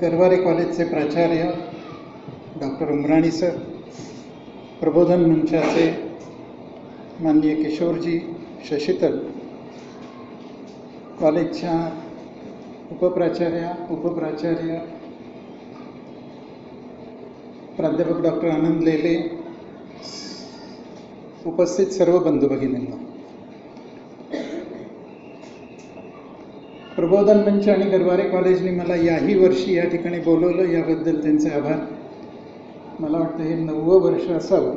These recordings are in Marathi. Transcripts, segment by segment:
गरवारे कॉलेजचे प्राचार्य डॉक्टर उमराणी सर, प्रबोधन मंचाचे माननीय किशोरजी शशितल, कॉलेजच्या उपप्राचार्य प्राध्यापक डॉक्टर आनंद लेले, उपस्थित सर्व बंधू भगिनींना, प्रबोधन मंच आणि गरवारे कॉलेजने मला याही वर्षी या ठिकाणी बोलवलं, याबद्दल त्यांचे आभार. मला वाटतं हे 9वं वर्ष असावं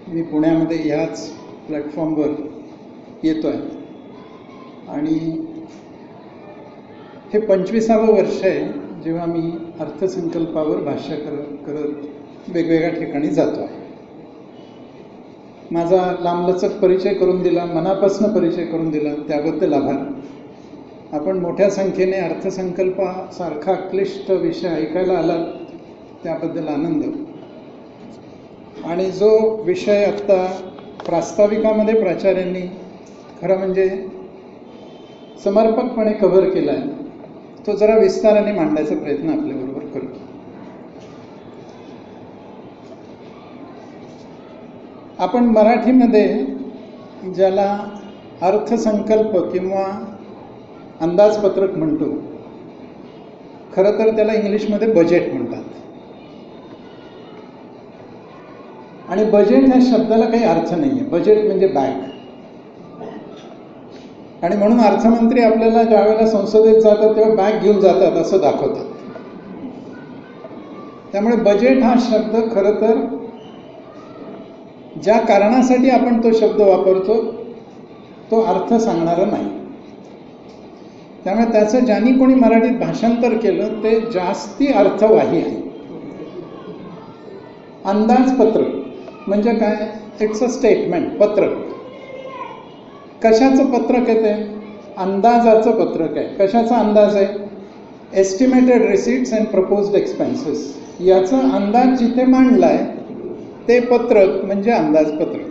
मी पुण्यामध्ये ह्याच प्लॅटफॉर्मवर येतो आहे आणि हे 25वं वर्ष आहे जेव्हा मी अर्थसंकल्पावर भाष्य करत वेगवेगळ्या ठिकाणी जातो आहे. माझा लांबलचक परिचय करून दिला, मनापासून परिचय करून दिला, त्याबद्दल आभार. आपण मोठ्या संख्येने अर्थसंकल्पासारखा क्लिष्ट विषय ऐकायला आलात त्याबद्दल आनंद. आणि जो विषय आत्ता प्रास्ताविकामध्ये प्राचार्यांनी खरं म्हणजे समर्पकपणे कव्हर केला आहे, तो जरा विस्ताराने मांडायचा प्रयत्न आपल्याबरोबर करू. आपण मराठीमध्ये ज्याला अर्थसंकल्प किंवा अंदाजपत्रक म्हणतो, खरं तर त्याला इंग्लिशमध्ये बजेट म्हणतात. आणि बजेट ह्या शब्दाला काही अर्थ नाही आहे. बजेट म्हणजे बॅग. आणि म्हणून अर्थमंत्री आपल्याला ज्या वेळेला संसदेत जातात तेव्हा बॅग घेऊन जातात असं दाखवतात. त्यामुळे बजेट हा शब्द खरं तर ज्या कारणासाठी आपण तो शब्द वापरतो तो अर्थ सांगणारा नाही. त्यामुळे त्याचं ज्यांनी कोणी मराठीत भाषांतर केलं ते जास्ती अर्थवाही आहे. अंदाजपत्रक म्हणजे काय? It's a statement. पत्रक. कशाचं पत्रक आहे ते? अंदाजाचं पत्रक आहे. कशाचा अंदाज आहे? Estimated receipts and proposed expenses. याचा अंदाज जिथे मांडला आहे ते पत्रक म्हणजे अंदाजपत्रक.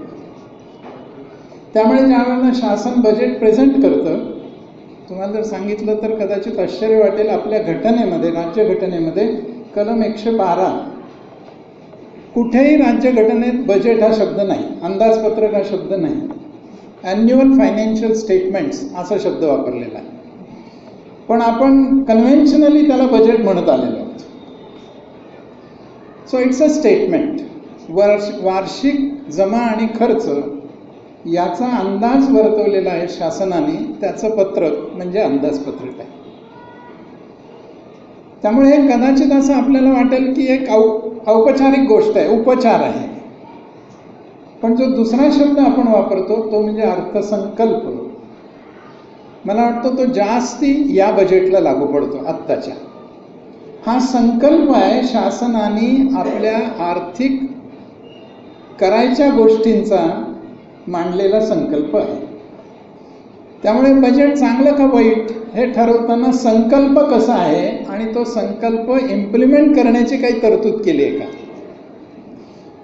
त्यामुळे ज्या वेळेला शासन बजेट प्रेझेंट करतं, तुम्हाला जर सांगितलं तर कदाचित आश्चर्य वाटेल, आपल्या घटनेमध्ये, राज्यघटनेमध्ये कलम 112 कुठेही राज्यघटनेत बजेट हा शब्द नाही, अंदाजपत्रक हा शब्द नाही. ॲन्युअल फायनान्शियल स्टेटमेंट्स असा शब्द वापरलेला आहे. पण आपण कन्व्हेन्शनली त्याला बजेट म्हणत आलेलो आहोत. So it's a statement. वार्षिक जमा आणि खर्च याचा अंदाज वर्तवलेला आहे शासनाने, त्याचं पत्रक म्हणजे अंदाजपत्रक आहे. त्यामुळे हे कदाचित असं आपल्याला वाटेल की एक औपचारिक गोष्ट आहे, उपचार आहे. पण जो दुसरा शब्द आपण वापरतो तो म्हणजे अर्थसंकल्प. मला वाटतं तो जास्ती या बजेटला लागू पडतो आत्ताच्या. हा संकल्प आहे शासनाने आपल्या आर्थिक करायच्या गोष्टींचा मांडलेला संकल्प आहे. त्यामुळे बजेट चांगलं का वाईट हे ठरवताना संकल्प कसा आहे आणि तो संकल्प इम्प्लिमेंट करण्याची काही तरतूद केली आहे का,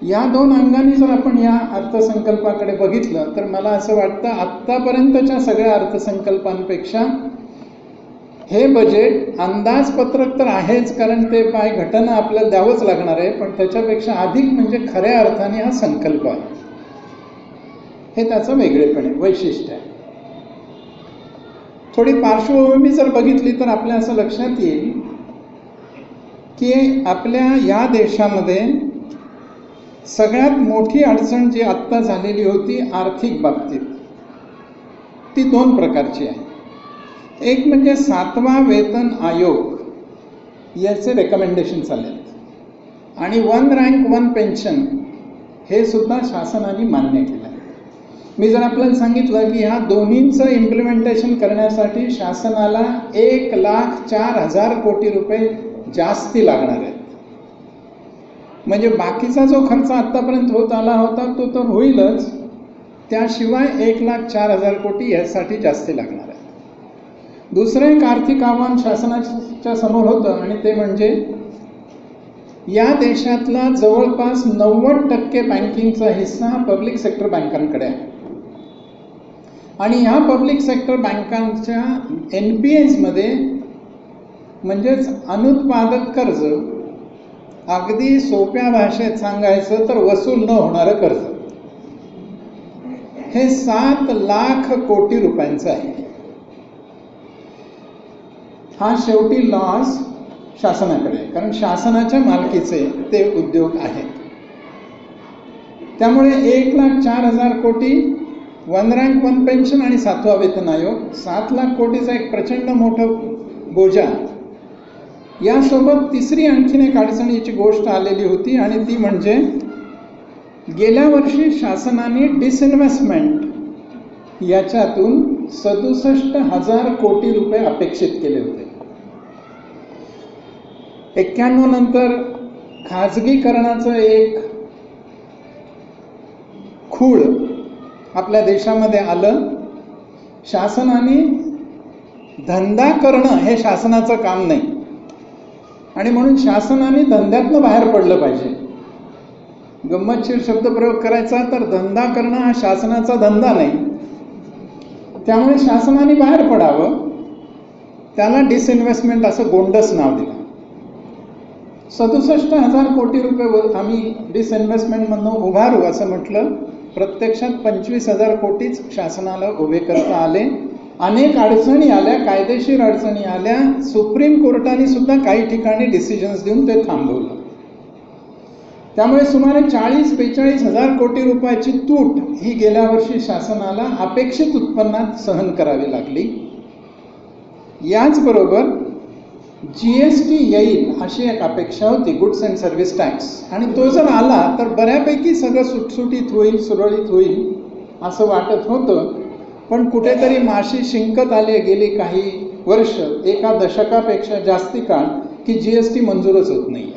या दोन अंगांनी जर आपण या अर्थसंकल्पाकडे बघितलं तर मला असं वाटतं आत्तापर्यंतच्या सगळ्या अर्थसंकल्पांपेक्षा हे बजेट अंदाजपत्रक तर आहेच, कारण ते बाय घटना आपल्याला द्यावंच लागणार आहे, पण त्याच्यापेक्षा अधिक म्हणजे खऱ्या अर्थाने हा संकल्प आहे. हे त्याचं वेगळेपण आहे, वैशिष्ट्य आहे. थोडी पार्श्वभूमी जर बघितली तर आपल्या असं लक्षात येईल की आपल्या या देशामध्ये सगळ्यात मोठी अडचण जी आत्ता झालेली होती आर्थिक बाबतीत, ती दोन प्रकारची आहे. एक म्हणजे 7वा वेतन आयोग याचे रेकमेंडेशन्स आलेत आणि 1 रँक 1 पेन्शन हे सुद्धा शासनाने मान्य केलं आहे. मी जर आपल्याला सांगितलं की ह्या दोन्हींचं इम्प्लिमेंटेशन करण्यासाठी शासनाला 1,04,000 कोटी रुपये जास्ती लागणार आहेत. म्हणजे बाकीचा जो खर्च आत्तापर्यंत होत आला होता तो तर होईलच, त्याशिवाय 1,04,000 कोटी यासाठी जास्ती लागणार आहे. दुसरं एक आर्थिक आव्हान शासनाच्या समोर होतं आणि ते म्हणजे या देशातला जवळपास 90% बँकिंगचा हिस्सा हा पब्लिक सेक्टर बँकांकडे आहे. आणि ह्या पब्लिक सेक्टर बँकांच्या NPAs मध्ये म्हणजेच अनुत्पादक कर्ज, अगदी सोप्या भाषेत सांगायचं तर वसूल न होणारं कर्ज, हे 7 लाख कोटी रुपयांचं आहे. हा शेवटी लॉस शासनाकडे आहे, कारण शासनाच्या मालकीचे ते उद्योग आहेत. त्यामुळे 1,04,000 कोटी, 1 रँक 1 पेन्शन आणि 7वा वेतन आयोग, 7 लाख कोटीचा एक प्रचंड मोठं बोजा. यासोबत तिसरी आणखीन एक अडचणीची गोष्ट आलेली होती, आणि ती म्हणजे गेल्या वर्षी शासनाने डिसइन्व्हेस्टमेंट याच्यातून 67,000 कोटी रुपये अपेक्षित केले होते. 91 नंतर खाजगीकरणाचं एक खूळ आपल्या देशामध्ये आलं. शासनाने धंदा करणं हे शासनाचं काम नाही, आणि म्हणून शासनाने धंद्यातनं बाहेर पडलं पाहिजे. गंमतशीर शब्दप्रयोग करायचा तर धंदा करणं हा शासनाचा धंदा नाही. त्यामुळे शासनाने बाहेर पडावं, त्याला डिसइन्व्हेस्टमेंट असं गोंडस नाव दिलं. 67,000 कोटी रुपये आम्ही डिसइन्व्हेस्टमेंटमधनं उभारू असं म्हटलं. प्रत्यक्षात 25,000 कोटीच शासनाला उभे करता आले. अनेक अडचणी आल्या, कायदेशीर अडचणी आल्या. सुप्रीम कोर्टाने सुद्धा काही ठिकाणी डिसिजन्स देऊन ते थांबवलं. त्यामुळे सुमारे 40-42,000 कोटी रुपयाची तूट ही गेल्या वर्षी शासनाला अपेक्षित उत्पन्नात सहन करावी लागली. याचबरोबर GST येईल अशी एक अपेक्षा होती, गुड्स अँड सर्व्हिस टॅक्स, आणि तो जर आला तर बऱ्यापैकी सगळं सुटसुटीत होईल, सुरळीत होईल असं वाटत होतं. पण कुठेतरी माशी शिंकत आले गेली काही वर्ष, एका दशकापेक्षा जास्ती काळ, की GST मंजूरच होत नाही.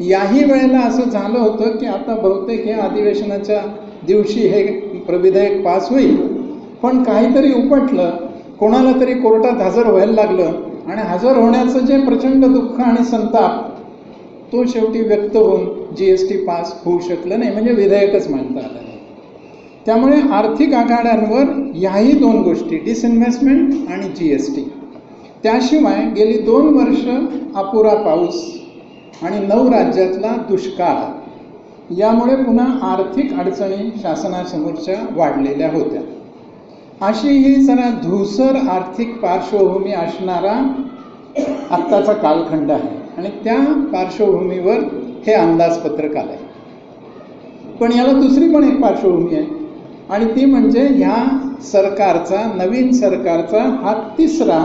याही वेळेला असं झालं होतं की आता बहुतेक हे अधिवेशनाच्या दिवशी हे विधेयक पास होईल, पण काहीतरी उपटलं, कोणाला तरी कोर्टात हजर व्हायला लागलं, आणि हजर होण्याचं जे प्रचंड दुःख आणि संताप तो शेवटी व्यक्त होऊन GST पास होऊ शकलं नाही, म्हणजे विधेयकच मांडता आलं नाही. त्यामुळे आर्थिक आघाड्यांवर ह्याही 2 गोष्टी, डिसइन्व्हेस्टमेंट आणि GST, त्याशिवाय गेली 2 वर्ष अपुरा पाऊस आणि 9 राज्यातला दुष्काळ, यामुळे पुन्हा आर्थिक अडचणी शासनासमोरच्या वाढलेल्या होत्या. अशी ही जरा धूसर आर्थिक पार्श्वभूमी असणारा आत्ताचा कालखंड आहे, आणि त्या पार्श्वभूमीवर हे अंदाजपत्रक आलंय. पण याला दुसरी पण एक पार्श्वभूमी आहे, आणि ती म्हणजे ह्या सरकारचा, नवीन सरकारचा हा 3रा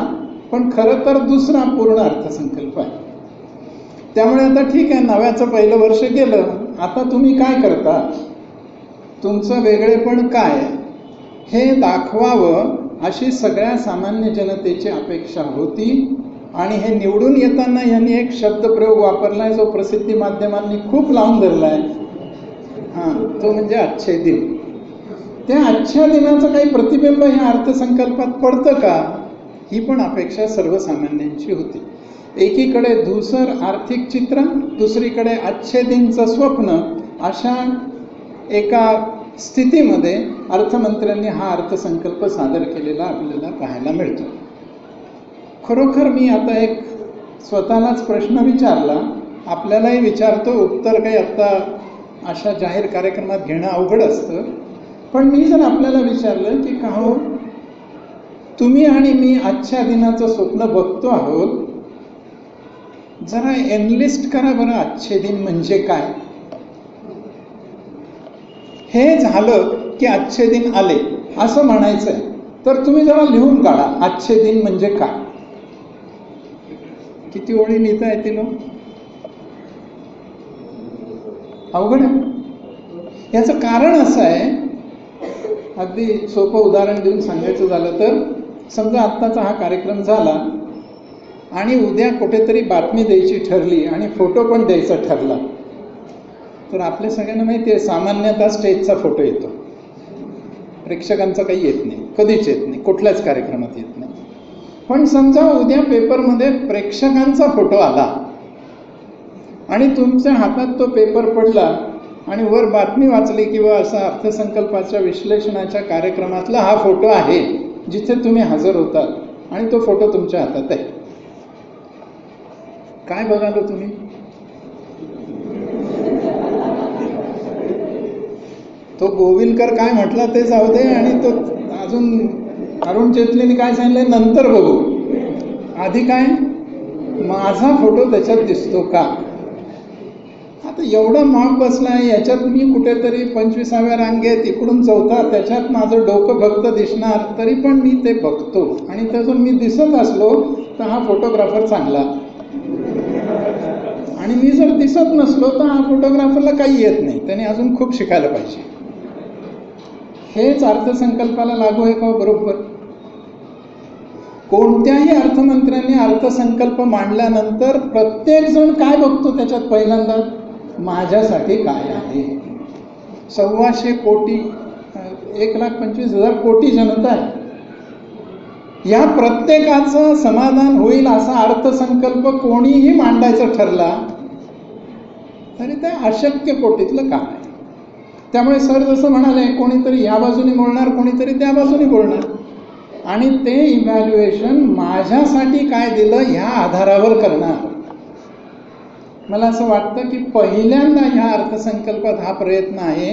पण खरं तर 2रा पूर्ण अर्थसंकल्प आहे. त्यामुळे आता ठीक आहे, नव्याचं पहिलं वर्ष गेलं, आता तुम्ही काय करता, तुमचं वेगळेपण काय हे दाखवावं अशी सगळ्या सामान्य जनतेची अपेक्षा होती. आणि हे निवडून येताना यांनी एक शब्दप्रयोग वापरला आहे जो प्रसिद्धी माध्यमांनी खूप लावून धरला आहे, तो म्हणजे अच्छे दिन. त्या आजच्या दिनाचं काही प्रतिबिंब ह्या अर्थसंकल्पात पडतं का, ही पण अपेक्षा सर्वसामान्यांची होती. एकीकडे धूसर आर्थिक चित्र, दुसरीकडे अच्छे दिनचं स्वप्न, अशा एका स्थितीमध्ये अर्थमंत्र्यांनी हा अर्थसंकल्प सादर केलेला आपल्याला पाहायला मिळतो. खरोखर मी आता एक स्वतःलाच प्रश्न विचारला, आपल्यालाही विचारतो, उत्तर काही आत्ता अशा जाहीर कार्यक्रमात घेणं अवघड असतं. पण मी जर आपल्याला विचारलं की का हो, तुम्ही आणि मी आजच्या दिनाचं स्वप्न बघतो आहोत, जरा एनलिस्ट करा बरं, अच्छे दिन म्हणजे काय. हे झालं की अच्छे दिन आले असं म्हणायचंय, तर तुम्ही जरा लिहून काढा अच्छे दिन म्हणजे काय. किती ओळी लिहिता येतील? अवघड आहे. याचं कारण असं आहे, अगदी सोपं उदाहरण देऊन सांगायचं झालं तर, समजा आत्ताचा हा कार्यक्रम झाला आणि उद्या कुठेतरी बातमी द्यायची ठरली आणि फोटो पण द्यायचा ठरला, तर आपल्या सगळ्यांना माहिती आहे सामान्यतः स्टेजचा फोटो येतो, प्रेक्षकांचा काही येत नाही, कधीच येत नाही, कुठल्याच कार्यक्रमात येत नाही. पण समजा उद्या पेपरमध्ये प्रेक्षकांचा फोटो आला आणि तुमच्या हातात तो पेपर पडला आणि वर बातमी वाचली किंवा असा अर्थसंकल्पाच्या विश्लेषणाच्या कार्यक्रमातला हा फोटो आहे जिथे तुम्ही हजर होतात आणि तो फोटो तुमच्या हातात आहे. काय बघाल तुम्ही? तो गोविलकर काय म्हटला ते जाऊ दे, आणि तो अजून अरुण जेटलीने काय सांगितलंय नंतर बघू. आधी काय, माझा फोटो त्याच्यात दिसतो का? आता एवढा माग बसलाय याच्यात, मी कुठेतरी 25व्या रांगेत इकडून 4था, त्याच्यात माझं डोकं फक्त दिसणार, तरी पण मी ते बघतो. आणि त्यातून मी दिसत असलो तर हा फोटोग्राफर चांगला, आणि मी जर दिसत नसलो तर हा फोटोग्राफरला काही येत नाही, त्याने अजून खूप शिकायला पाहिजे. हेच अर्थसंकल्पाला लागू आहे का? बरोबर. कोणत्याही अर्थमंत्र्यांनी अर्थसंकल्प मांडल्यानंतर प्रत्येक जण काय बघतो त्याच्यात? पहिल्यांदा माझ्यासाठी काय आहे. 125 कोटी, 1,25,000 कोटी जनता आहे. या प्रत्येकाचं समाधान होईल असा अर्थसंकल्प कोणीही मांडायचा ठरला तरी ते अशक्य कोटीतलं काम आहे. त्यामुळे सर जसं म्हणाले, कोणीतरी या बाजूने बोलणार, कोणीतरी त्या बाजूने बोलणार, आणि ते इव्हॅल्युएशन माझ्यासाठी काय दिलं ह्या आधारावर करणार. मला असं वाटतं की पहिल्यांदा ह्या अर्थसंकल्पात हा प्रयत्न आहे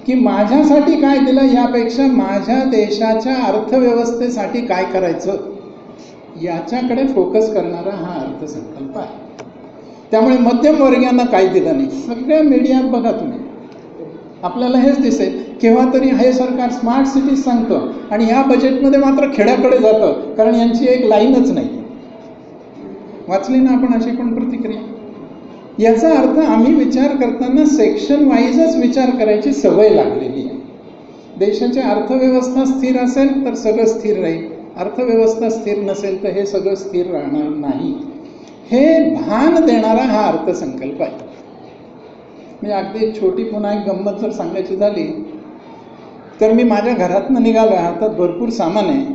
की माझ्यासाठी काय दिलं यापेक्षा माझ्या देशाच्या अर्थव्यवस्थेसाठी काय करायचं याच्याकडे फोकस करणारा हा अर्थसंकल्प आहे. त्यामुळे मध्यमवर्गीयांना काय दिलं नाही. सगळ्या मीडियात बघा तुम्ही, आपल्याला हेच दिसेल, केव्हा तरी हे सरकार स्मार्ट सिटीज सांगतं आणि या बजेटमध्ये मात्र खेड्याकडे जातं, कारण यांची एक लाईनच नाही. वाचली ना आपण अशी पण प्रतिक्रिया? याचा अर्थ आम्ही विचार करताना सेक्शन वाईजच विचार करायची सवय लागलेली आहे. देशाची अर्थव्यवस्था स्थिर असेल तर सगळं स्थिर राहील, अर्थव्यवस्था स्थिर नसेल तर हे सगळं स्थिर राहणार नाही. हे भान देणारा हा अर्थसंकल्प आहे. म्हणजे अगदी एक छोटी पुन्हा एक गंमत जर सांगायची झाली तर मी माझ्या घरातनं निघालो आहे, हातात भरपूर सामान आहे,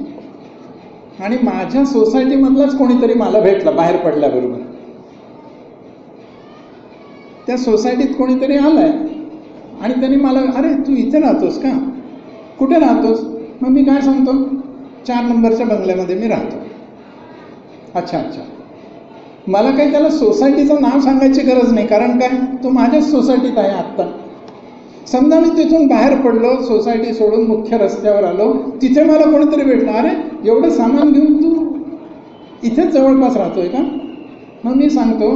आणि माझ्या सोसायटीमधलाच कोणीतरी मला भेटला बाहेर पडल्याबरोबर. त्या सोसायटीत कोणीतरी आलाय आणि त्यांनी मला, अरे तू इथे राहतोस का? कुठे राहतोस? मग मी काय सांगतो, 4 नंबरच्या बंगल्यामध्ये मी राहतो. अच्छा अच्छा. मला काही त्याला सोसायटीचं नाव सांगायची गरज नाही, कारण काय, तो माझ्याच सोसायटीत आहे. आत्ता समजा मी तिथून बाहेर पडलो, सोसायटी सोडून मुख्य रस्त्यावर आलो, तिथे मला कोणीतरी भेटलं, अरे एवढं सामान घेऊन तू इथेच जवळपास राहतोय का? मग मी सांगतो,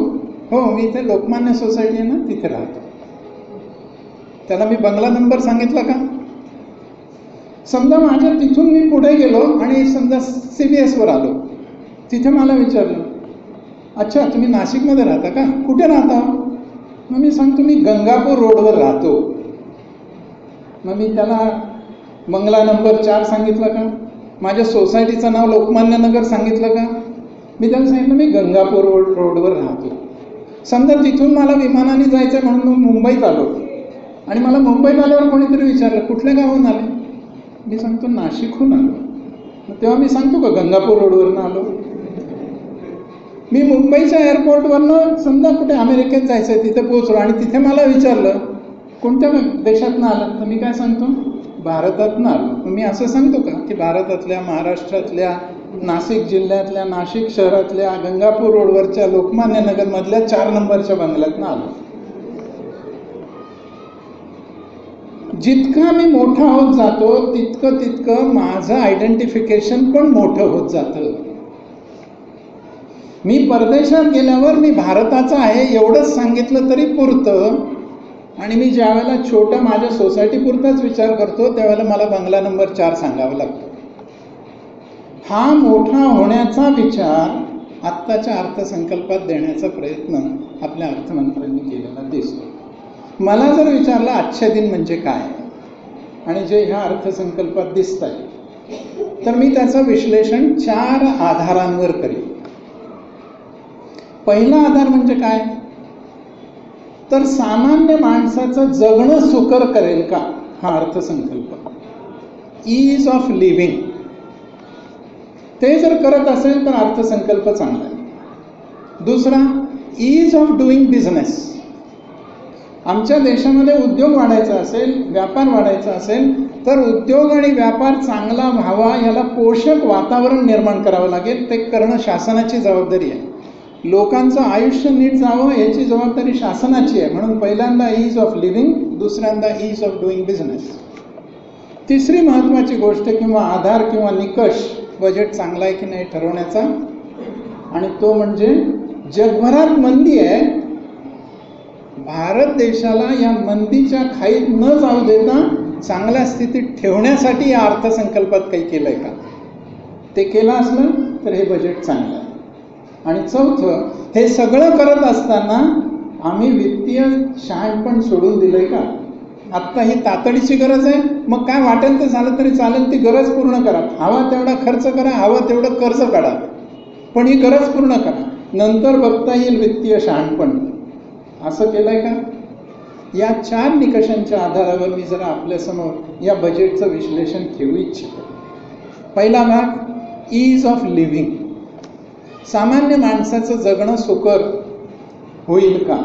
हो मी इथे लोकमान्य सोसायटी आहे ना तिथे राहतो. त्याला मी बंगला नंबर सांगितला का? समजा माझ्या तिथून मी पुढे गेलो आणि समजा CBS वर आलो, तिथे मला विचारलं, अच्छा तुम्ही नाशिकमध्ये राहता का? कुठे राहता? मग मी सांगतो मी गंगापूर रोडवर राहतो. मग मी त्याला बंगला नंबर 4 सांगितलं का? माझ्या सोसायटीचं नाव लोकमान्य नगर सांगितलं का? मी त्याला सांगितलं मी गंगापूर रोडवर राहतो. समजा तिथून मला विमानाने जायचं म्हणून मी मुंबईत आलो, आणि मला मुंबईत आल्यावर कोणीतरी विचारलं कुठल्या गावाहून आले? मी सांगतो नाशिकहून आलो. मग तेव्हा मी सांगतो का गंगापूर रोडवरनं आलो? मी मुंबईच्या एअरपोर्टवरनं समजा कुठे अमेरिकेत जायचं आहे, तिथे पोहोचलो आणि तिथे मला विचारलं कोणत्या देशातनं आलं, तर मी काय सांगतो, भारतातनं आलो. मग मी असं सांगतो का की भारतातल्या, महाराष्ट्रातल्या, नाशिक जिल्ह्यातल्या, नाशिक शहरातल्या, गंगापूर रोडवरच्या, लोकमान्य नगरमधल्या 4 नंबरच्या बंगल्यातनं आलो? जितका मी मोठा होत जातो तितकं तितकं माझं आयडेंटिफिकेशन पण मोठं होत जातं. मी परदेशात गेल्यावर मी भारताचा आहे एवढंच सांगितलं तरी पुरतं, आणि मी ज्या वेळेला छोटं माझ्या सोसायटी पुरताच विचार करतो त्यावेळेला मला बंगला नंबर 4 सांगावा लागतो. हा मोठा होण्याचा विचार आत्ताच्या अर्थसंकल्पात देण्याचा प्रयत्न आपल्या अर्थमंत्र्यांनी केलेला दिसतो. मला जर विचारलं आजचे दिन म्हणजे काय आणि जे ह्या अर्थसंकल्पात दिसत आहे, तर मी त्याचं विश्लेषण 4 आधारांवर करेन. पहिला आधार म्हणजे काय, तर सामान्य माणसाचं जगणं सुकर करेल का हा अर्थसंकल्प? ईज ऑफ लिव्हिंग ते जर करत असेल तर अर्थसंकल्प चांगला आहे. दुसरा, ईज ऑफ डुईंग बिझनेस. आमच्या देशामध्ये उद्योग वाढायचा असेल, व्यापार वाढायचा असेल, तर उद्योग आणि व्यापार चांगला व्हावा याला पोषक वातावरण निर्माण करावं लागेल. ते करणं शासनाची जबाबदारी आहे. लोकांचं आयुष्य नीट जावं याची जबाबदारी शासनाची आहे. म्हणून पहिल्यांदा ईज ऑफ लिव्हिंग, दुसऱ्यांदा ईज ऑफ डुईंग बिझनेस. तिसरी महत्त्वाची गोष्ट किंवा आधार किंवा निकष बजेट चांगला आहे की नाही ठरवण्याचा, आणि तो म्हणजे जगभरात मंदी आहे, भारत देशाला या मंदीच्या खाईत न जाऊ देता चांगल्या स्थितीत ठेवण्यासाठी या अर्थसंकल्पात काही केलंय का, ते केलं असलं तर हे बजेट चांगलं आहे. आणि चौथं, हे सगळं करत असताना आम्ही वित्तीय शहाणपण सोडून दिलंय का. आत्ता ही तातडीची गरज आहे, मग काय वाटेल ते झालं तरी चालेल, ती गरज पूर्ण करा, हवा तेवढा खर्च करा, हवं तेवढं कर्ज काढा, पण ही गरज पूर्ण करा, नंतर बघता येईल वित्तीय शहाणपण. असं केलंय का. या 4 निकषांच्या आधारावर मी जरा आपल्यासमोर या बजेटचं विश्लेषण ठेवू इच्छितो. पहिला भाग, ईज ऑफ लिव्हिंग. सामान्य माणसाचं जगणं सुकर होईल का.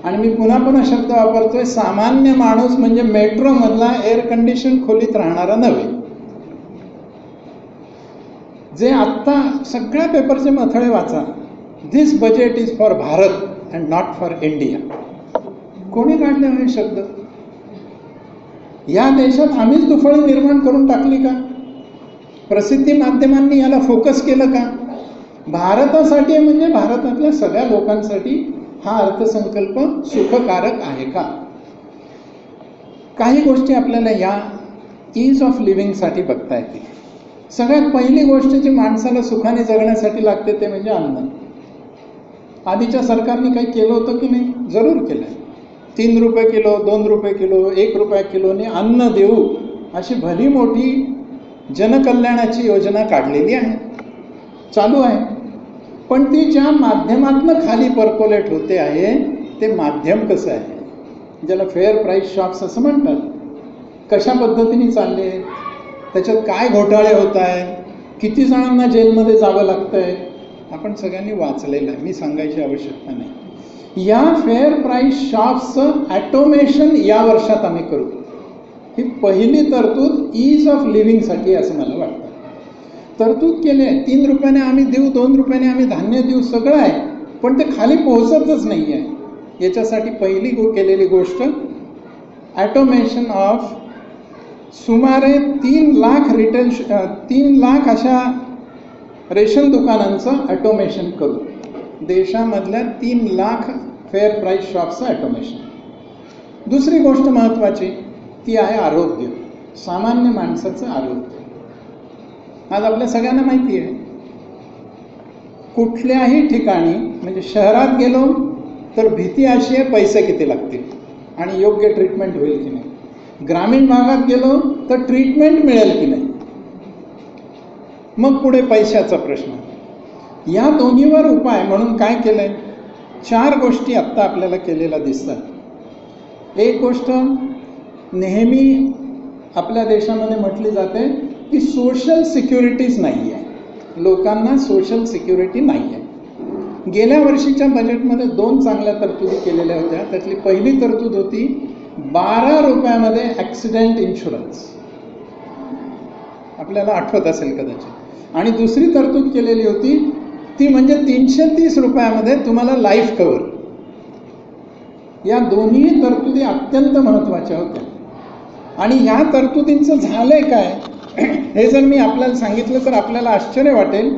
आणि मी पुन्हा पुन्हा शब्द वापरतोय, सामान्य माणूस म्हणजे मेट्रोमधला एअर कंडिशन खोलीत राहणारा नव्हे. जे आत्ता सगळ्या पेपरचे मथळे वाचा, this budget is for Bharat and not for India. कोणी काढले हे शब्द. या देशात आम्हीच दुफळी निर्माण करून टाकली का. प्रसिद्धी माध्यमांनी याला फोकस केलं का. भारतासाठी म्हणजे भारतातल्या सगळ्या लोकांसाठी हा अर्थसंकल्प सुखकारक आहे का. काही गोष्टी आपल्याला या ईज ऑफ लिव्हिंगसाठी बघता येतील. सगळ्यात पहिली गोष्ट जी माणसाला सुखाने जगण्यासाठी लागते ते म्हणजे अन्न. आधीच्या सरकारने काही केलं होतं की नाही. जरूर केलं. 3 रुपये किलो, 2 रुपये किलो, 1 रुपया किलोने अन्न देऊ अशी भली मोठी जनकल्याणाची योजना काढलेली आहे, चालू आहे. पण ती ज्या माध्यमातनं खाली पर्कोलेट होते आहे ते माध्यम कसं आहे, ज्याला फेअर प्राईस शॉप्स असं म्हणतात, कशा पद्धतीने चालले, त्याच्यात काय घोटाळे होत आहेत, किती जणांना जेलमध्ये जावं लागतं आहे, आपण सगळ्यांनी वाचलेलं आहे, मी सांगायची आवश्यकता नाही. या फेअर प्राईस शॉप्सचं ॲटोमेशन या वर्षात आम्ही करू. ही पहिली तरतूद ईज ऑफ लिव्हिंगसाठी असं मला वाटतं. तरतूद केली आहे. 3 रुपयाने आम्ही देऊ, 2 रुपयाने आम्ही धान्य देऊ, सगळं आहे, पण ते खाली पोहोचतच नाही आहे. याच्यासाठी पहिली केलेली गोष्ट ॲटोमेशन ऑफ सुमारे 3 लाख अशा रेशन दुकानांचं ॲटोमेशन करू. देशामधल्या 3 लाख फेअर प्राईस शॉप्सचं ॲटोमेशन. दुसरी गोष्ट महत्त्वाची ती आहे आरोग्य, सामान्य माणसाचं आरोग्य. आज आपल्या सगळ्यांना माहिती आहे, कुठल्याही ठिकाणी म्हणजे शहरात गेलो तर भीती अशी आहे पैसे किती लागतील आणि योग्य ट्रीटमेंट होईल की नाही. ग्रामीण भागात गेलो तर ट्रीटमेंट मिळेल की नाही. मग पुढे पैशाचा प्रश्न. या दोन्हीवर उपाय म्हणून काय केलंय, 4 गोष्टी आत्ता आपल्याला केलेल्या दिसतात. एक गोष्ट नेहमी आपल्या देशामध्ये म्हटली जाते की सोशल सिक्युरिटीज नाही आहे, लोकांना सोशल सिक्युरिटी नाही आहे. गेल्या वर्षीच्या बजेटमध्ये 2 चांगल्या तरतुदी केलेल्या होत्या. त्यातली पहिली तरतूद होती 12 रुपयामध्ये ॲक्सिडेंट इन्शुरन्स, आपल्याला आठवत असेल कदाचित. आणि दुसरी तरतूद केलेली होती ती म्हणजे 330 रुपयामध्ये तुम्हाला लाईफ कव्हर. या दोन्ही तरतुदी अत्यंत महत्त्वाच्या होत्या. आणि ह्या तरतुदींचं झालंय काय हे जर मी आपल्याला सांगितलं तर आपल्याला आश्चर्य वाटेल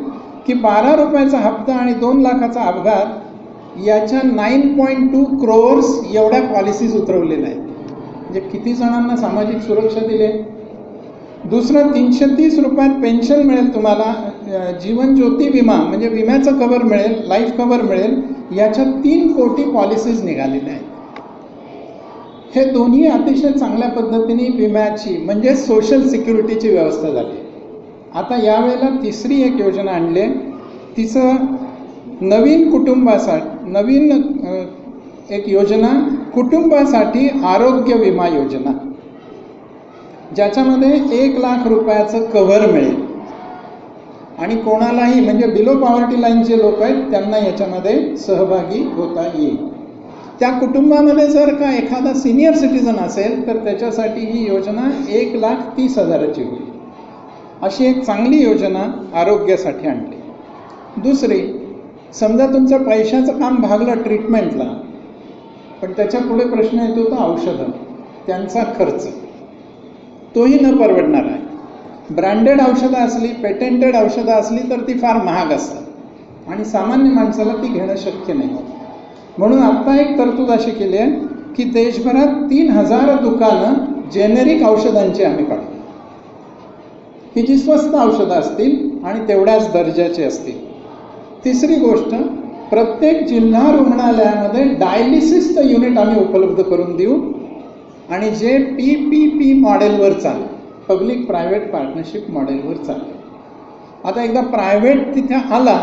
की 12 रुपयाचा हप्ता आणि 2 लाखाचा अपघात याच्या 9.2 crores एवढ्या पॉलिसीज उतरवलेल्या आहेत. म्हणजे किती जणांना सामाजिक सुरक्षा दिली. दुसरं 330 रुपयात पेन्शन मिळेल तुम्हाला, जीवन ज्योती विमा म्हणजे विम्याचं कव्हर मिळेल, लाईफ कव्हर मिळेल. याच्या 3 कोटी पॉलिसीज निघालेल्या आहेत. हे दोन्ही अतिशय चांगल्या पद्धतीने विम्याची म्हणजे सोशल सिक्युरिटीची व्यवस्था झाली. आता यावेळेला तिसरी एक योजना आणली आहे, तिचं नवीन कुटुंबासाठी नवीन एक योजना, कुटुंबासाठी आरोग्य विमा योजना, ज्याच्यामध्ये 1 लाख रुपयाचं कव्हर मिळेल. आणि कोणालाही म्हणजे बिलो पॉवर्टी लाईन जे लोक आहेत त्यांना याच्यामध्ये सहभागी होता येईल. त्या कुटुंबामध्ये जर का एखादा सिनियर सिटीजन असेल तर त्याच्यासाठी ही योजना 1,30,000ची होईल. अशी एक चांगली योजना आरोग्यासाठी आणली. दुसरी, समजा तुमचं पैशाचं काम भागलं ट्रीटमेंटला, पण त्याच्या पुढे प्रश्न येतो तो औषधं, त्यांचा खर्च, तोही न परवडणार आहे. ब्रँडेड औषधं असली, पेटेंटेड औषधं असली तर ती फार महाग असतात आणि सामान्य माणसाला ती घेणं शक्य नाही. म्हणून आत्ता एक तरतूद अशी केली आहे की देशभरात 3000 दुकानं जेनेरिक औषधांची आम्ही काढतो, ही जी स्वस्त औषधं असतील आणि तेवढ्याच दर्जाची असतील. तिसरी गोष्ट, प्रत्येक जिल्हा रुग्णालयामध्ये डायलिसिसचं युनिट आम्ही उपलब्ध करून देऊ आणि जे PPP मॉडेलवर चालेल, पब्लिक प्रायव्हेट पार्टनरशिप मॉडेलवर चालेल. आता एकदा प्रायव्हेट तिथे आला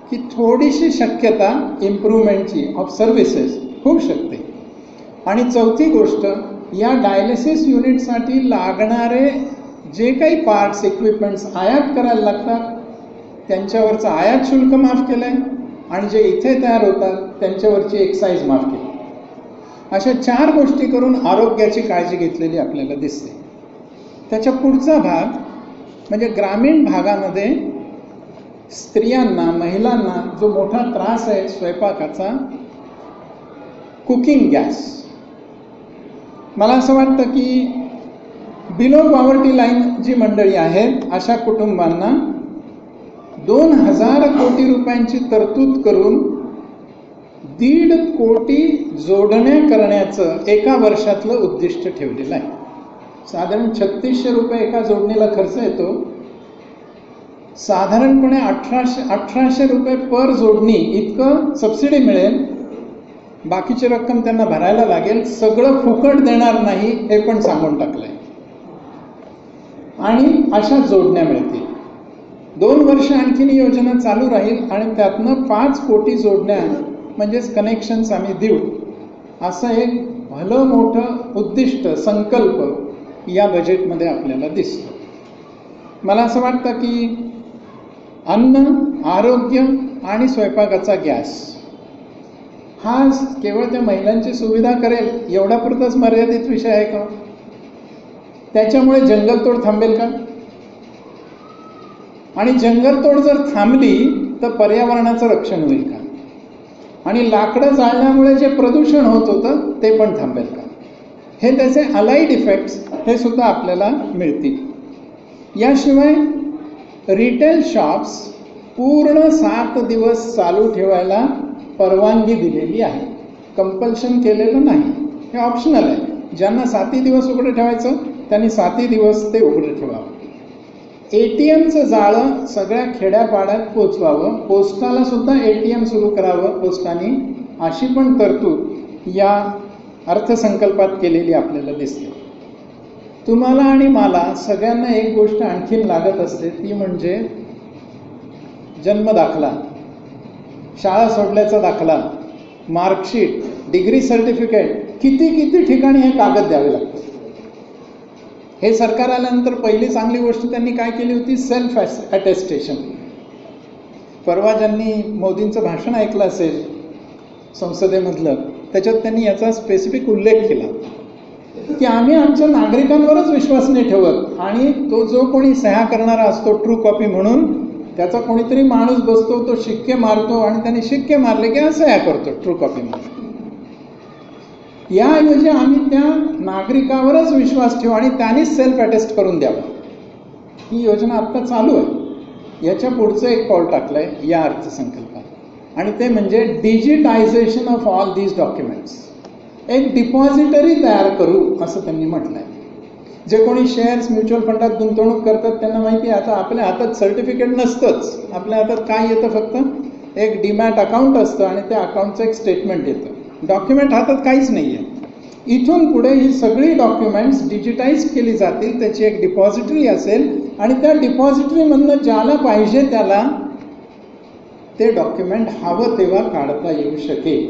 की थोडीशी शक्यता इम्प्रूव्हमेंटची ऑफ सर्व्हिसेस होऊ शकते. आणि चौथी गोष्ट, या डायलिसिस युनिटसाठी लागणारे जे काही पार्ट्स इक्विपमेंट्स आयात करायला लागतात त्यांच्यावरचं आयात शुल्क माफ केलं आहे आणि जे इथे तयार होतात त्यांच्यावरची एक्साईज माफ केली. अशा 4 गोष्टी करून आरोग्याची काळजी घेतलेली आपल्याला दिसते. त्याच्या पुढचा भाग म्हणजे ग्रामीण भागामध्ये स्त्रियांना, महिलांना जो मोठा त्रास आहे स्वयंपाकाचा, कुकिंग गॅस. मला असं वाटतं की बिलो पॉवर्टी लाईन जी मंडळी आहेत अशा कुटुंबांना 2000 कोटी रुपयांची तरतूद करून 1.5 कोटी जोडण्या करण्याचं एका वर्षातलं उद्दिष्ट ठेवलेलं आहे. साधारण 3600 रुपये एका जोडणीला खर्च येतो. साधारणपणे 1800 रुपये पर जोडणी इतकं सबसिडी मिळेल. बाकीची रक्कम त्यांना भरायला लागेल. सगळं फुकट देणार नाही हे पण सांगून टाकलंय. आणि अशा जोडण्या मिळतील. 2 वर्ष आणखीन योजना चालू राहील आणि त्यातनं 5 कोटी जोडण्या म्हणजेच कनेक्शन्स आम्ही देऊ, असं एक भलं मोठं उद्दिष्ट, संकल्प या बजेटमध्ये आपल्याला दिसतो. मला असं वाटतं की अन्न, आरोग्य आणि स्वयंपाकाचा गॅस हा केवळ त्या महिलांची सुविधा करेल एवढापुरताच मर्यादित विषय आहे का? त्याच्यामुळे जंगलतोड थांबेल का? आणि जंगलतोड जर थांबली तर पर्यावरणाचं रक्षण होईल का? आणि लाकडं जाळण्यामुळे जे प्रदूषण होत होतं ते पण थांबेल का? हे त्याचे अलाइड इफेक्ट्स हे सुद्धा आपल्याला मिळतील. याशिवाय रिटेल शॉप्स पूर्ण 7 दिवस चालू ठेवायला परवानगी दिलेली आहे. कंपल्शन केलेलं नाही, हे ऑप्शनल आहे. ज्यांना 7 दिवस उघडं ठेवायचं त्यांनी 7 दिवस ते उघडं ठेवावं. ATMचं जाळं सगळ्या खेड्यापाड्यात पोचवावं, पोस्टाला सुद्धा ATM सुरू करावं पोस्टाने, अशी पण तरतूद या अर्थसंकल्पात केलेली आपल्याला दिसते. तुम्हाला आणि मला सगळ्यांना एक गोष्ट आणखीन लागत असते, ती म्हणजे जन्मदाखला, शाळा सोडल्याचा दाखला, मार्कशीट, डिग्री सर्टिफिकेट, किती ठिकाणी हे कागद द्यावे लागतात. हे सरकार आल्यानंतर पहिली चांगली गोष्ट त्यांनी काय केली होती, सेल्फ अटेस्टेशन. परवा ज्यांनी मोदींचं भाषण ऐकलं असेल संसदेमधलं, त्याच्यात त्यांनी याचा स्पेसिफिक उल्लेख केला की आम्ही आमच्या नागरिकांवरच विश्वास नाही ठेवत आणि तो जो कोणी सह्या करणारा असतो ट्रू कॉपी म्हणून, त्याचा कोणीतरी माणूस बसतो, तो शिक्के मारतो आणि त्यांनी शिक्के मारले की हा सह्या करतो ट्रू कॉपी म्हणून. याऐवजी आम्ही त्या नागरिकावरच विश्वास ठेवू आणि त्यांनीच सेल्फ अटेस्ट करून द्यावं. ही योजना आत्ता चालू आहे. याच्या पुढचं एक पाऊल टाकलं आहे या अर्थसंकल्पात आणि ते म्हणजे digitisation of all these documents. एक डिपॉझिटरी तयार करू असं त्यांनी म्हटलं आहे. जे कोणी शेअर्स म्युच्युअल फंडात गुंतवणूक करतात त्यांना माहिती आहे आता आपल्या हातात सर्टिफिकेट नसतंच. आपल्या हातात काय येतं, फक्त एक डीमॅट अकाउंट असतं आणि त्या अकाउंटचं एक स्टेटमेंट येतं. डॉक्युमेंट हातात काहीच नाही आहे. इथून पुढे ही सगळी डॉक्युमेंट्स डिजिटाईज केली जातील, त्याची एक डिपॉझिटरी असेल आणि त्या डिपॉझिटरीमधनं ज्याला पाहिजे त्याला ते डॉक्युमेंट हवं तेव्हा काढता येऊ शकेल.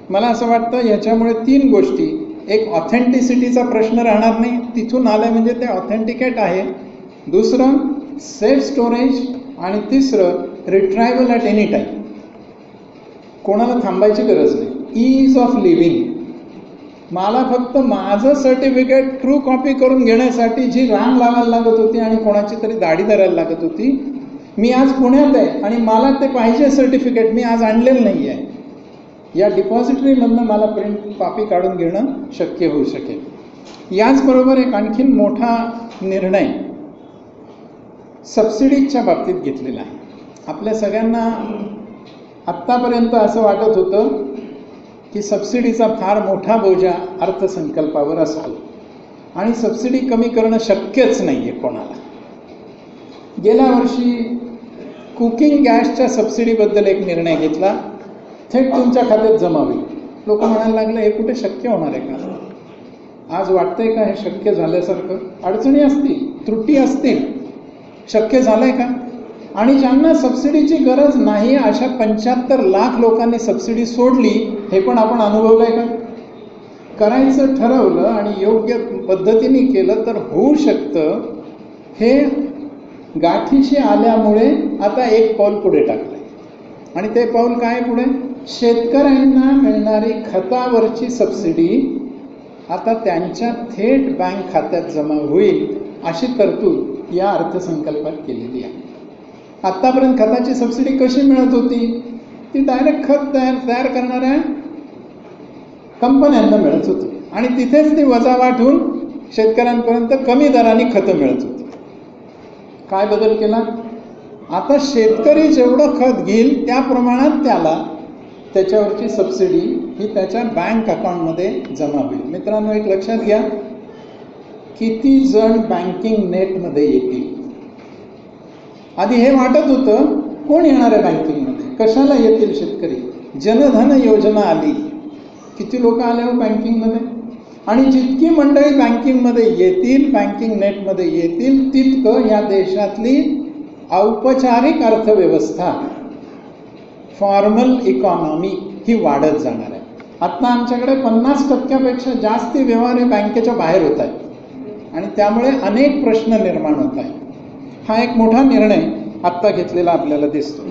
मला असं वाटतं ह्याच्यामुळे 3 गोष्टी, एक ऑथेंटिसिटीचा प्रश्न राहणार नाही, तिथून आलं म्हणजे ते ऑथेंटिकेट आहे. दुसरं सेफ स्टोरेज आणि तिसरं रिट्रायवल ॲट एनी टाईम. कोणाला थांबायची गरज नाही. ईज ऑफ लिव्हिंग. मला फक्त माझं सर्टिफिकेट ट्रू कॉपी करून घेण्यासाठी जी रांग लावायला लागत होती आणि कोणाची तरी दाढी धरायला लागत होती, मी आज पुण्यात आहे आणि मला ते पाहिजे सर्टिफिकेट, मी आज आणलेलं नाही आहे, या डिपॉझिटरीमधनं मला प्रिंट कॉपी काढून घेणं शक्य होऊ शकेल. याचबरोबर एक आणखीन मोठा निर्णय सबसिडीजच्या बाबतीत घेतलेला आहे. आपल्या सगळ्यांना आत्तापर्यंत असं वाटत होतं की सबसिडीचा फार मोठा बोजा अर्थसंकल्पावर असतो आणि सबसिडी कमी करणं शक्यच नाही आहे कोणाला. गेल्या वर्षी कुकिंग गॅसच्या सबसिडीबद्दल एक निर्णय घेतला, थेट तुमच्या खात्यात जमा होईल. लोक म्हणायला लागले हे कुठे शक्य होणार आहे का? आज वाटतंय का हे शक्य झाल्यासारखं? अडचणी असतील, त्रुटी असतील, शक्य झालंय का? आणि ज्यांना सबसिडीची गरज नाही अशा 75 लाख लोकांनी सबसिडी सोडली, हे पण आपण अनुभवलंय का? करायचं ठरवलं आणि योग्य पद्धतीने केलं तर होऊ शकतं. हे गाठीशी आल्यामुळे आता एक पाऊल पुढे टाकलंय आणि ते पाऊल काय पुढे? शेतकऱ्यांना मिळणारी खतावरची सबसिडी आता त्यांच्या थेट बँक खात्यात जमा होईल अशी तरतूद या अर्थसंकल्पात केलेली आहे. आत्तापर्यंत खताची सबसिडी कशी मिळत होती? ती डायरेक्ट खत तयार करणाऱ्या कंपन्यांना मिळत होती आणि तिथेच ती वजावाट होऊन शेतकऱ्यांपर्यंत कमी दराने खतं मिळत होती. काय बदल केला? आता शेतकरी जेवढं खत घेईल त्या प्रमाणात त्याच्यावरची सबसिडी ही त्याच्या बँक अकाउंटमध्ये जमा होईल. मित्रांनो, एक लक्षात घ्या, किती जण बँकिंग नेटमध्ये येतील? आधी हे वाटत होतं कोण येणार आहे बँकिंगमध्ये, कशाला येतील शेतकरी? जनधन योजना आली, किती लोक आले हो बँकिंगमध्ये? आणि जितकी मंडळी बँकिंगमध्ये येतील, बँकिंग नेटमध्ये येतील, तितकं या देशातली औपचारिक अर्थव्यवस्था, फॉर्मल इकॉनॉमी ही वाढत जाणार आहे. आत्ता आमच्याकडे 50% जास्त व्यवहार हे बँकेच्या बाहेर होत आहेत आणि त्यामुळे अनेक प्रश्न निर्माण होत आहेत. हा एक मोठा निर्णय आत्ता घेतलेला आपल्याला दिसतो.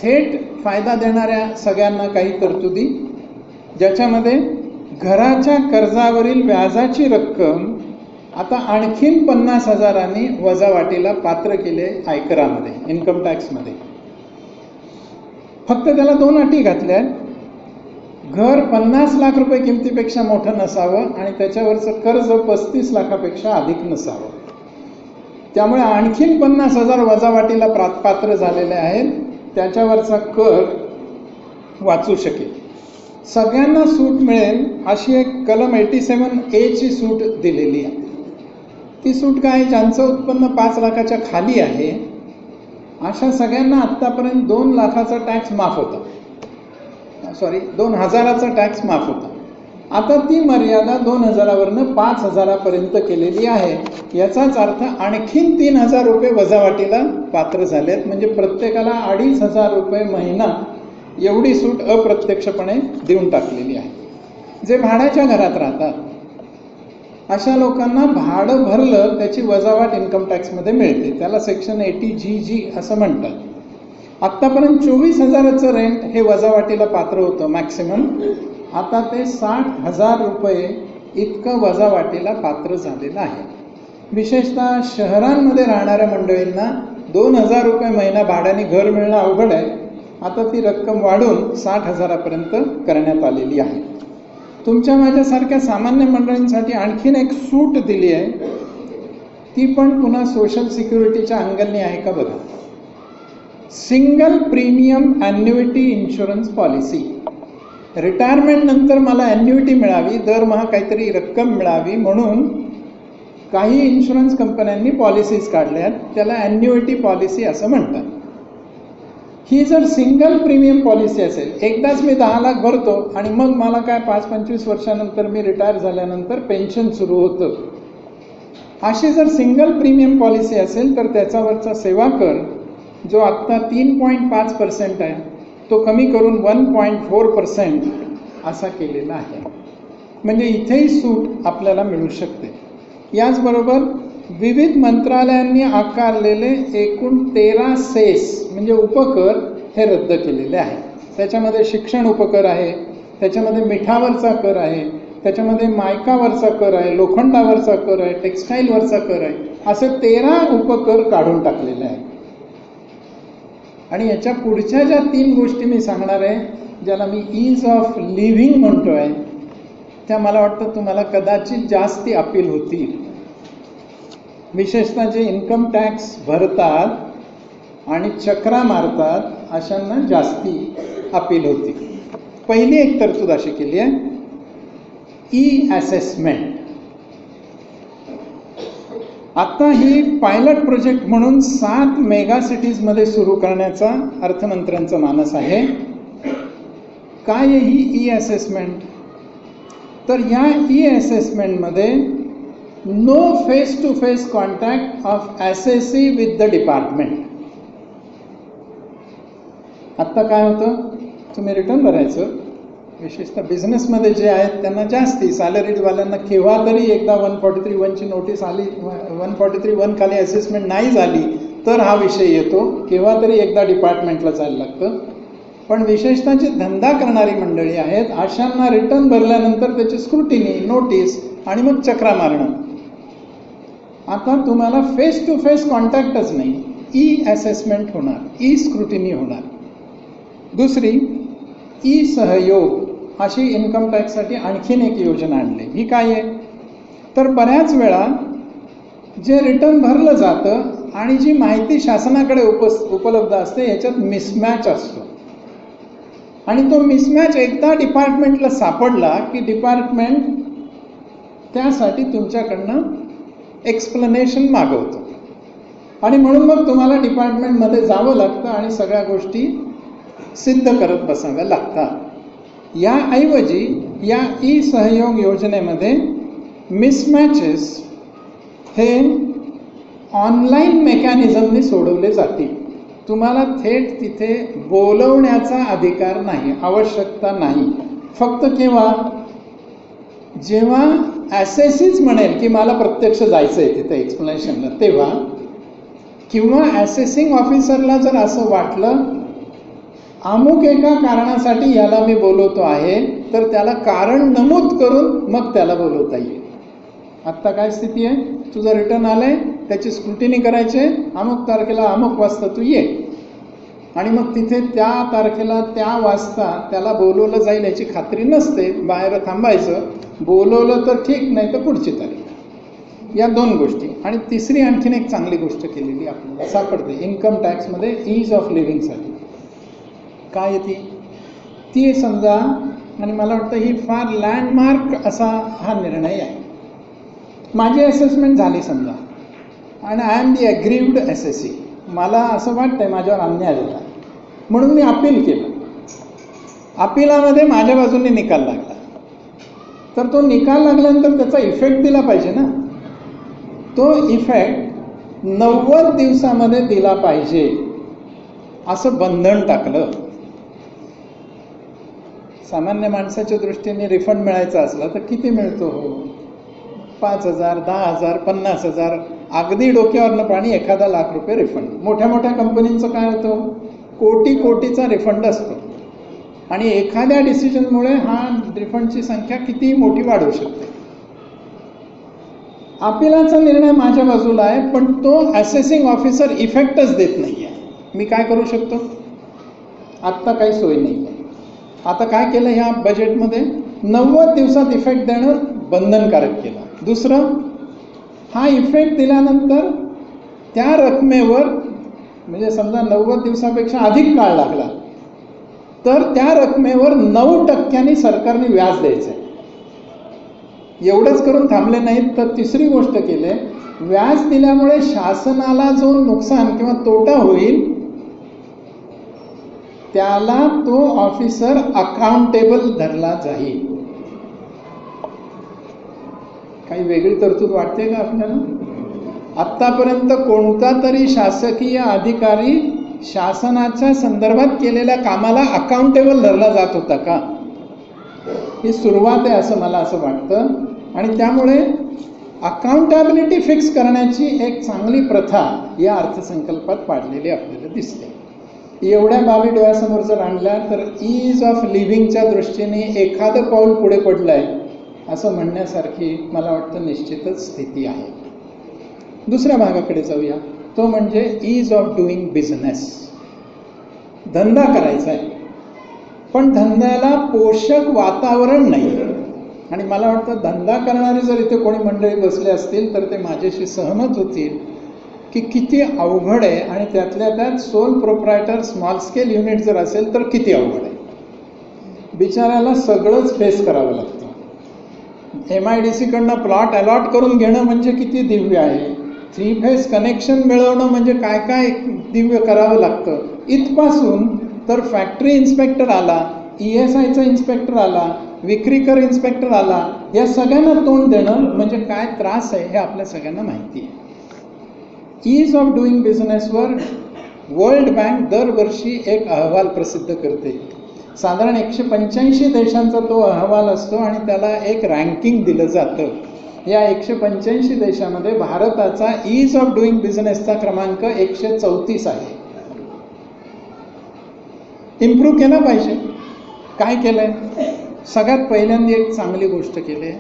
थेट फायदा देणाऱ्या सगळ्यांना काही तरतुदी, ज्याच्यामध्ये घराच्या कर्जावरील व्याजाची रक्कम आता आणखीन 50,000 वजावाटीला पात्र केले आयकरामध्ये, इन्कम टॅक्समध्ये. फक्त त्याला 2 अटी घातल्या. घर 50 लाख रुपये किमतीपेक्षा मोठं नसावं आणि त्याच्यावरचं कर्ज 35 लाखापेक्षा अधिक नसावं. त्यामुळे आणखीन 50,000 वजावाटीला पात्र झालेले आहेत, त्याच्यावरचा कर वाचू शकेल. सगळ्यांना सूट मिळेल अशी एक कलम 87A ची सूट दिलेली आहे. ती सूट काय? ज्यांचं उत्पन्न 5 लाखाच्या खाली आहे अशा सगळ्यांना आत्तापर्यंत 2 लाखाचा टॅक्स माफ होता, 2,000चा टॅक्स माफ होता. आता ती मर्यादा 2,000वरनं 5,000पर्यंत केलेली आहे. याचाच अर्थ आणखीन 3,000 रुपये वजावाटीला पात्र झालेत. म्हणजे प्रत्येकाला 2,500 रुपये महिना एवढी सूट अप्रत्यक्षपणे देऊन टाकलेली आहे. जे भाड्याच्या घरात राहतात अशा लोकांना भाडं भरलं त्याची वजावाट इन्कम टॅक्समध्ये मिळते, त्याला सेक्शन 80GG असं म्हणतात. आत्तापर्यंत 24,000चं रेंट हे वजावाटीला पात्र होतं मॅक्सिमम, आता ते 60,000 रुपये इतकं वजावाटीला पात्र झालेलं आहे. विशेषतः शहरांमध्ये राहणाऱ्या मंडळींना 2,000 रुपये महिना भाड्याने घर मिळणं अवघड आहे. आता ती रक्कम वाढून 60,000पर्यंत करण्यात आलेली आहे. तुमच्या माझ्यासारख्या सामान्य मंडळींसाठी आणखीन एक सूट दिली आहे, ती पण पुन्हा सोशल सिक्युरिटीच्या अंगलनी आहे का बघा. Single premium annuity insurance policy. Retirement नंतर मला ॲन्युइटी मिळावी, दरमहा काहीतरी रक्कम मिळावी म्हणून काही इन्शुरन्स कंपन्यांनी पॉलिसीज काढल्यात, त्याला ॲन्युइटी पॉलिसी असं म्हणतात. ही जर सिंगल प्रीमियम पॉलिसी असेल, एकदाच मी 10 लाख भरतो आणि मग मला काय 5-25 वर्षानंतर मी रिटायर झाल्यानंतर पेन्शन सुरू होतं, अशी जर सिंगल प्रीमियम पॉलिसी असेल तर त्याच्यावरचा सेवा कर जो आत्ता 3.5% आहे तो कमी करून 1.4% असा केलेला आहे. म्हणजे इथेही सूट आपल्याला मिळू शकते. याचबरोबर विविध मंत्रालयांनी आकारलेले एकूण 13 सेस म्हणजे उपकर हे रद्द केलेले आहे. त्याच्यामध्ये शिक्षण उपकर आहे, त्याच्यामध्ये मिठावरचा कर आहे, त्याच्यामध्ये मायकावरचा कर आहे, लोखंडावरचा कर आहे, टेक्स्टाईलवरचा कर आहे, असे 13 उपकर काढून टाकलेले आहेत. आणि याच्या पुढच्या ज्या 3 गोष्टी मी सांगणार आहे, ज्याला मी ईज ऑफ लिव्हिंग म्हणतोय, त्या मला वाटतं तुम्हाला कदाचित जास्ती अपील होतील. विशेषतः जे इन्कम टॅक्स भरतात आणि चक्रा मारतात अशांना जास्ती अपील होती. पहिली एक तरतूद अशी केली आहे, ई असेसमेंट. आता ही पायलट प्रोजेक्ट म्हणून 7 मेगा सिटीजमध्ये सुरू करण्याचा अर्थमंत्र्यांचा मानस आहे. काय आहे ही ई असेसमेंट? तर या ई असेसमेंटमध्ये no face to face contact of SSC with the department. आत्ता काय होतं, तुम्ही रिटर्न भरायचं, विशेषतः बिझनेसमध्ये जे आहेत त्यांना जास्ती, सॅलरीडवाल्यांना केव्हा तरी एकदा 143(1) नोटीस आली, 143(1) खाली असेसमेंट नाही झाली तर हा विषय येतो, केव्हा तरी एकदा डिपार्टमेंटला जायला लागतं. पण विशेषतः जे धंदा करणारी मंडळी आहेत अशांना रिटर्न भरल्यानंतर त्याची स्क्रुटिनी, नोटीस आणि मग चक्रा मारणं. आता तुम्हाला फेस टू फेस कॉन्टॅक्टच नाही, ई असेसमेंट होणार, ई स्क्रुटिनी होणार. दुसरी ई सहयोग अशी इन्कम टॅक्ससाठी आणखीन एक योजना आणली. ही काय आहे? तर बऱ्याच वेळा जे रिटर्न भरलं जातं आणि जी माहिती शासनाकडे उपलब्ध असते याच्यात मिसमॅच असतो. आणि तो मिसमॅच एकदा डिपार्टमेंटला सापडला की डिपार्टमेंट त्यासाठी तुमच्याकडनं एक्सप्लेनेशन मागवतो आणि म्हणून मग तुम्हाला डिपार्टमेंटमध्ये जावं लागतं आणि सगळ्या गोष्टी सिद्ध करत बसाव्या लागतात. याऐवजी या ई सहयोग योजनेमध्ये मिसमॅचेस हे ऑनलाईन मेकॅनिझमने सोडवले जातील. तुम्हाला थेट तिथे बोलवण्याचा अधिकार नाही, आवश्यकता नाही. फक्त केव्हा? जेव्हा ॲसेसीच म्हणेल की मला प्रत्यक्ष जायचं आहे तिथे एक्सप्लेनेशनला, तेव्हा, किंवा ॲसेसिंग ऑफिसरला जर असं वाटलं अमुक एका कारणासाठी याला मी बोलवतो आहे तर त्याला कारण नमूद करून मग त्याला बोलवता येईल. आत्ता काय स्थिती आहे? तुझं रिटर्न आलंय, त्याची स्क्रुटिनी करायची, अमुक तारखेला अमुक वाजता तू ये, आणि मग तिथे त्या तारखेला त्या वाजता त्याला बोलवलं जाईल याची खात्री नसते, बाहेर थांबायचं, बोलवलं तर ठीक, नाही तर पुढची तारीख. या 2 गोष्टी. आणि तिसरी आणखीन एक चांगली गोष्ट केलेली आपल्याला सापडते इन्कम टॅक्समध्ये ईज ऑफ लिव्हिंगसाठी. काय ती? ती समजा, आणि मला वाटतं ही फार लँडमार्क असा हा निर्णय आहे. माझी असेसमेंट झाली समजा आणि आय एम दी ॲग्रीव्ड एसएससी, मला असं वाटतंय माझ्यावर अन्याय झाला म्हणून मी अपील केलं. अपिलामध्ये माझ्या बाजूने निकाल लागला, तर तो निकाल लागल्यानंतर त्याचा इफेक्ट दिला पाहिजे ना. तो इफेक्ट 90 दिवसामध्ये दिला पाहिजे असं बंधन टाकलं. सामान्य माणसाच्या दृष्टीने रिफंड मिळायचा असला तर किती मिळतो? 5,000, 10,000, 50,000, अगदी डोक्यावरनं पाणी 1,00,000 रुपये रिफंड. मोठ्या मोठ्या कंपनींचं काय होतं? कोटीचा रिफंड असतो आणि एखाद्या डिसिजनमुळे हा रिफंडची संख्या किती मोठी वाढू शकते. अपिलाचा निर्णय माझ्या बाजूला आहे, पण तो असेसिंग ऑफिसर इफेक्टच देत नाही आहे. मी काय करू शकतो? आत्ता काही सोय नाही आहे. आता काय केलं ह्या बजेटमध्ये? 90 दिवसात इफेक्ट देणं बंधनकारक केलं. दुसरं, हा इफेक्ट दिल्यानंतर त्या रकमेवर, म्हणजे समजा 90 दिवसापेक्षा अधिक काळ लागला तर त्या रकमेवर 9% सरकारने व्याज द्यायचं आहे. एवढंच करून थांबले नाहीत, तर तिसरी गोष्ट केली, व्याज दिल्यामुळे शासनाला जो नुकसान किंवा तोटा होईल त्याला तो ऑफिसर अकाउंटेबल धरला जाईल. काही वेगळी तरतूद वाटते का आपल्याला? आत्तापर्यंत कोणता तरी शासकीय अधिकारी शासनाच्या संदर्भात केलेल्या कामाला अकाउंटेबल धरला जात होता का? ही सुरुवात आहे असं मला असं वाटतं. आणि त्यामुळे अकाउंटेबिलिटी फिक्स करण्याची एक चांगली प्रथा या अर्थसंकल्पात पाडलेली आपल्याला दिसते. एवढ्या बाबी डोळ्यासमोर जर आणल्या तर ईज ऑफ लिव्हिंगच्या दृष्टीने एखादं पाऊल पुढे पडलं आहे असं म्हणण्यासारखी मला वाटतं निश्चितच स्थिती आहे. दुसऱ्या भागाकडे जाऊया, तो म्हणजे ईज ऑफ डुईंग बिझनेस. धंदा करायचा आहे, पण धंद्याला पोषक वातावरण नाही. आणि मला वाटतं धंदा करणारे जर इथे कोणी मंडळी बसले असतील तर ते माझ्याशी सहमत होतील की किती अवघड आहे. आणि त्यातल्या त्यात sole proprietor small scale unit जर असेल तर किती अवघड आहे. बिचाऱ्याला सगळंच फेस करावं लागतं. MIDC कडनं प्लॉट अलॉट करून घेणं म्हणजे किती दिव्य आहे. 3 फेज कनेक्शन मिळवणं म्हणजे काय काय दिव्य करावं लागतं. इथपासून तर फॅक्टरी इन्स्पेक्टर आला, ESIचा इन्स्पेक्टर आला, विक्रीकर इन्स्पेक्टर आला, या सगळ्यांना तोंड देणं म्हणजे काय त्रास आहे हे आपल्या सगळ्यांना माहिती आहे. ईज ऑफ डुईंग बिझनेसवर वर्ल्ड बँक दरवर्षी एक अहवाल प्रसिद्ध करते. साधारण 185 देशांचा तो अहवाल असतो आणि त्याला एक रँकिंग दिलं जातं. या 185 देशामध्ये भारताचा ईज ऑफ डुईंग बिझनेसचा क्रमांक 134 आहे. इम्प्रूव्ह केला पाहिजे. काय केलंय? सगळ्यात पहिल्यांदा एक चांगली गोष्ट केली आहे,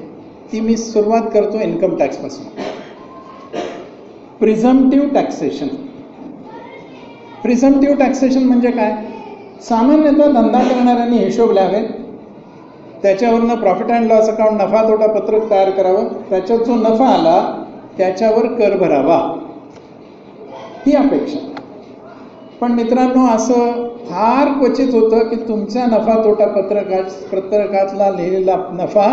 ती मी सुरुवात करतो इन्कम टॅक्सपासून. प्रिझम्प्टिव्ह टॅक्सेशन. प्रिझम्प्टिव्ह टॅक्सेशन म्हणजे काय? सामान्यतः धंदा करणाऱ्यांनी हिशोब लिहावे, त्याच्यावरनं प्रॉफिट अँड लॉस अकाउंट नफा तोटा पत्रक तयार करावं, त्याच्यात जो नफा आला त्याच्यावर कर भरावा, ही अपेक्षा. पण मित्रांनो, असं फार क्वचित होतं की तुमच्या नफा तोटा पत्रकातला लिहिलेला नफा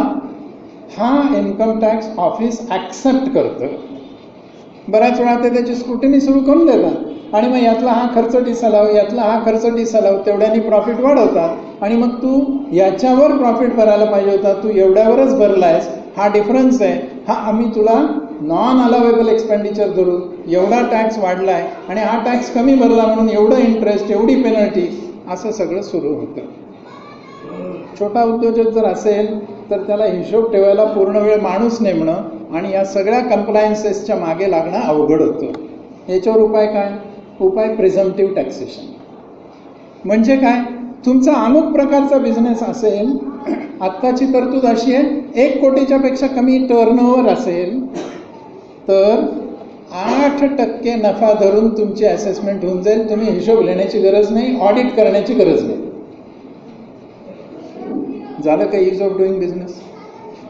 हा इन्कम टॅक्स ऑफिस ॲक्सेप्ट करतं. बऱ्याच वेळा ते त्याची स्क्रुटिनी सुरू करून देतात आणि मग यातला हा खर्च डिसलाव, यातला हा खर्च डिसलाव, तेवढ्यानी प्रॉफिट वाढवतात आणि मग तू याच्यावर प्रॉफिट भरायला पाहिजे होता, तू एवढ्यावरच भरलायस, हा डिफरन्स आहे, हा आम्ही तुला नॉन अलावेबल एक्सपेंडिचर धरू, एवढा टॅक्स वाढलाय आणि हा टॅक्स कमी भरला म्हणून एवढं इंटरेस्ट, एवढी पेनल्टी, असं सगळं सुरू होतं. छोटा उद्योजक जर असेल तर त्याला हिशोब ठेवायला पूर्ण वेळ माणूस नेमणं आणि या सगळ्या कम्प्लायन्सेसच्या मागे लागणं अवघड होतं. याच्यावर उपाय काय? उपाय प्रिझम्प्टिव्ह टॅक्सेशन. म्हणजे काय? तुमचा अमुक प्रकारचा बिझनेस असेल, आत्ताची तरतूद अशी आहे, 1 कोटीच्या पेक्षा कमी टर्नओव्हर असेल तर 8% नफा धरून तुमची असेसमेंट होऊन जाईल. तुम्ही हिशोब लिहिण्याची गरज नाही, ऑडिट करण्याची गरज नाही. झालं का ईज ऑफ डुईंग बिझनेस?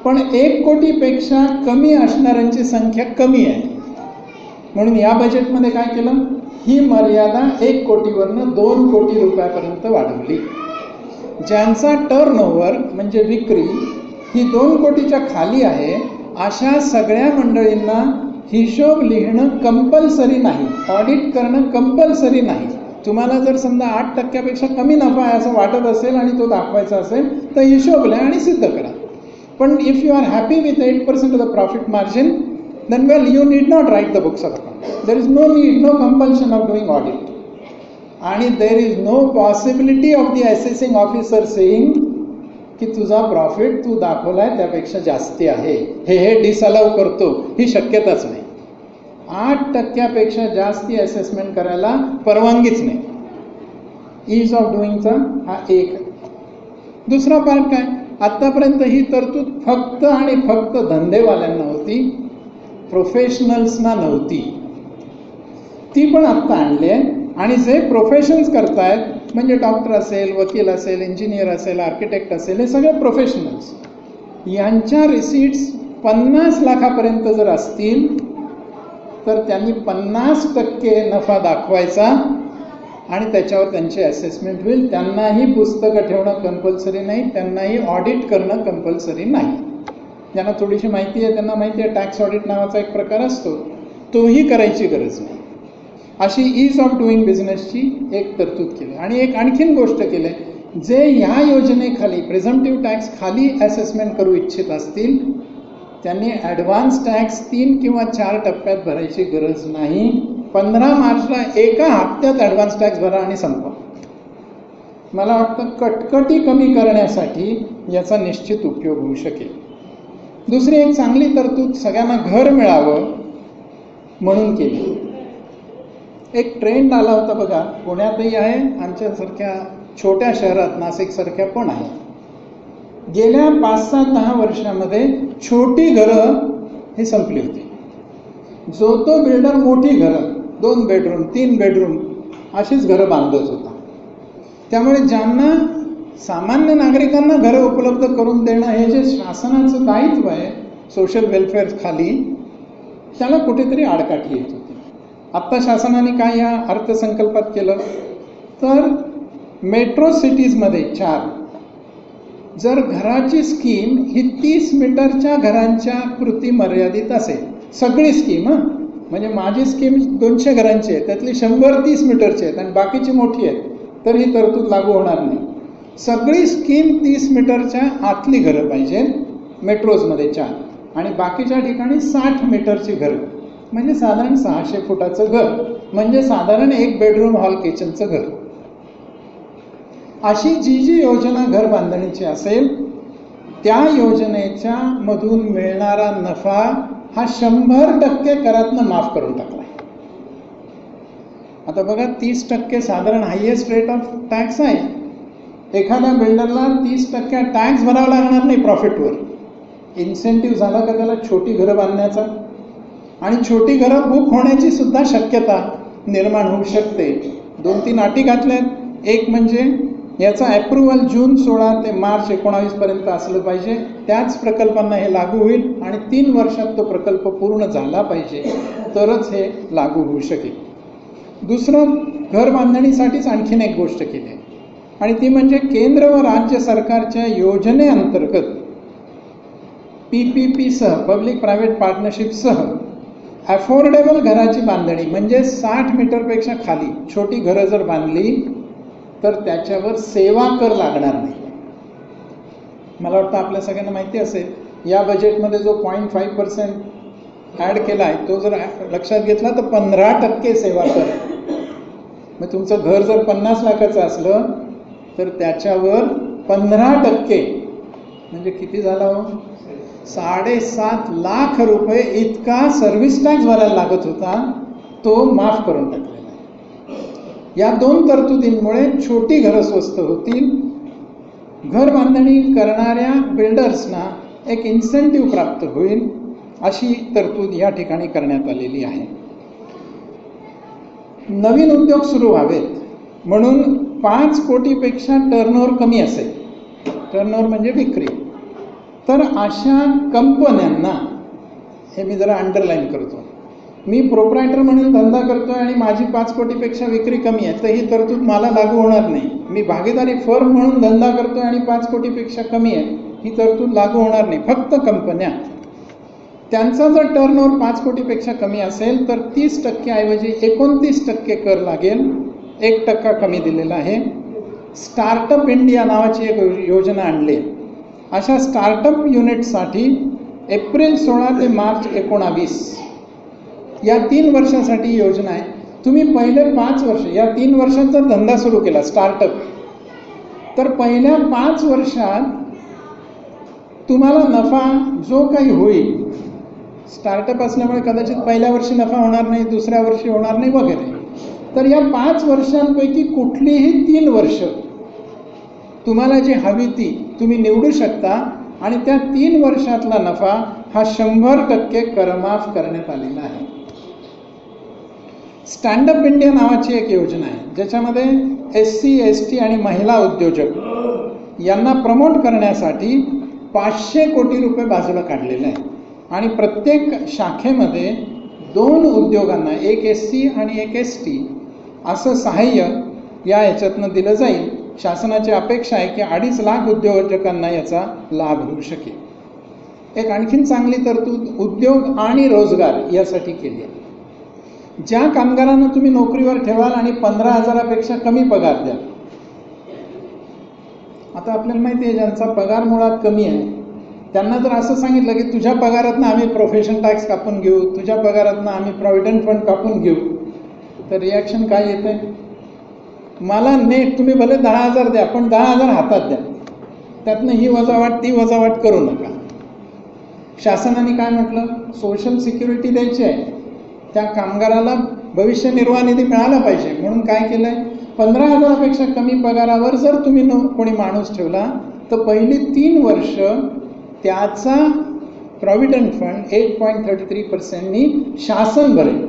पण 1 कोटीपेक्षा कमी असणाऱ्यांची संख्या कमी आहे, म्हणून या बजेटमध्ये काय केलं? ही मर्यादा 1 कोटीवरनं 2 कोटी रुपयापर्यंत वाढवली. ज्यांचा टर्नओव्हर म्हणजे विक्री ही 2 कोटीच्या खाली आहे अशा सगळ्या मंडळींना हिशोब लिहिणं कंपल्सरी नाही, ऑडिट करणं कंपल्सरी नाही. तुम्हाला जर समजा 8%पेक्षा कमी नफा आहे असं वाटत असेल आणि तो दाखवायचा असेल तर हिशोब लिहा आणि सिद्ध करा. पण if you are happy with 8% of the profit margin, then well, you need not write the books of accounts. There is no need, no compulsion of doing audit. And there is no possibility of the assessing officer saying की तुझा प्रॉफिट तू दाखवलाय त्यापेक्षा जास्ती आहे, हे डिसअलाव करतो, ही शक्यताच नाही. 8%पेक्षा जास्ती असेसमेंट करायला परवानगीच नाही. ईज ऑफ डुईंगचा हा एक. दुसरा पार्ट काय? आत्तापर्यंत ही तरतूद फक्त आणि फक्त धंदेवाल्यांना होती, प्रोफेशनल्सना नव्हती. ती पण आत्ता आणली आहे. आणि जे प्रोफेशन्स करतायत म्हणजे डॉक्टर असेल, वकील असेल, इंजिनियर असेल, आर्किटेक्ट असेल, हे सगळे प्रोफेशनल्स, यांच्या रिसीट्स 50 लाखापर्यंत जर असतील तर त्यांनी 50% नफा दाखवायचा आणि त्याच्यावर त्यांची असेसमेंट होईल. त्यांनाही पुस्तकं ठेवणं कंपल्सरी नाही, त्यांनाही ऑडिट करणं कंपल्सरी नाही. ज्यांना थोडीशी माहिती आहे त्यांना माहिती आहे टॅक्स ऑडिट नावाचा एक प्रकार असतो, तोही करायची गरज नाही. अशी ईज ऑफ डुईंग बिझनेसची एक तरतूद केली. आणि एक आणखीन गोष्ट केली, जे ह्या योजनेखाली प्रिझम्प्टिव्ह टॅक्स खाली असेसमेंट करू इच्छित असतील त्यांनी ॲडव्हान्स टॅक्स 3 किंवा 4 टप्प्यात भरायची गरज नाही. 15 मार्चला एका हप्त्यात ॲडव्हान्स टॅक्स भरा आणि संपवा. मला वाटतं कटकटी कमी करण्यासाठी याचा निश्चित उपयोग होऊ शकेल. दुसरी एक चांगली तरतूद सगळ्यांना घर मिळावं म्हणून केली. एक ट्रेंड आला होता बघा, पुण्यातही आहे, आमच्यासारख्या छोट्या शहरात नाशिकसारख्या पण आहे. गेल्या 5-10 वर्षामध्ये छोटी घरं ही संपली होती. जो तो बिल्डर मोठी घरं, 2 बेडरूम 3 बेडरूम अशीच घरं बांधत होता. त्यामुळे ज्यांना सामान्य नागरिकांना घरं उपलब्ध करून देणं हे जे शासनाचं दायित्व आहे सोशल वेलफेअर खाली, त्याला कुठेतरी आडकाठी येत होती. आत्ता शासनाने काय या अर्थसंकल्पात केलं तर मेट्रो सिटीजमध्ये 4 जर घराची स्कीम ही 30 मीटरच्या घरांच्या पुरती मर्यादित असेल, सगळी स्कीम म्हणजे माझी स्कीम 200 घरांची आहे, त्यातली 100 30 मीटरची आहेत आणि बाकीची मोठी आहेत, तर ही तरतूद लागू होणार नाही. सगळी स्कीम 30 मीटरच्या आतली घरं पाहिजेत मेट्रोजमध्ये 4 आणि बाकीच्या ठिकाणी 60 मीटरची घरं, म्हणजे साधारण 600 फुटाचं घर, म्हणजे साधारण 1 बेडरूम हॉल किचनचं घर. अशी जी योजना घर बांधणीची असेल त्या योजनेच्या मधून मिळणारा नफा हा 100% करातनं माफ करून टाकला. आता बघा 30% साधारण हायेस्ट रेट ऑफ टॅक्स आहे. एखाद्या बिल्डरला 30% टॅक्स भरावा लागणार नाही प्रॉफिटवर. इन्सेंटिव्ह झाला का त्याला छोटी घरं बांधण्याचा, आणि छोटी घरं बुक होण्याची सुद्धा शक्यता निर्माण होऊ शकते. 2-3 अटी घातल्यात. एक म्हणजे याचा अप्रुव्हल जून 16 ते मार्च 19 पर्यंत असलं पाहिजे, त्याच प्रकल्पांना हे लागू होईल आणि 3 वर्षात तो प्रकल्प पूर्ण झाला पाहिजे, तरच हे लागू होऊ शकेल. दुसरं, घर बांधणीसाठीच आणखीन एक गोष्ट केली आहे आणि ती म्हणजे केंद्र व राज्य सरकारच्या योजनेअंतर्गत PPP सह, पब्लिक प्रायव्हेट पार्टनरशिपसह अफोर्डेबल घराची बांधणी म्हणजे 60 मीटरपेक्षा खाली छोटी घरं जर बांधली तर त्याच्यावर सेवा कर लागणार नाही. मला वाटतं आपल्या सगळ्यांना माहिती असेल या बजेटमध्ये जो 0.5% ॲड केला आहे तो जर लक्षात घेतला तर 15% सेवा कर. मग तुमचं घर जर 50 लाखाचं असलं तर त्याच्यावर 15% म्हणजे किती झाला हो, 7.5 लाख रुपये इतका सर्व्हिस टॅक्स भरायला लागत होता, तो माफ करून टाकलेला आहे. या 2 तरतुदींमुळे छोटी घरं स्वस्त होतील. घर बांधणी करणाऱ्या बिल्डर्सना एक इन्सेंटिव्ह प्राप्त होईल, अशी तरतूद या ठिकाणी करण्यात आलेली आहे. नवीन उद्योग सुरू व्हावेत म्हणून 5 कोटीपेक्षा टर्नओव्हर कमी असेल, टर्नओव्हर म्हणजे विक्री, तर अशा कंपन्यांना, हे मी जरा अंडरलाईन करतो, मी प्रोप्रायटर म्हणून धंदा करतोय आणि माझी 5 कोटीपेक्षा विक्री कमी आहे, तर ही तरतूद मला लागू होणार नाही. मी भागीदारी फर्म म्हणून धंदा करतोय आणि 5 कोटीपेक्षा कमी आहे, ही तरतूद लागू होणार नाही. फक्त कंपन्या, त्यांचा जर टर्नओव्हर 5 कोटीपेक्षा कमी असेल तर 30% ऐवजी 29% कर लागेल, 1% कमी दिलेला आहे. स्टार्टअप इंडिया नावाची एक योजना आणली. अशा स्टार्टअप युनिटसाठी एप्रिल 16 ते मार्च 19 या 3 वर्षासाठी योजना आहे. तुम्ही पहिले 5 वर्ष, या 3 वर्षात जर धंदा सुरू केला स्टार्टअप, तर पहिल्या 5 वर्षात तुम्हाला नफा जो काही होईल, स्टार्टअप असल्यामुळे कदाचित पहिल्या वर्षी नफा होणार नाही, दुसऱ्या वर्षी होणार नाही वगैरे, तर या 5 वर्षांपैकी कुठलीही 3 वर्ष तुम्हाला जी हवी ती तुम्ही निवडू शकता आणि त्या 3 वर्षातला नफा हा 100% करमाफ करण्यात आलेला आहे. स्टँडअप इंडिया नावाची एक योजना आहे, ज्याच्यामध्ये SC, ST आणि महिला उद्योजक यांना प्रमोट करण्यासाठी 500 कोटी रुपये बाजूला काढलेले आहेत आणि प्रत्येक शाखेमध्ये 2 उद्योगांना, एक SC आणि एक ST असं सहाय्य या ह्याच्यातनं दिलं जाईल. शासनाची अपेक्षा आहे की 2.5 लाख उद्योजकांना याचा लाभ होऊ शकेल. एक आणखीन चांगली तरतूद उद्योग आणि रोजगार यासाठी केली आहे. ज्या कामगारांना तुम्ही नोकरीवर ठेवाल आणि 15,000पेक्षा कमी पगार द्याल, आता आपल्याला माहिती आहे ज्यांचा पगार मुळात कमी आहे त्यांना जर असं सांगितलं की तुझ्या पगारातनं आम्ही प्रोफेशन टॅक्स कापून घेऊ, तुझ्या पगारातनं आम्ही प्रॉव्हिडंट फंड कापून घेऊ, तर रिॲक्शन काय येतं आहे, मला नेट तुम्ही भले 10,000 द्या पण 10,000 हातात द्या, त्यातनं ही वजावाट ती वजावाट करू नका. शासनाने काय म्हटलं, सोशल सिक्युरिटी द्यायची आहे, त्या कामगाराला भविष्य निर्वाह निधी मिळाला पाहिजे म्हणून काय केलं आहे, 15,000पेक्षा कमी पगारावर जर तुम्ही कोणी माणूस ठेवला तर पहिली 3 वर्ष त्याचा प्रॉव्हिडंट फंड 8.33%नी शासन भरेल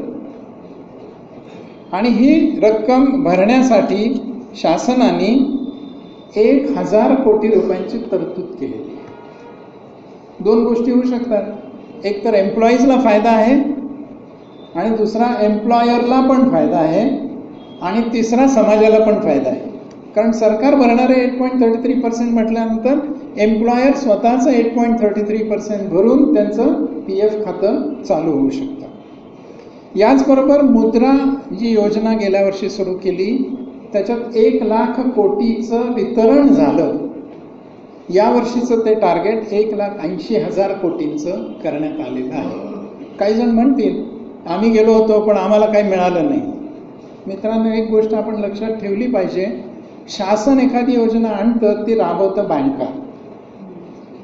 आणि ही रक्कम भरण्यासाठी शासनाने 1000 कोटी रुपयांची तरतूद केलेली आहे. दोन गोष्टी होऊ शकतात, एक तर एम्प्लॉईजला फायदा आहे आणि दुसरा एम्प्लॉयरला पण फायदा आहे आणि तिसरा समाजाला पण फायदा आहे. कारण सरकार भरणारे 8.33% म्हटल्यानंतर एम्प्लॉयर स्वतःचं 8.33% भरून त्यांचं PF खातं चालू होऊ शकतं. याचबरोबर मुद्रा जी योजना गेल्या वर्षी सुरू केली त्याच्यात 1,00,000 कोटीचं वितरण झालं. यावर्षीचं ते टार्गेट 1,80,000 कोटींचं करण्यात आलेलं आहे. काही जण म्हणतील आम्ही गेलो होतो पण आम्हाला काही मिळालं नाही. मित्रांनो, एक गोष्ट आपण लक्षात ठेवली पाहिजे, शासन एखादी योजना आणतं ती राबवतं बँका,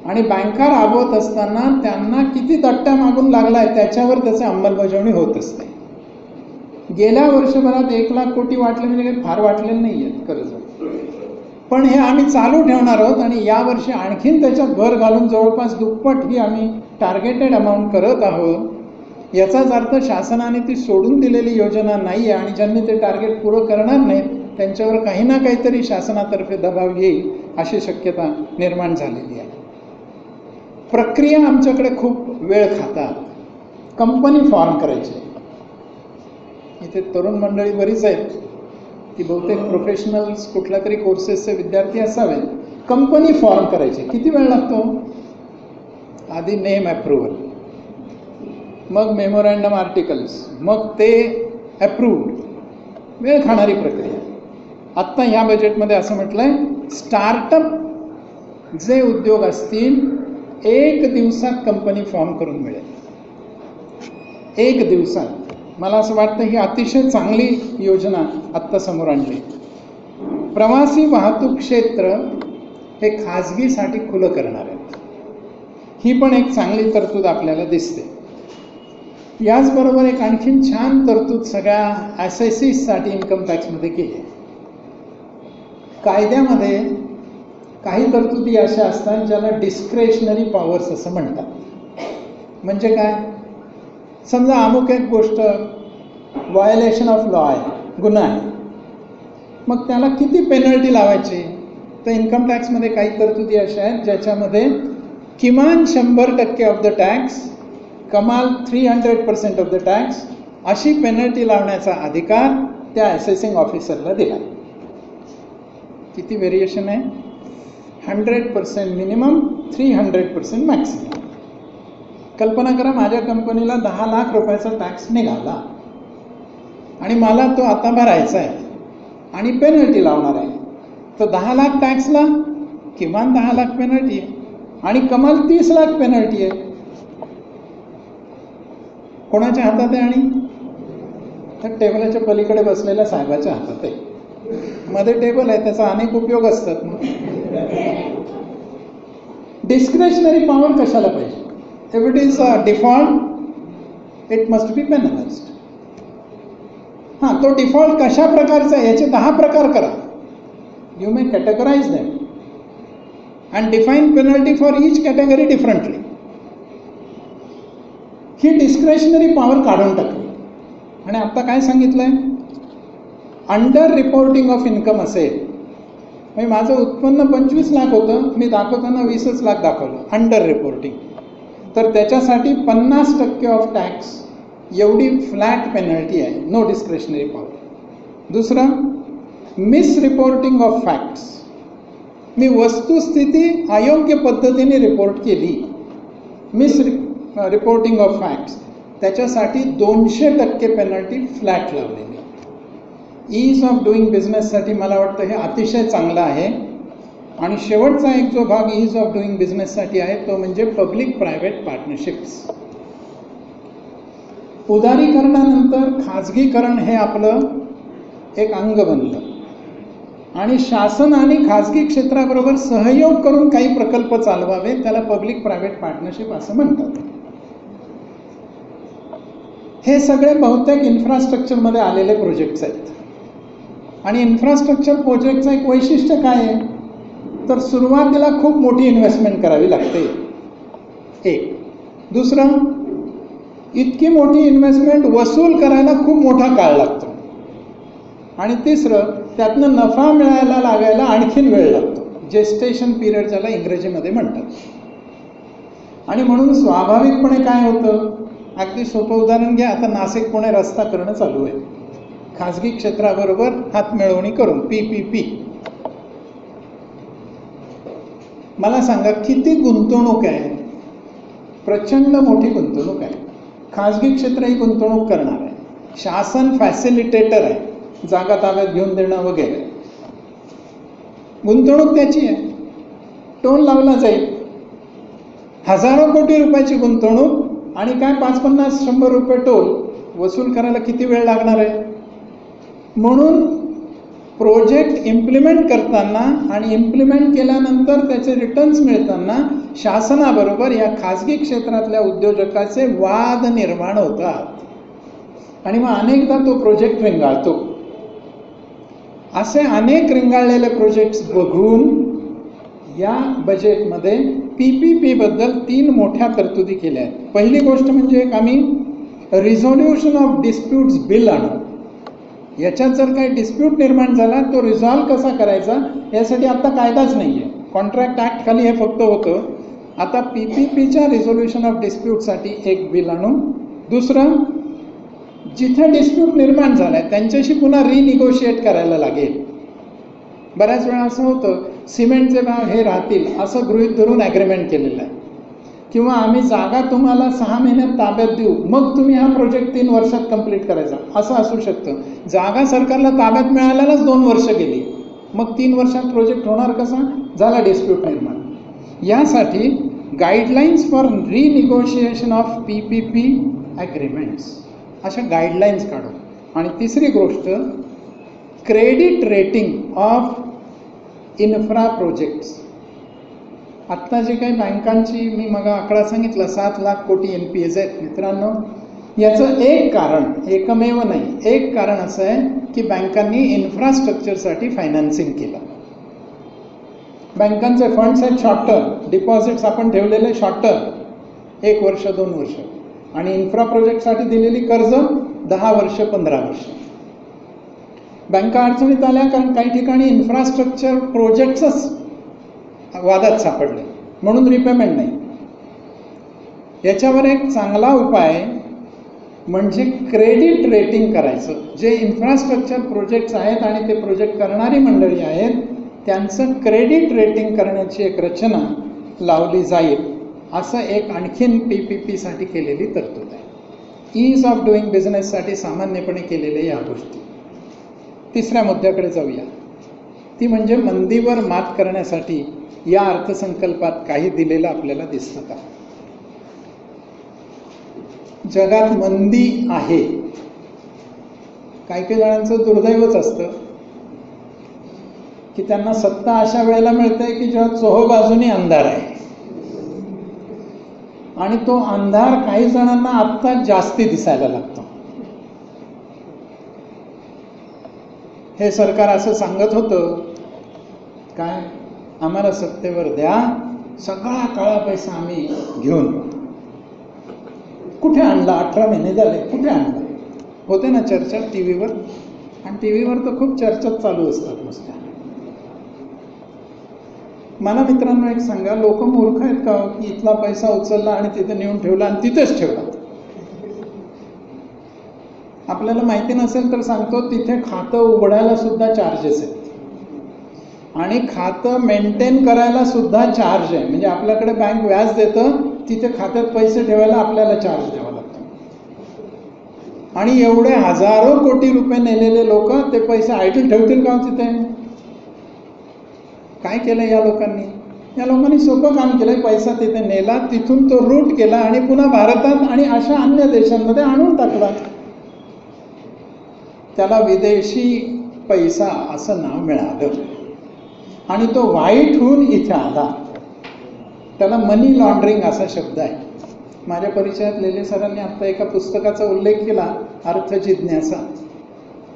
आणि बँका राबवत असताना त्यांना किती तट्ट्या मागून लागलाय त्याच्यावर त्याची अंमलबजावणी होत असते. गेल्या वर्षभरात 1,00,000 कोटी वाटले म्हणजे काही फार वाटलेलं नाही आहेत कर्ज, पण हे आम्ही चालू ठेवणार आहोत आणि यावर्षी आणखीन त्याच्यात भर घालून जवळपास दुप्पट ही आम्ही टार्गेटेड अमाऊंट करत आहोत. याचाच अर्थ शासनाने ती सोडून दिलेली योजना नाही आहे आणि ज्यांनी ते टार्गेट पुरं करणार नाहीत त्यांच्यावर काही ना काहीतरी शासनातर्फे दबाव येईल अशी शक्यता निर्माण झालेली आहे. प्रक्रिया आमच्याकडे खूप वेळ खातात. कंपनी फॉर्म करायची, इथे तरुण मंडळी बरीच आहेत, ती बहुतेक प्रोफेशनल्स कुठल्या तरी कोर्सेसचे विद्यार्थी असावेत. कंपनी फॉर्म करायची किती वेळ लागतो? आधी नेम अप्रुव्हल, मग मेमोरँडम आर्टिकल्स, मग ते अप्रूव्ड, वेळ खाणारी प्रक्रिया. आत्ता ह्या बजेटमध्ये असं म्हटलंय स्टार्टअप जे उद्योग असतील 1 दिवसात कंपनी फॉर्म करून मिळेल. 1 दिवसात. मला असं वाटतं ही अतिशय चांगली योजना आत्ता समोर आणली. प्रवासी वाहतूक क्षेत्र हे खाजगीसाठी खुलं करणार आहेत, ही पण एक चांगली तरतूद आपल्याला दिसते. याचबरोबर एक आणखीन छान तरतूद सगळ्या ॲसेसीसाठी इन्कम टॅक्समध्ये केली. कायद्यामध्ये काही तरतुदी अशा असतात ज्याला डिस्क्रेशनरी पॉवर्स असं म्हणतात. म्हणजे काय? समजा अमुक एक गोष्ट व्हायोलेशन ऑफ लॉ आहे, गुन्हा आहे, मग त्याला किती पेनल्टी लावायची? तर इन्कम टॅक्समध्ये काही तरतुदी अशा आहेत ज्याच्यामध्ये किमान 100% ऑफ द टॅक्स, कमाल 300% ऑफ द टॅक्स अशी पेनल्टी लावण्याचा अधिकार त्या असेसिंग ऑफिसरला दिला. किती व्हेरिएशन आहे? 100% मिनिमम, 300% मॅक्सिमम. कल्पना करा माझ्या कंपनीला 10 लाख रुपयाचा टॅक्स निघाला आणि मला तो आता भरायचा आहे आणि पेनल्टी लावणार आहे. तर 10 लाख टॅक्सला किमान 10 लाख पेनल्टी आहे आणि कमाल 30 लाख पेनल्टी आहे. कोणाच्या हातात आहे? आणि त्या टेबलाच्या पलीकडे बसलेल्या साहेबाच्या हातात आहे. मध्ये टेबल आहे, त्याचा अनेक उपयोग असतात. डिस्क्रेशनरी पॉवर कशाला पाहिजे? If it is default it must be penalised. हां, तो डिफॉल्ट कशा प्रकारचा आहे याचे 10 प्रकार करा. You may categorise them and define penalty for each category differently. ही डिस्क्रेशनरी पॉवर काढून टाकली आणि आता काय सांगितलंय? अंडर रिपोर्टिंग ऑफ इन्कम असेल, म्हणजे माझं उत्पन्न 25 लाख होतं, मी दाखवताना 20 लाख दाखवलं, अंडर रिपोर्टिंग, तर त्याच्यासाठी 50% ऑफ टॅक्स एवढी फ्लॅट पेनल्टी आहे. No discretionary power. दुसरं, मिस रिपोर्टिंग ऑफ फॅक्ट्स, मी वस्तुस्थिती अयोग्य पद्धतीने रिपोर्ट केली, मिस रिपोर्टिंग ऑफ फॅक्ट्स, त्याच्यासाठी 200% पेनल्टी फ्लॅट लावलेली. ईज ऑफ डुईंग बिझनेससाठी मला वाटतं हे अतिशय चांगलं आहे. आणि शेवटचा एक जो भाग ईज ऑफ डुईंग बिझनेससाठी आहे तो म्हणजे पब्लिक प्रायव्हेट पार्टनरशिप्स. उदारीकरणानंतर खाजगीकरण हे आपलं एक अंग बनलं आणि शासन आणि खाजगी क्षेत्राबरोबर सहयोग करून काही प्रकल्प चालवावे, त्याला पब्लिक प्रायव्हेट पार्टनरशिप असं म्हणतात. हे सगळे बहुतेक इन्फ्रास्ट्रक्चरमध्ये आलेले प्रोजेक्ट्स आहेत. आणि इन्फ्रास्ट्रक्चर प्रोजेक्टचं एक वैशिष्ट्य काय आहे? तर सुरुवातीला खूप मोठी इन्व्हेस्टमेंट करावी लागते, एक. दुसरं, इतकी मोठी इन्व्हेस्टमेंट वसूल करायला खूप मोठा काळ लागतो. आणि तिसरं, त्यातनं नफा मिळायला लागायला आणखीन वेळ लागतो. जेस्टेशन पिरियड ज्याला इंग्रजीमध्ये म्हणतात. आणि म्हणून स्वाभाविकपणे काय होतं, अगदी सोपं उदाहरण घ्या. आता नाशिक पुणे रस्ता करणं चालू आहे, खाजगी क्षेत्राबरोबर हातमिळवणी करून PPP. मला सांगा किती गुंतवणूक आहे? प्रचंड मोठी गुंतवणूक आहे. खाजगी क्षेत्र ही गुंतवणूक करणार आहे, शासन फॅसिलिटेटर आहे, जागा ताब्यात घेऊन देणं वगैरे. गुंतवणूक त्याची आहे, टोल लावला जाईल. हजारो कोटी रुपयाची गुंतवणूक आणि काय 50-50-100 रुपये टोल वसूल करायला किती वेळ लागणार आहे? म्हणून प्रोजेक्ट इम्प्लिमेंट करताना आणि इम्प्लिमेंट केल्यानंतर त्याचे रिटर्न्स मिळताना शासनाबरोबर या खाजगी क्षेत्रातल्या उद्योजकाचे वाद निर्माण होतात आणि मग अनेकदा तो प्रोजेक्ट रेंगाळतो. असे अनेक रेंगाळलेले प्रोजेक्ट्स बघून या बजेटमध्ये PPP बद्दल 3 मोठ्या तरतुदी केल्या आहेत. पहिली गोष्ट म्हणजे एक आम्ही रिझोल्युशन ऑफ डिस्प्यूट्स बिल आणू. याच्यात जर काही डिस्प्यूट निर्माण झाला तो रिझॉल्व कसा करायचा यासाठी आता कायदाच नाही आहे. कॉन्ट्रॅक्ट ॲक्ट खाली हे फक्त होतं. आता PPPच्या रिझोल्युशन ऑफ डिस्प्यूटसाठी एक बिल आणू. दुसरं, जिथे डिस्प्यूट निर्माण झाला आहे त्यांच्याशी पुन्हा रिनिगोशिएट करायला लागेल. बऱ्याच वेळा असं होतं, सिमेंटचे भाव हे राहतील असं गृहीत धरून ॲग्रीमेंट केलेलं आहे, किंवा आम्ही जागा तुम्हाला 6 महिन्यात ताब्यात देऊ, मग तुम्ही हा प्रोजेक्ट 3 वर्षात कंप्लीट करायचा, असं असू शकतं. जागा सरकारला ताब्यात मिळाल्यालाच 2 वर्ष गेली, मग 3 वर्षात प्रोजेक्ट होणार कसा? झाला डिस्प्यूट निर्माण. यासाठी guidelines for renegotiation of PPP agreements अशा गाईडलाईन्स काढू. आणि तिसरी गोष्ट, credit rating of infra projects. आत्ता जे काही बँकांची मी मग आकडा सांगितला 7 लाख कोटी NPAs आहेत मित्रांनो. याचं एक कारण, एकमेव नाही, एक कारण असं आहे की बँकांनी इन्फ्रास्ट्रक्चरसाठी फायनान्सिंग केलं. बँकांचे फंड्स आहेत शॉर्ट टर्म, डिपॉझिट्स आपण ठेवलेले शॉर्ट टर्म, 1 वर्ष 2 वर्ष, आणि इन्फ्रा प्रोजेक्टसाठी दिलेली कर्ज 10 वर्ष 15 वर्ष. बँका अडचणीत आल्या कारण काही ठिकाणी इन्फ्रास्ट्रक्चर प्रोजेक्ट्सच वादात सापडले, म्हणून रिपेमेंट नाही. याच्यावर एक चांगला उपाय म्हणजे क्रेडिट रेटिंग करायचं. जे इन्फ्रास्ट्रक्चर प्रोजेक्ट्स आहेत आणि ते प्रोजेक्ट करणारी मंडळी आहेत त्यांचं क्रेडिट रेटिंग करण्याची एक रचना लावली जाईल, असं एक आणखीन PPPसाठी केलेली तरतूद आहे. ईज ऑफ डुईंग बिझनेससाठी सामान्यपणे केलेल्या या गोष्टी. तिसऱ्या मुद्द्याकडे जाऊया, ती म्हणजे मंदीवर मात करण्यासाठी या अर्थसंकल्पात काही दिलेलं आपल्याला दिसतं का? जगात मंदी आहे. काही जणांचं दुर्दैवच असतं की त्यांना सत्ता अशा वेळेला मिळते की जेव्हा चोहोबाजूनी अंधार आहे, आणि तो अंधार काही जणांना आत्ता जास्ती दिसायला लागतो. हे सरकार असं सांगत होतं, काय आम्हाला सत्तेवर द्या, सगळा काळा पैसा आम्ही घेऊन. कुठे आणला? 18 महिने झाले, कुठे आणला? होते ना चर्चा TV वर, आणि TV वर तर खूप चर्चाच चालू असतात नुसत्या. मला मित्रांनो एक सांगा, लोक मूर्ख आहेत का की इथला पैसा उचलला आणि तिथे नेऊन ठेवला आणि तिथेच ठेवला? आपल्याला माहिती नसेल तर सांगतो, तिथे खातं उघडायला सुद्धा चार्जेस आहेत आणि खातं मेंटेन करायला सुद्धा चार्ज आहे. म्हणजे आपल्याकडे बँक व्याज देतं, तिथे खात्यात पैसे ठेवायला आपल्याला चार्ज द्यावा लागतो. आणि एवढे हजारो कोटी रुपये नेलेले लोक ते पैसे आयडल ठेवतील का तिथे? काय केलं या लोकांनी? या लोकांनी सोपं काम केलं, पैसा तिथे नेला, तिथून तो रूट केला आणि पुन्हा भारतात आणि अशा अन्य देशांमध्ये आणून टाकला. त्याला विदेशी पैसा असं नाव मिळालं आणि तो व्हाईट होऊन इथे आला. त्याला मनी लॉन्ड्रिंग असा शब्द आहे. माझ्या परिचयात लेले सरांनी आत्ता एका पुस्तकाचा उल्लेख केला, अर्थजिज्ञासा.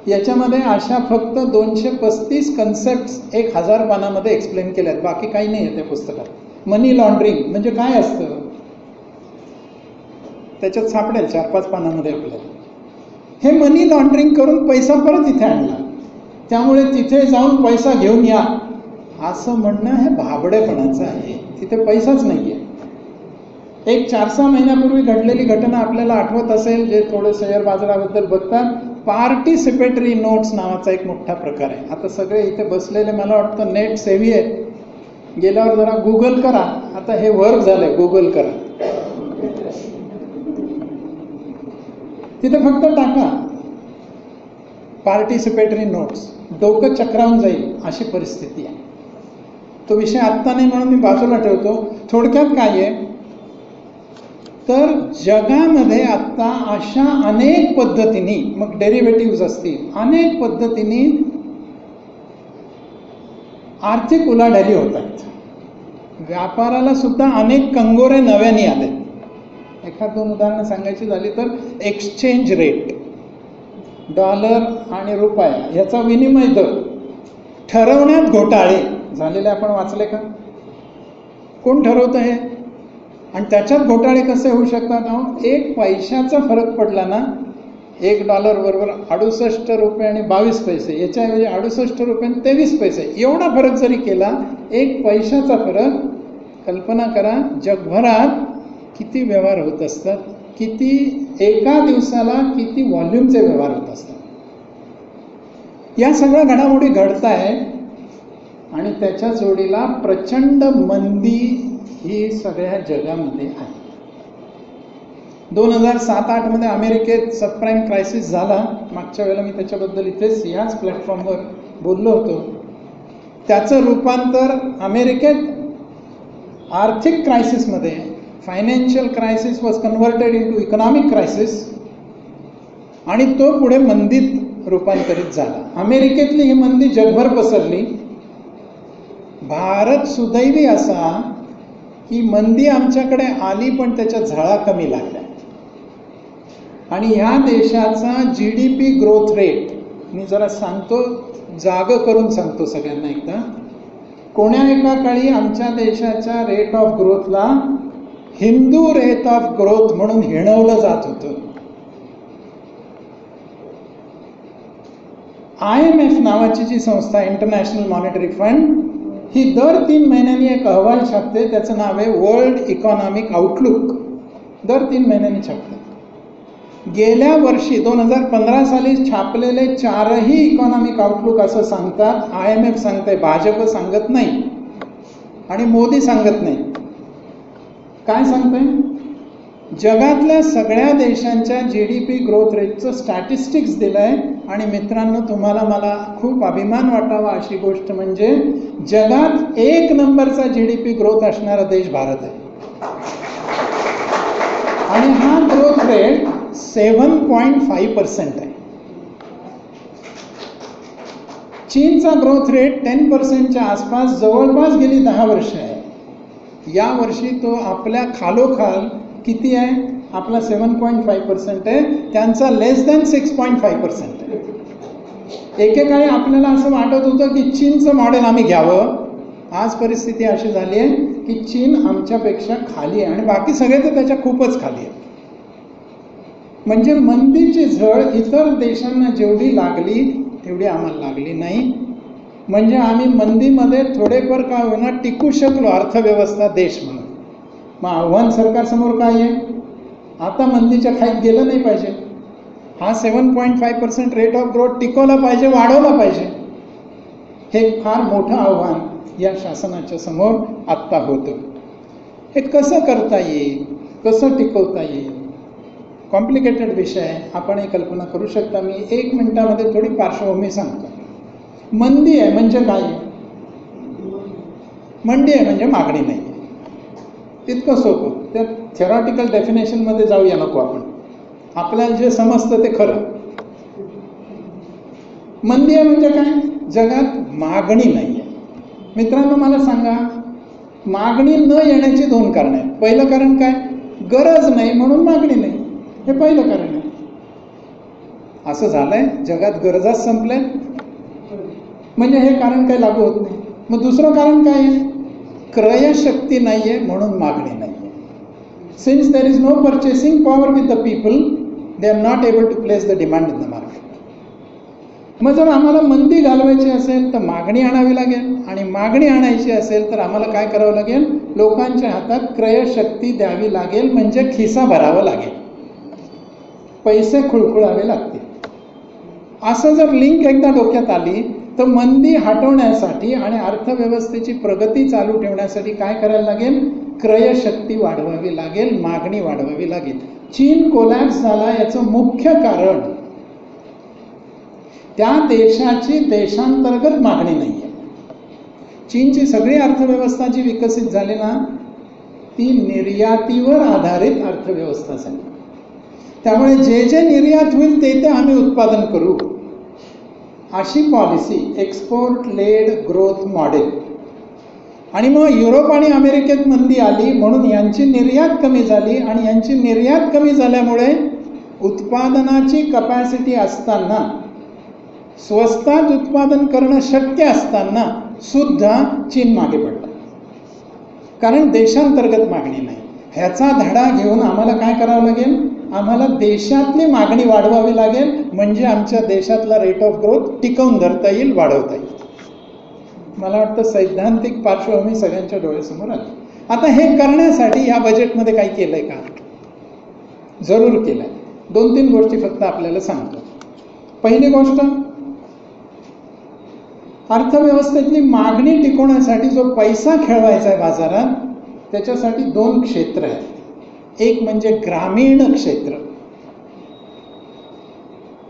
याच्यामध्ये अशा फक्त 235 कन्सेप्ट्स 1000 पानामध्ये एक्सप्लेन केल्या आहेत, बाकी काही नाही आहे त्या पुस्तकात. मनी लॉन्ड्रिंग म्हणजे काय असतं त्याच्यात सापडेल 4-5 पानामध्ये आपल्याला. हे मनी लॉन्ड्रिंग करून पैसा परत इथे आणला. त्यामुळे तिथे जाऊन पैसा घेऊन या, असं म्हणणं हे भाबडेपणाचं आहे. तिथे पैसाच नाही आहे. एक 4-6 महिन्यापूर्वी घडलेली घटना आपल्याला आठवत असेल, जे थोडं शेअर बाजाराबद्दल बघतात. पार्टिसिपेटरी नोट्स नावाचा एक मोठा प्रकार आहे. आता सगळे इथे बसलेले मला वाटतं नेट सेव्ही आहेत. गेल्यावर जरा गुगल करा. आता हे वर्क झालंय, गुगल करा. तिथे फक्त टाका पार्टिसिपेटरी नोट्स, डोकं चक्रावून जाईल अशी परिस्थिती आहे. तो विषय आत्ता नाही म्हणून मी बाजूला ठेवतो. थोडक्यात काय आहे तर जगामध्ये आत्ता अशा अनेक पद्धतीने, मग डेरिव्हेटिव्ह असतील, अनेक पद्धतीने आर्थिक उलाढाली होत आहेत. व्यापाराला सुद्धा अनेक कंगोरे नव्याने आले. एखाद 2 उदाहरणं सांगायची झाली तर एक्सचेंज रेट, डॉलर आणि रुपया याचा विनिमय दर ठरवण्यात घोटाळे झालेले आपण वाचले का? कोण ठरवतं हे? आणि त्याच्यात घोटाळे कसे होऊ शकतात? 1 पैशाचा फरक पडला ना, $1 बरोबर 68 रुपये आणि 22 पैसे, याच्याऐवजी 68 रुपये आणि 23 पैसे एवढा फरक जरी केला, 1 पैशाचा फरक, कल्पना करा जगभरात किती व्यवहार होत असतात, किती एका दिवसाला किती व्हॉल्यूमचे व्यवहार होत असतात. या सगळ्या घडामोडी घडत आहेत आणि त्याच्या जोडीला प्रचंड मंदी ही सगळ्या जगामध्ये आहे. 2007-8 मध्ये अमेरिकेत सबप्राईम क्रायसिस झाला. मागच्या वेळेला मी त्याच्याबद्दल इथेच याच प्लॅटफॉर्मवर बोललो होतो. त्याचं रूपांतर अमेरिकेत आर्थिक क्रायसिसमध्ये, financial crisis was converted into economic crisis, आणि तो पुढे मंदीत रूपांतरित झाला. अमेरिकेतली ही मंदी जगभर पसरली. भारत सुदैवी असा की मंदी आमच्याकडे आली पण त्याच्या झळा कमी लागल्या. आणि ह्या देशाचा GDP ग्रोथ रेट मी जरा सांगतो, जाग करून सांगतो सगळ्यांना एकदा. कोण्या एका काळी आमच्या देशाच्या रेट ऑफ ग्रोथला हिंदू रेट ऑफ ग्रोथ म्हणून हिणवलं जात होतं. IMF नावाची जी संस्था, इंटरनॅशनल मॉनिटरी फंड, ही दर 3 महिन्यांनी एक अहवाल छापते. त्याचं नाव आहे वर्ल्ड इकॉनॉमिक आउटलुक. दर 3 महिन्यांनी छापते. गेल्या वर्षी 2015 साली छापलेले 4ही इकॉनॉमिक आउटलुक असं सांगतात, IMF सांगते, भाजप सांगत नाही आणि मोदी सांगत नाही. काय सांगते? जगातल्या सगळ्या देशांच्या GDP ग्रोथ रेटचं स्टॅटिस्टिक्स दिलंय. आणि मित्रांनो, तुम्हाला मला खूप अभिमान वाटावा अशी गोष्ट म्हणजे जगात 1 नंबरचा GDP ग्रोथ असणारा देश भारत आहे. आणि हा ग्रोथ रेट 7.5% आहे. चीनचा ग्रोथ रेट 10%च्या आसपास जवळपास गेली 10 वर्ष आहे. या वर्षी तो आपल्या खालोखाल किती आहे? आपला 7.5% आहे, त्यांचा लेस दॅन 6.5% आहे. एकेकाळी आपल्याला असं वाटत होतं की चीनचं मॉडेल आम्ही घ्यावं. आज परिस्थिती अशी झाली आहे की चीन आमच्यापेक्षा खाली आहे आणि बाकी सगळे तर त्याच्या खूपच खाली आहे. म्हणजे मंदीची झळ इतर देशांना जेवढी लागली तेवढी आम्हाला लागली नाही. म्हणजे आम्ही मंदीमध्ये थोडेफार का होईना टिकू शकलो अर्थव्यवस्था देश म्हणून. मग आव्हान सरकारसमोर काय आहे? आता मंदीच्या खाईत गेलं नाही पाहिजे. हा 7.5% रेट ऑफ ग्रोथ टिकवला पाहिजे, वाढवला पाहिजे. हे फार मोठं आव्हान या शासनाच्या समोर आत्ता होतं. हे कसं करता येईल, कसं टिकवता येईल? कॉम्प्लिकेटेड विषय आहे, आपण ही कल्पना करू शकता. मी 1 मिनिटामध्ये थोडी पार्श्वभूमी सांगतो. मंदी आहे म्हणजे काय? मंदी आहे म्हणजे मागणी नाही. इतकं सोपं. त्या थेरॉटिकल डेफिनेशनमध्ये जाऊया नको आपण. आपल्याला जे समजतं ते खरं. मंदी आहे म्हणजे काय? जगात मागणी नाही आहे. मित्रांनो, मला सांगा, मागणी न येण्याची 2 कारणं आहेत. पहिलं कारण काय? गरज नाही म्हणून मागणी नाही. हे पहिलं कारण आहे. असं झालंय, जगात गरजाच संपल्या म्हणजे हे कारण काही लागू होत नाही. मग दुसरं कारण काय आहे? क्रयशक्ती नाही आहे म्हणून मागणी नाही आहे. Since there is no purchasing power with the people, they are not able to place the demand in the market. मग जर आम्हाला मंदी घालवायची असेल तर मागणी आणावी लागेल, आणि मागणी आणायची असेल तर आम्हाला काय करावं लागेल? लोकांच्या हातात क्रयशक्ती द्यावी लागेल, म्हणजे खिसा भरावा लागेल, पैसे खुळखुळावे लागतील. असं जर लिंक एकदा डोक्यात आली तर मंदी हटवण्यासाठी आणि अर्थव्यवस्थेची प्रगती चालू ठेवण्यासाठी काय करायला लागेल? क्रयशक्ती वाढवावी लागेल, मागणी वाढवावी लागेल. चीन कोलॅप्स झाला याचं मुख्य कारण त्या देशाची देशांतर्गत मागणी नाही आहे. चीनची सगळी अर्थव्यवस्था जी विकसित झाली ना, ती निर्यातीवर आधारित अर्थव्यवस्था झाली. त्यामुळे जे जे निर्यात होईल ते आम्ही उत्पादन करू, अशी policy, export led growth model. आणि मग युरोप आणि अमेरिकेत मंदी आली म्हणून यांची निर्यात कमी झाली, आणि यांची निर्यात कमी झाल्यामुळे उत्पादनाची कपॅसिटी असताना, स्वस्तात उत्पादन करणं शक्य असताना सुद्धा चीन मागे पडला, कारण देशांतर्गत मागणी नाही. ह्याचा धडा घेऊन आम्हाला काय करावं लागेल? आम्हाला देशातली मागणी वाढवावी लागेल, म्हणजे आमच्या देशातला रेट ऑफ ग्रोथ टिकवून धरता येईल, वाढवता येईल. मला वाटतं सैद्धांतिक पार्श्वभूमी सगळ्यांच्या डोळ्यासमोर आली. आता हे करण्यासाठी या बजेटमध्ये काय केलंय का? जरूर केलंय. 2-3 गोष्टी फक्त आपल्याला सांगतो. पहिली गोष्ट, अर्थव्यवस्थेतली मागणी टिकवण्यासाठी जो पैसा खेळवायचा आहे बाजारात, त्याच्यासाठी 2 क्षेत्र आहेत. एक म्हणजे ग्रामीण क्षेत्र.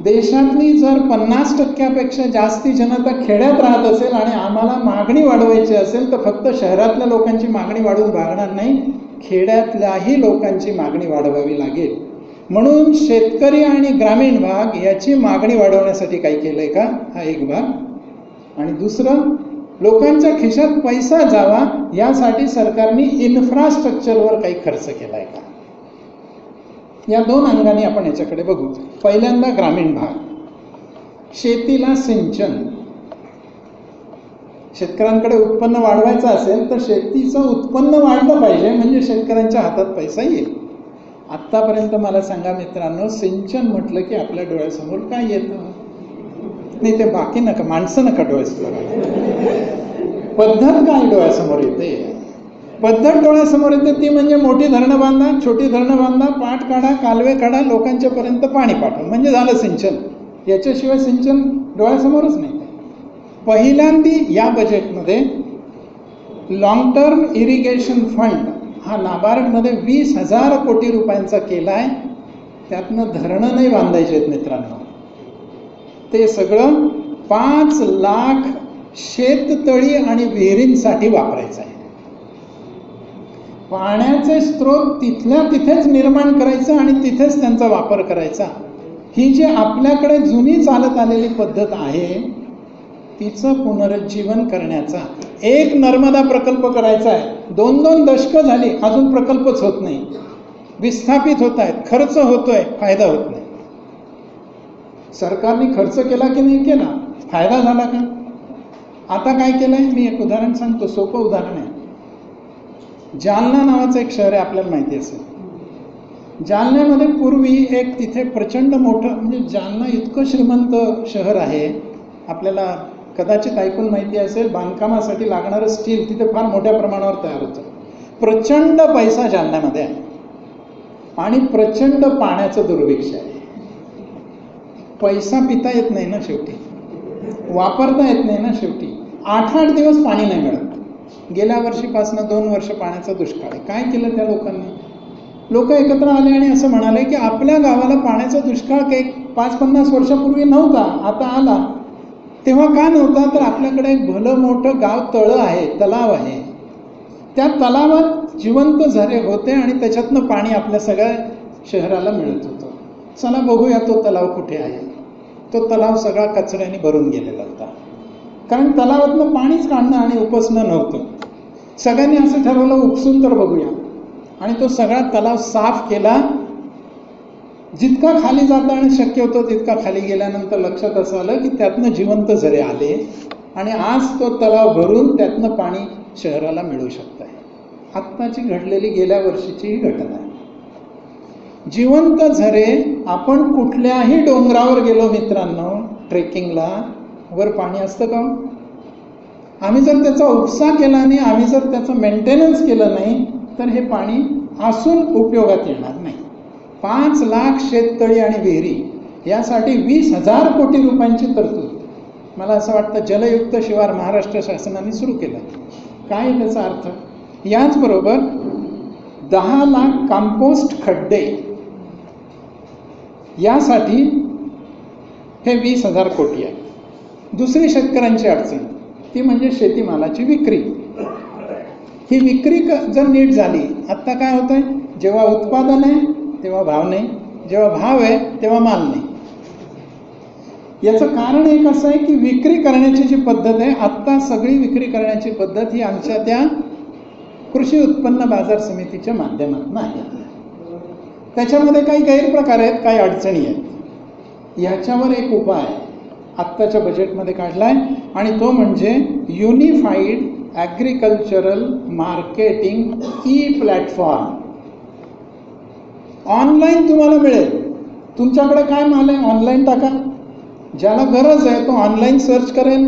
देशातली जर 50% जास्ती जनता खेड्यात राहत असेल आणि आम्हाला मागणी वाढवायची असेल तर फक्त शहरातल्या लोकांची मागणी वाढवून भागणार नाही, खेड्यातल्याही लोकांची मागणी वाढवावी लागेल. म्हणून शेतकरी आणि ग्रामीण भाग याची मागणी वाढवण्यासाठी काय केलंय का? हा एक भाग. आणि दुसरं, लोकांच्या खिशात पैसा जावा यासाठी सरकारने इन्फ्रास्ट्रक्चरवर काही खर्च केलाय का? या 2 अंगाने आपण याच्याकडे बघू. पहिल्यांदा ग्रामीण भाग. शेतीला सिंचन. शेतकऱ्यांकडे उत्पन्न वाढवायचं असेल तर शेतीचं उत्पन्न वाढलं पाहिजे, म्हणजे शेतकऱ्यांच्या हातात पैसा येईल. आत्तापर्यंत मला सांगा मित्रांनो, सिंचन म्हटलं की आपल्या डोळ्यासमोर काय येतं? नाही, ते बाकी नका, माणसं नका डोळ्यासमोर. पद्धत काय डोळ्यासमोर येते? पद्धत डोळ्यासमोर येते ती म्हणजे मोठी धरणं बांधा, छोटी धरणं बांधा, पाट काढा, कालवे काढा, लोकांच्या पर्यंत पाणी पाठवा, म्हणजे झालं सिंचन. याच्याशिवाय सिंचन डोळ्यासमोरच नाही. पहिल्यांदा या बजेटमध्ये लॉंग टर्म इरिगेशन फंड हा नाबार्डमध्ये 20,000 कोटी रुपयांचा केला आहे. त्यातनं धरणं नाही बांधायचे आहेत मित्रांनो, ते सगळं 5 लाख शेततळी आणि विहिरींसाठी वापरायचं आहे. पाण्याचे स्रोत तिथल्या तिथेच निर्माण करायचं आणि तिथेच त्यांचा वापर करायचा. ही जी आपल्याकडे जुनी चालत आलेली पद्धत आहे तिचं पुनरुज्जीवन करण्याचा एक नर्मदा प्रकल्प करायचा आहे. 2-2 दशकं झाली, अजून प्रकल्पच होत नाही. विस्थापित होत आहेत, खर्च होतोय, फायदा होत नाही. सरकारने खर्च केला की नाही केला? फायदा झाला का? आता काय केलंय? मी एक उदाहरण सांगतो, सोपं उदाहरण आहे. जालना नावाचं एक शहर आहे, आपल्याला माहिती असेल. जालन्यामध्ये पूर्वी एक तिथे प्रचंड मोठं, म्हणजे जालना इतकं श्रीमंत शहर आहे, आपल्याला कदाचित ऐकून माहिती असेल, बांधकामासाठी लागणारं स्टील तिथे फार मोठ्या प्रमाणावर तयार होतं. प्रचंड पैसा जालन्यामध्ये आहे आणि प्रचंड पाण्याचं दुर्भिक्ष आहे. पैसा पिता येत नाही ना शेवटी, वापरता येत नाही ना शेवटी. 8-8 दिवस पाणी नाही मिळत. गेल्या वर्षीपासून 2 वर्ष पाण्याचा दुष्काळ आहे. काय केलं त्या लोकांनी? लोक एकत्र आले आणि असं म्हणाले की आपल्या गावाला पाण्याचा दुष्काळ काही 5-50 वर्षापूर्वी नव्हता, आता आला. तेव्हा का नव्हता? तर आपल्याकडे एक भलं मोठं गाव तळं आहे, तलाव आहे. त्या तलावात जिवंत झरे होते आणि त्याच्यातनं पाणी आपल्या सगळ्या शहराला मिळत होतं. चला बघूया तो तलाव कुठे आहे. तो तलाव सगळा कचऱ्याने भरून गेलेला होता, कारण तलावातनं पाणीच काढणं आणि उपसणं नव्हतं. सगळ्यांनी असं ठरवलं उपसून तर बघूया, आणि तो सगळा तलाव साफ केला. जितका खाली जाता आणि शक्य होतं तितका खाली गेल्यानंतर लक्षात असं आलं की त्यातनं जिवंत झरे आले आणि आज तो तलाव भरून त्यातनं पाणी शहराला मिळू शकत आहे. आत्ताची घडलेली गेल्या वर्षीची ही घटना आहे. जिवंत झरे आपण कुठल्याही डोंगरावर गेलो मित्रांनो ट्रेकिंगला वर पाणी असतं का? आम्ही जर त्याचा उपसा केला नाही, आम्ही जर त्याचं मेंटेनन्स केलं नाही, तर हे पाणी असून उपयोगात येणार नाही. 5 लाख शेततळी आणि विहिरी यासाठी 20,000 कोटी रुपयांची तरतूद मला असं वाटतं जलयुक्त शिवार महाराष्ट्र शासनाने सुरू केलं. काय त्याचा अर्थ? याचबरोबर 10 लाख कंपोस्ट खड्डे यासाठी हे 20,000 कोटी आहे. दुसरी शेतकऱ्यांची अडचण ती म्हणजे शेतीमालाची विक्री. ही विक्री जर नीट झाली, आत्ता काय होतं आहे, जेव्हा उत्पादन आहे तेव्हा भाव नाही, जेव्हा भाव आहे तेव्हा माल नाही. याचं कारण एक असं आहे की विक्री करण्याची जी पद्धत आहे, आत्ता सगळी विक्री करण्याची पद्धत ही आमच्या त्या कृषी उत्पन्न बाजार समितीच्या माध्यमातून आहे. त्याच्यामध्ये काही गैरप्रकार आहेत, काही अडचणी आहेत. ह्याच्यावर एक उपाय आत्ताच्या बजेटमध्ये काढला आहे आणि तो म्हणजे unified agricultural marketing E platform. Online तुम्हाला मिळेल, तुमच्याकडे काय माल आहे ऑनलाईन टाका, ज्याला गरज आहे तो ऑनलाईन सर्च करेल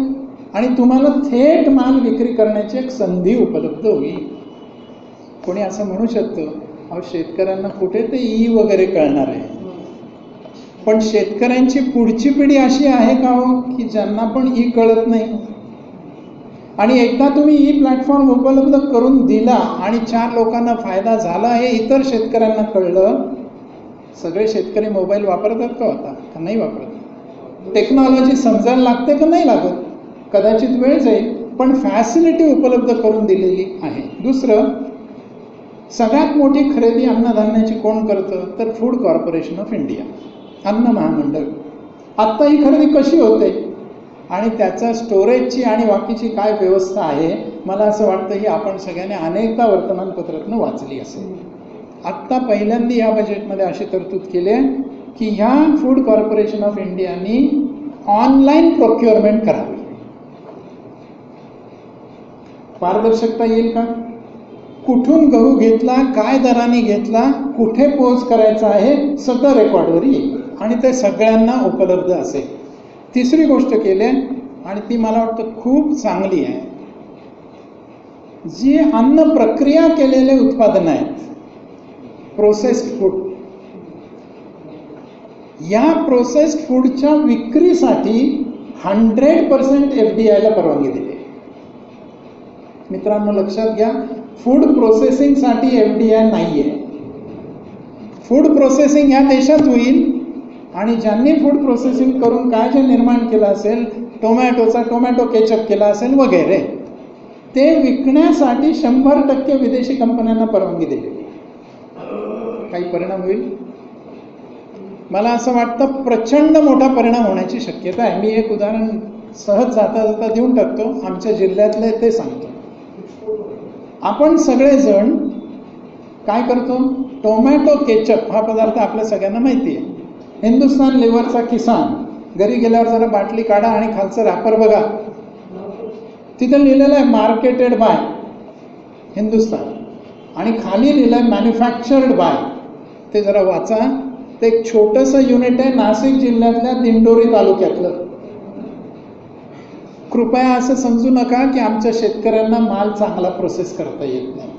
आणि तुम्हाला थेट माल विक्री करण्याची एक संधी उपलब्ध होईल. कोणी असं म्हणू शकतं, अहो शेतकऱ्यांना कुठे ते ई वगैरे कळणार आहे. पण शेतकऱ्यांची पुढची पिढी अशी आहे का हो की ज्यांना पण ई कळत नाही. आणि एकदा तुम्ही ई प्लॅटफॉर्म उपलब्ध करून दिला आणि 4 लोकांना फायदा झाला हे इतर शेतकऱ्यांना कळलं, सगळे शेतकरी मोबाईल वापरतात का आता का नाही वापरत? टेक्नॉलॉजी समजायला लागते का नाही लागत? कदाचित वेळ जाईल, पण फॅसिलिटी उपलब्ध करून दिलेली आहे. दुसरं, सगळ्यात मोठी खरेदी अन्नधान्याची कोण करतं? तर फूड कॉर्पोरेशन ऑफ इंडिया, अन्न महामंडळ. आत्ता ही खरेदी कशी होते आणि त्याचा स्टोरेजची आणि बाकीची काय व्यवस्था आहे, मला असं वाटतं ही आपण सगळ्यांनी अनेकदा वर्तमानपत्रातून वाचली असेल. आत्ता पहिल्यांदा या बजेटमध्ये अशी तरतूद केली आहे की ह्या फूड कॉर्पोरेशन ऑफ इंडियानी ऑनलाईन प्रोक्युअरमेंट करावी. पारदर्शकता येईल का? कुठून गहू घेतला, काय दराने घेतला, कुठे पोच करायचा आहे, सगळं रेकॉर्डवर येईल आणि ते सगळ्यांना उपलब्ध असेल. तिसरी गोष्ट केली आणि ती मला वाटतं खूप चांगली आहे, जी अन्न प्रक्रिया केलेले उत्पादन आहेत, प्रोसेस्ड फूड, या प्रोसेस्ड फूडच्या विक्रीसाठी 100% FDIला परवानगी दिली. मित्रांनो लक्षात घ्या, फूड प्रोसेसिंगसाठी FDI नाही आहे. फूड प्रोसेसिंग ह्या देशात होईल आणि ज्यांनी फूड प्रोसेसिंग करून काय जे निर्माण केलं असेल, टोमॅटो केचप केला असेल वगैरे, ते विकण्यासाठी 100% विदेशी कंपन्यांना परवानगी दिलेली. काही परिणाम होईल? मला असं वाटतं प्रचंड मोठा परिणाम होण्याची शक्यता आहे. मी एक उदाहरण सहज जाता जाता देऊन टाकतो, आमच्या जिल्ह्यातले ते सांगतो. आपण सगळेजण काय करतो? टोमॅटो केचप हा पदार्थ आपल्या सगळ्यांना माहिती आहे. हिंदुस्तान लिव्हरचा किसान, घरी गेल्यावर जरा बाटली काढा आणि खालचं रॅपर बघा, तिथं लिहिलेलं आहे मार्केटेड बाय हिंदुस्तान आणि खाली लिहिलं आहे मॅन्युफॅक्चर्ड बाय. ते जरा वाचा. ते एक छोटंसं युनिट आहे नाशिक जिल्ह्यातल्या दिंडोरी तालुक्यातलं. कृपया असं समजू नका की आमच्या शेतकऱ्यांना माल चांगला प्रोसेस करता येत नाही,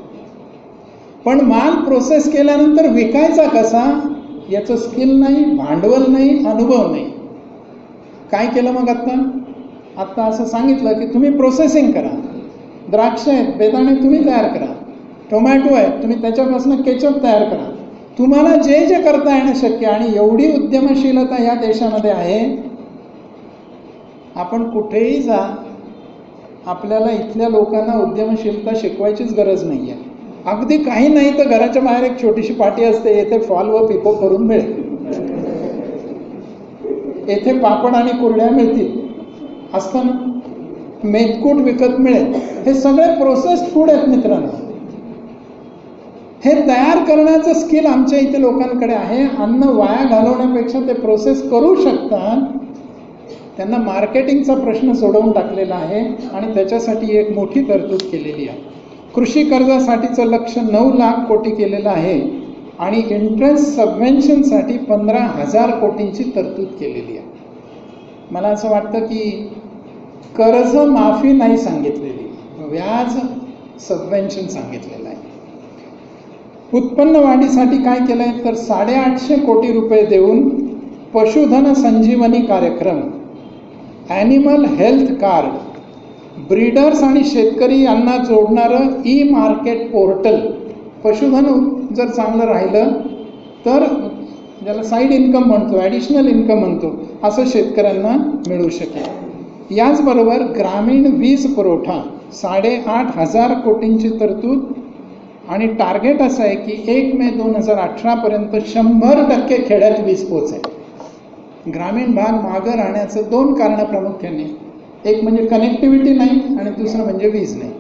पण माल प्रोसेस केल्यानंतर विकायचा कसा याचं स्किल नाही, भांडवल नाही, अनुभव नाही. काय केलं मग आत्ता असं सांगितलं की तुम्ही प्रोसेसिंग करा, द्राक्ष आहेत, बेदाणे तुम्ही तयार करा, टोमॅटो आहेत, तुम्ही त्याच्यापासून केचप तयार करा. तुम्हाला जे जे करता येणं शक्य. आणि एवढी उद्यमशीलता या देशामध्ये आहे, आपण कुठेही जा, आपल्याला इथल्या लोकांना उद्यमशीलता शिकवायचीच गरज नाही आहे. अगदी काही नाही तर घराच्या बाहेर एक छोटीशी पाटी असते, येथे फॉल व पिको करून मिळेल, येथे पापड आणि कुरड्या मिळतील, असताना मेथकूट विकत मिळेल. हे सगळे प्रोसेस्ड फूड आहेत मित्रांनो. हे तयार करण्याचं स्किल आमच्या इथे लोकांकडे आहे. अन्न वाया घालवण्यापेक्षा ते प्रोसेस करू शकतात. त्यांना मार्केटिंगचा प्रश्न सोडवून टाकलेला आहे आणि त्याच्यासाठी एक मोठी तरतूद केलेली आहे. कृषी कर्जासाठीचं लक्ष्य 9 लाख कोटी केलेलं आहे आणि इंटरेस्ट सबवेन्शनसाठी 15,000 कोटींची तरतूद केलेली आहे. मला असं वाटतं की कर्ज माफी नाही सांगितलेली, व्याज सबवेन्शन सांगितलेलं आहे. उत्पन्न वाढीसाठी काय केलंय तर 850 कोटी रुपये देऊन पशुधन संजीवनी कार्यक्रम, ॲनिमल हेल्थ कार्ड, ब्रीडर्स आणि शेतकरी यांना जोडणारं ई मार्केट पोर्टल, पशुधन जर चांगलं राहिलं तर ज्याला साईड इन्कम म्हणतो, ॲडिशनल इन्कम म्हणतो, असं शेतकऱ्यांना मिळू शकेल. याचबरोबर ग्रामीण वीज पुरवठा 8,500 कोटींची तरतूद आणि टार्गेट असं आहे की 1 मे 2018 पर्यंत 100% खेड्यात वीज पोहोचेल. ग्रामीण भाग मागं राहण्याचं 2 कारणं प्रामुख्याने, एक म्हणजे कनेक्टिव्हिटी नाही आणि दुसरं म्हणजे वीज नाही.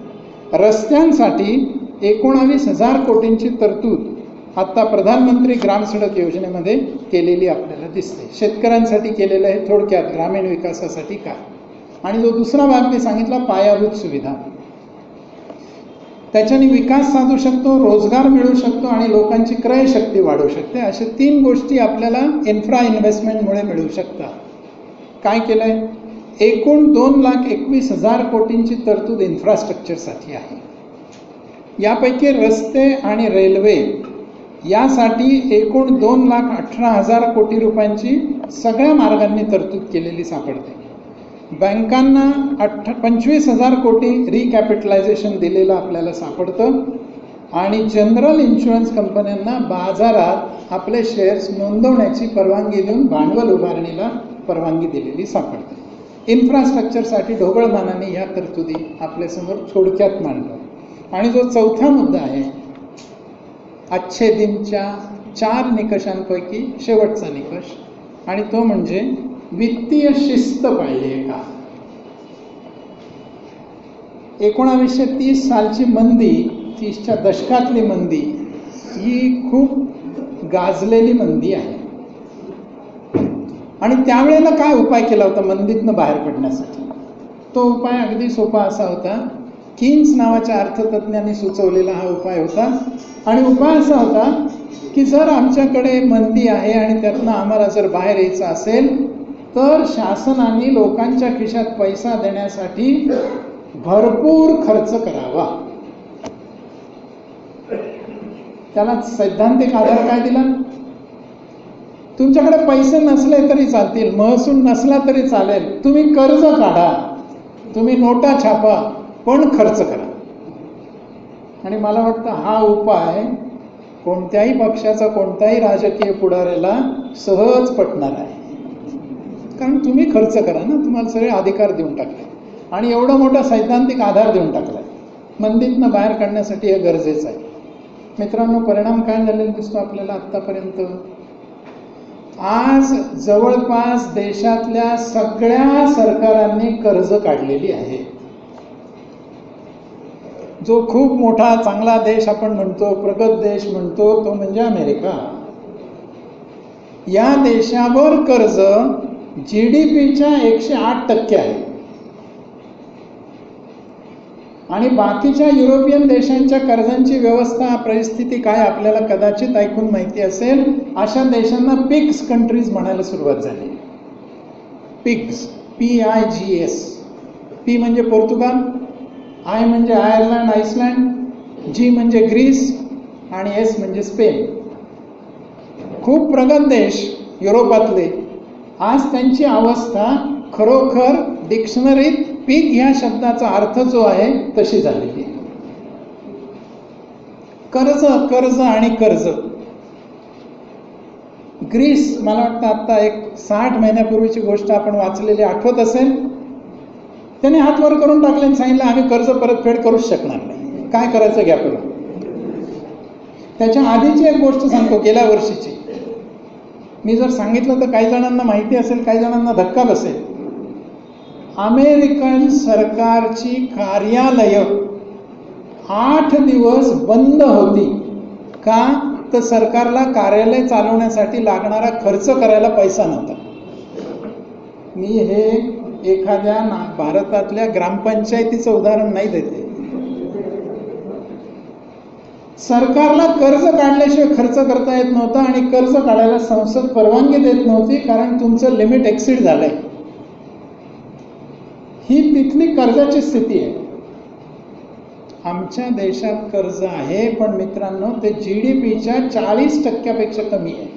रस्त्यांसाठी 19,000 कोटींची तरतूद आत्ता प्रधानमंत्री ग्राम सडक योजनेमध्ये केलेली आपल्याला दिसते. शेतकऱ्यांसाठी केलेलं आहे थोडक्यात, ग्रामीण विकासासाठी काय. आणि जो दुसरा भाग मी सांगितला, पायाभूत सुविधा, त्याच्याने विकास साधू शकतो, रोजगार मिळू शकतो आणि लोकांची क्रयशक्ती वाढू शकते. अशा 3 गोष्टी आपल्याला इन्फ्रा इन्व्हेस्टमेंटमुळे मिळू शकतात. काय केलं आहे? एकूण 2,21,000 कोटींची तरतूद इन्फ्रास्ट्रक्चरसाठी आहे. यापैकी रस्ते आणि रेल्वे यासाठी एकूण 2,18,000 कोटी रुपयांची सगळ्या मार्गांनी तरतूद केलेली सापडते. बँकांना 25,000 कोटी रिकॅपिटलायझेशन दिलेलं आपल्याला सापडतं आणि जनरल इन्शुरन्स कंपन्यांना बाजारात आपले शेअर्स नोंदवण्याची परवानगी देऊन भांडवल उभारणीला परवानगी दिलेली सापडते. इन्फ्रास्ट्रक्चरसाठी ढोबळमानाने या तरतुदी आपल्यासमोर थोडक्यात मांडतो. आणि जो चौथा मुद्दा आहे, अच्छे दिनच्या 4 निकषांपैकी शेवटचा निकष, आणि तो म्हणजे वित्तीय शिस्त पाहिजे का. 1930 सालची मंदी, 30च्या दशकातली मंदी ही खूप गाजलेली मंदी आहे. आणि त्यावेळेला काय उपाय केला होता मंदीतनं बाहेर पडण्यासाठी? तो उपाय अगदी सोपा असा होता. कीन्स नावाच्या अर्थतज्ञांनी सुचवलेला हा उपाय होता. आणि उपाय असा होता की जर आमच्याकडे मंदी आहे आणि त्यातनं आम्हाला जर बाहेर यायचं असेल तर शासनाने लोकांच्या खिशात पैसा देण्यासाठी भरपूर खर्च करावा. त्याला सैद्धांतिक आधार काय दिला? तुमच्याकडे पैसे नसले तरी चालतील, महसूल नसला तरी चालेल, तुम्ही कर्ज काढा, तुम्ही नोटा छापा, पण खर्च करा. आणि मला वाटतं हा उपाय कोणत्याही पक्षाचा, कोणत्याही राजकीय पुढाऱ्याला सहज पटणार आहे. कारण तुम्ही खर्च करा ना, तुम्हाला सगळे अधिकार देऊन टाकले आणि एवढा मोठा सैद्धांतिक आधार देऊन टाकला आहे. मंदीतनं बाहेर काढण्यासाठी हे गरजेचं आहे. मित्रांनो, परिणाम काय झालेला दिसतो आपल्याला आत्तापर्यंत? आज जवळपास देशातल्या सगळ्या सरकारांनी कर्ज काढलेली आहे. जो खूप मोठा चांगला देश आपण म्हणतो, प्रगत देश म्हणतो, तो म्हणजे अमेरिका. या देशावर कर्ज GDPच्या 108% आहे. आणि बाकीच्या युरोपियन देशांच्या कर्जांची व्यवस्था, परिस्थिती काय आपल्याला कदाचित ऐकून माहिती असेल. अशा देशांना पिग्स कंट्रीज म्हणायला सुरुवात झाली. Pigs, PIGS. P म्हणजे पोर्तुगाल, I म्हणजे आयर्लंड, आइसलँड, G म्हणजे ग्रीस आणि S म्हणजे स्पेन. खूप प्रगत देश युरोपातले, आज त्यांची अवस्था खरोखर डिक्शनरीत पिग ह्या शब्दाचा अर्थ जो आहे तशी झालेली आहे. कर्ज, कर्ज आणि कर्ज. ग्रीस, मला वाटतं आत्ता एक 60 महिन्यापूर्वीची गोष्ट आपण वाचलेली आठवत असेल. त्याने हात वर करून टाकले आणि सांगितलं आम्ही कर्ज परतफेड करूच शकणार नाही, काय करायचं घ्या करून. त्याच्या आधीची एक गोष्ट सांगतो, गेल्या वर्षीची. मी जर सांगितलं तर काही जणांना माहिती असेल, काही जणांना धक्का बसेल. अमेरिकन सरकारची कार्यालय 8 दिवस बंद होती. का? तर सरकारला कार्यालय चालवण्यासाठी लागणारा खर्च करायला पैसा नव्हता. मी हे एखाद्या भारतातल्या ग्रामपंचायतीचं उदाहरण नाही देते. सरकारला कर्ज काढल्याशिवाय खर्च करता येत नव्हता आणि कर्ज काढायला संसद परवानगी देत नव्हती, कारण तुमचं लिमिट एक्सीड झालंय. ही तिथली कर्जाची स्थिती आहे. आमच्या देशात कर्ज आहे, पण मित्रांनो ते GDPच्या 40% कमी आहे.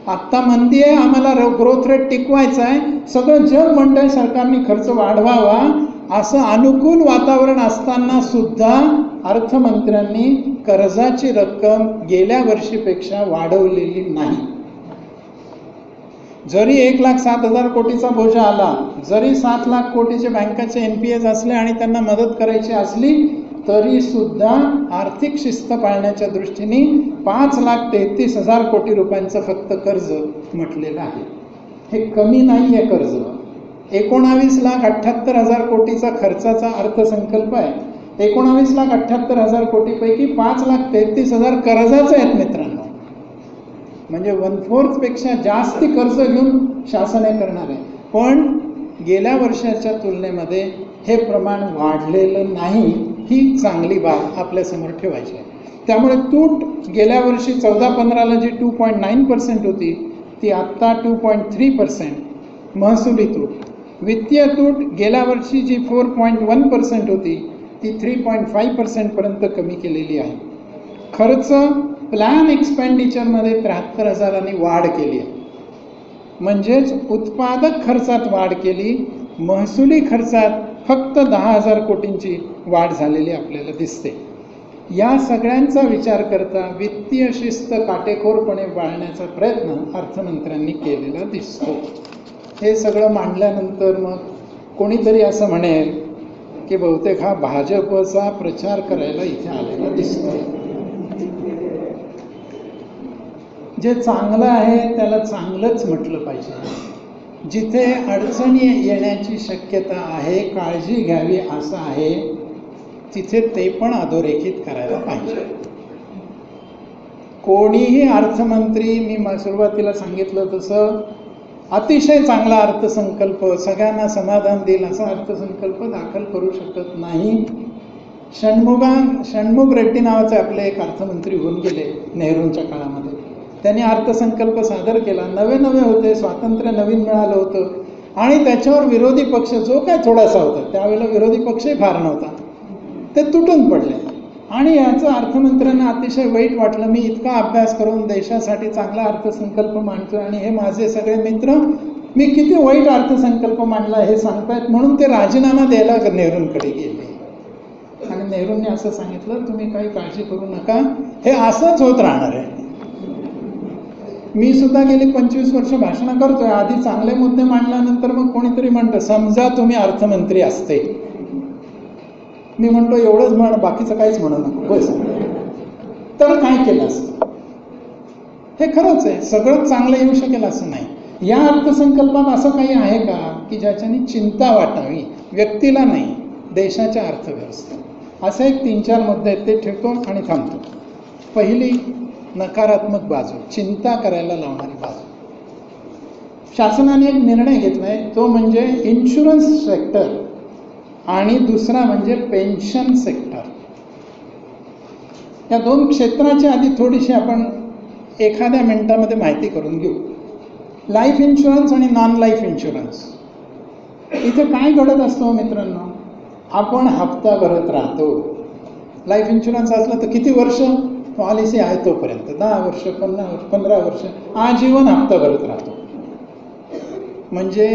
आत्ता मंदी आहे, आम्हाला ग्रोथ रेट टिकवायचा आहे, सगळं जग म्हणतंय सरकारने खर्च वाढवावा, असं अनुकूल वातावरण असताना सुद्धा अर्थमंत्र्यांनी कर्जाची रक्कम गेल्या वर्षीपेक्षा वाढवलेली नाही. जरी 1,07,000 कोटीचा बोजा आला, जरी 7 लाख कोटीचे बँकाचे NPAs असले आणि त्यांना मदत करायची असली, तरी सुद्धा आर्थिक शिस्त पाळण्याच्या दृष्टीने 5,33,000 कोटी रुपयांचं फक्त कर्ज म्हटलेलं आहे. हे कमी नाही आहे कर्ज. 19,78,000 कोटीचा खर्चाचा अर्थसंकल्प आहे. 19,78,000 कोटीपैकी 5,33,000 कर्जाचे आहेत मित्रांनो. म्हणजे 1/4 पेक्षा जास्ती कर्ज घेऊन शासन हे करणार आहे. पण गेल्या वर्षाच्या तुलनेमध्ये हे प्रमाण वाढलेलं नाही. ही चांगली बाब आपल्यासमोर ठेवायची आहे. त्यामुळे तूट गेल्या वर्षी 14-15ला जी 2.9% होती, ती आत्ता 2.3%. महसुली तूट, वित्तीय तूट गेल्या वर्षी जी 4.1% होती, ती 3.5% पर्यंत कमी केलेली आहे. खर्च प्लॅन एक्सपेंडिचरमध्ये 73,000 वाढ केली आहे. म्हणजेच उत्पादक खर्चात वाढ केली, महसुली खर्चात फक्त 10,000 कोटींची वाढ झालेली आपल्याला दिसते. या सगळ्यांचा विचार करता वित्तीय शिस्त काटेकोरपणे पाळण्याचा प्रयत्न अर्थमंत्र्यांनी केलेला दिसतो. हे सगळं मांडल्यानंतर मग कोणीतरी असं म्हणेल की बहुतेक हा भाजपचा प्रचार करायला इथे आलेला दिसतो. जे चांगलं आहे त्याला चांगलंच म्हटलं पाहिजे. जिथे अडचणी येण्याची शक्यता आहे, काळजी घ्यावी असं आहे, तिथे ते पण अधोरेखित करायला पाहिजे. कोणीही अर्थमंत्री, मी सुरुवातीला सांगितलं तसं, अतिशय चांगला अर्थसंकल्प, सगळ्यांना समाधान देईल असा अर्थसंकल्प दाखल करू शकत नाही. षण्मुग रेड्डी नावाचे आपले एक अर्थमंत्री होऊन गेले नेहरूंच्या काळामध्ये. त्यांनी अर्थसंकल्प सादर केला. नवे होते, स्वातंत्र्य नवीन मिळालं होतं आणि त्याच्यावर विरोधी पक्ष जो काय थोडासा होता, त्यावेळेला विरोधी पक्षही फार नव्हता, ते तुटून पडले. आणि याचं अर्थमंत्र्यांना अतिशय वाईट वाटलं. मी इतका अभ्यास करून देशासाठी चांगला अर्थसंकल्प मांडतोय आणि हे माझे सगळे मित्र मी किती वाईट अर्थसंकल्प मांडला हे सांगतायत, म्हणून ते राजीनामा द्यायला नेहरूंकडे गेले. आणि नेहरूंनी असं सांगितलं, तुम्ही काही काळजी करू नका, हे असंच होत राहणार आहे. मी सुद्धा गेली 25 वर्ष भाषणं करतोय. आधी चांगले मुद्दे मांडल्यानंतर मग कोणीतरी म्हणतं, समजा तुम्ही अर्थमंत्री असते. मी म्हणतो एवढंच म्हण, बाकीचं काहीच म्हणू नको बस. तर काय केलं असतं? हे खरंच आहे, सगळं चांगलं येऊ शकेल असं नाही. या अर्थसंकल्पात असं काही आहे का की ज्याच्याने चिंता वाटावी? व्यक्तीला नाही, देशाच्या अर्थव्यवस्थेत. असे एक 3-4 मुद्दे आहेत, ते ठेवतो आणि थांबतो. पहिली नकारात्मक बाजू, चिंता करायला लावणारी बाजू. शासनाने एक निर्णय घेतलाय, तो म्हणजे इन्शुरन्स सेक्टर आणि दुसरा म्हणजे पेन्शन सेक्टर. या 2 क्षेत्राची आधी थोडीशी आपण एखाद्या मिनिटामध्ये माहिती करून घेऊ. लाईफ इन्शुरन्स आणि नॉन लाईफ इन्शुरन्स. इथे काय घडत असतो मित्रांनो? आपण हप्ता भरत राहतो. लाईफ इन्शुरन्स असलं तर किती वर्ष पॉलिसी आहे तोपर्यंत, 10 वर्ष, 15 वर्ष, आजीवन हप्ता भरत राहतो. म्हणजे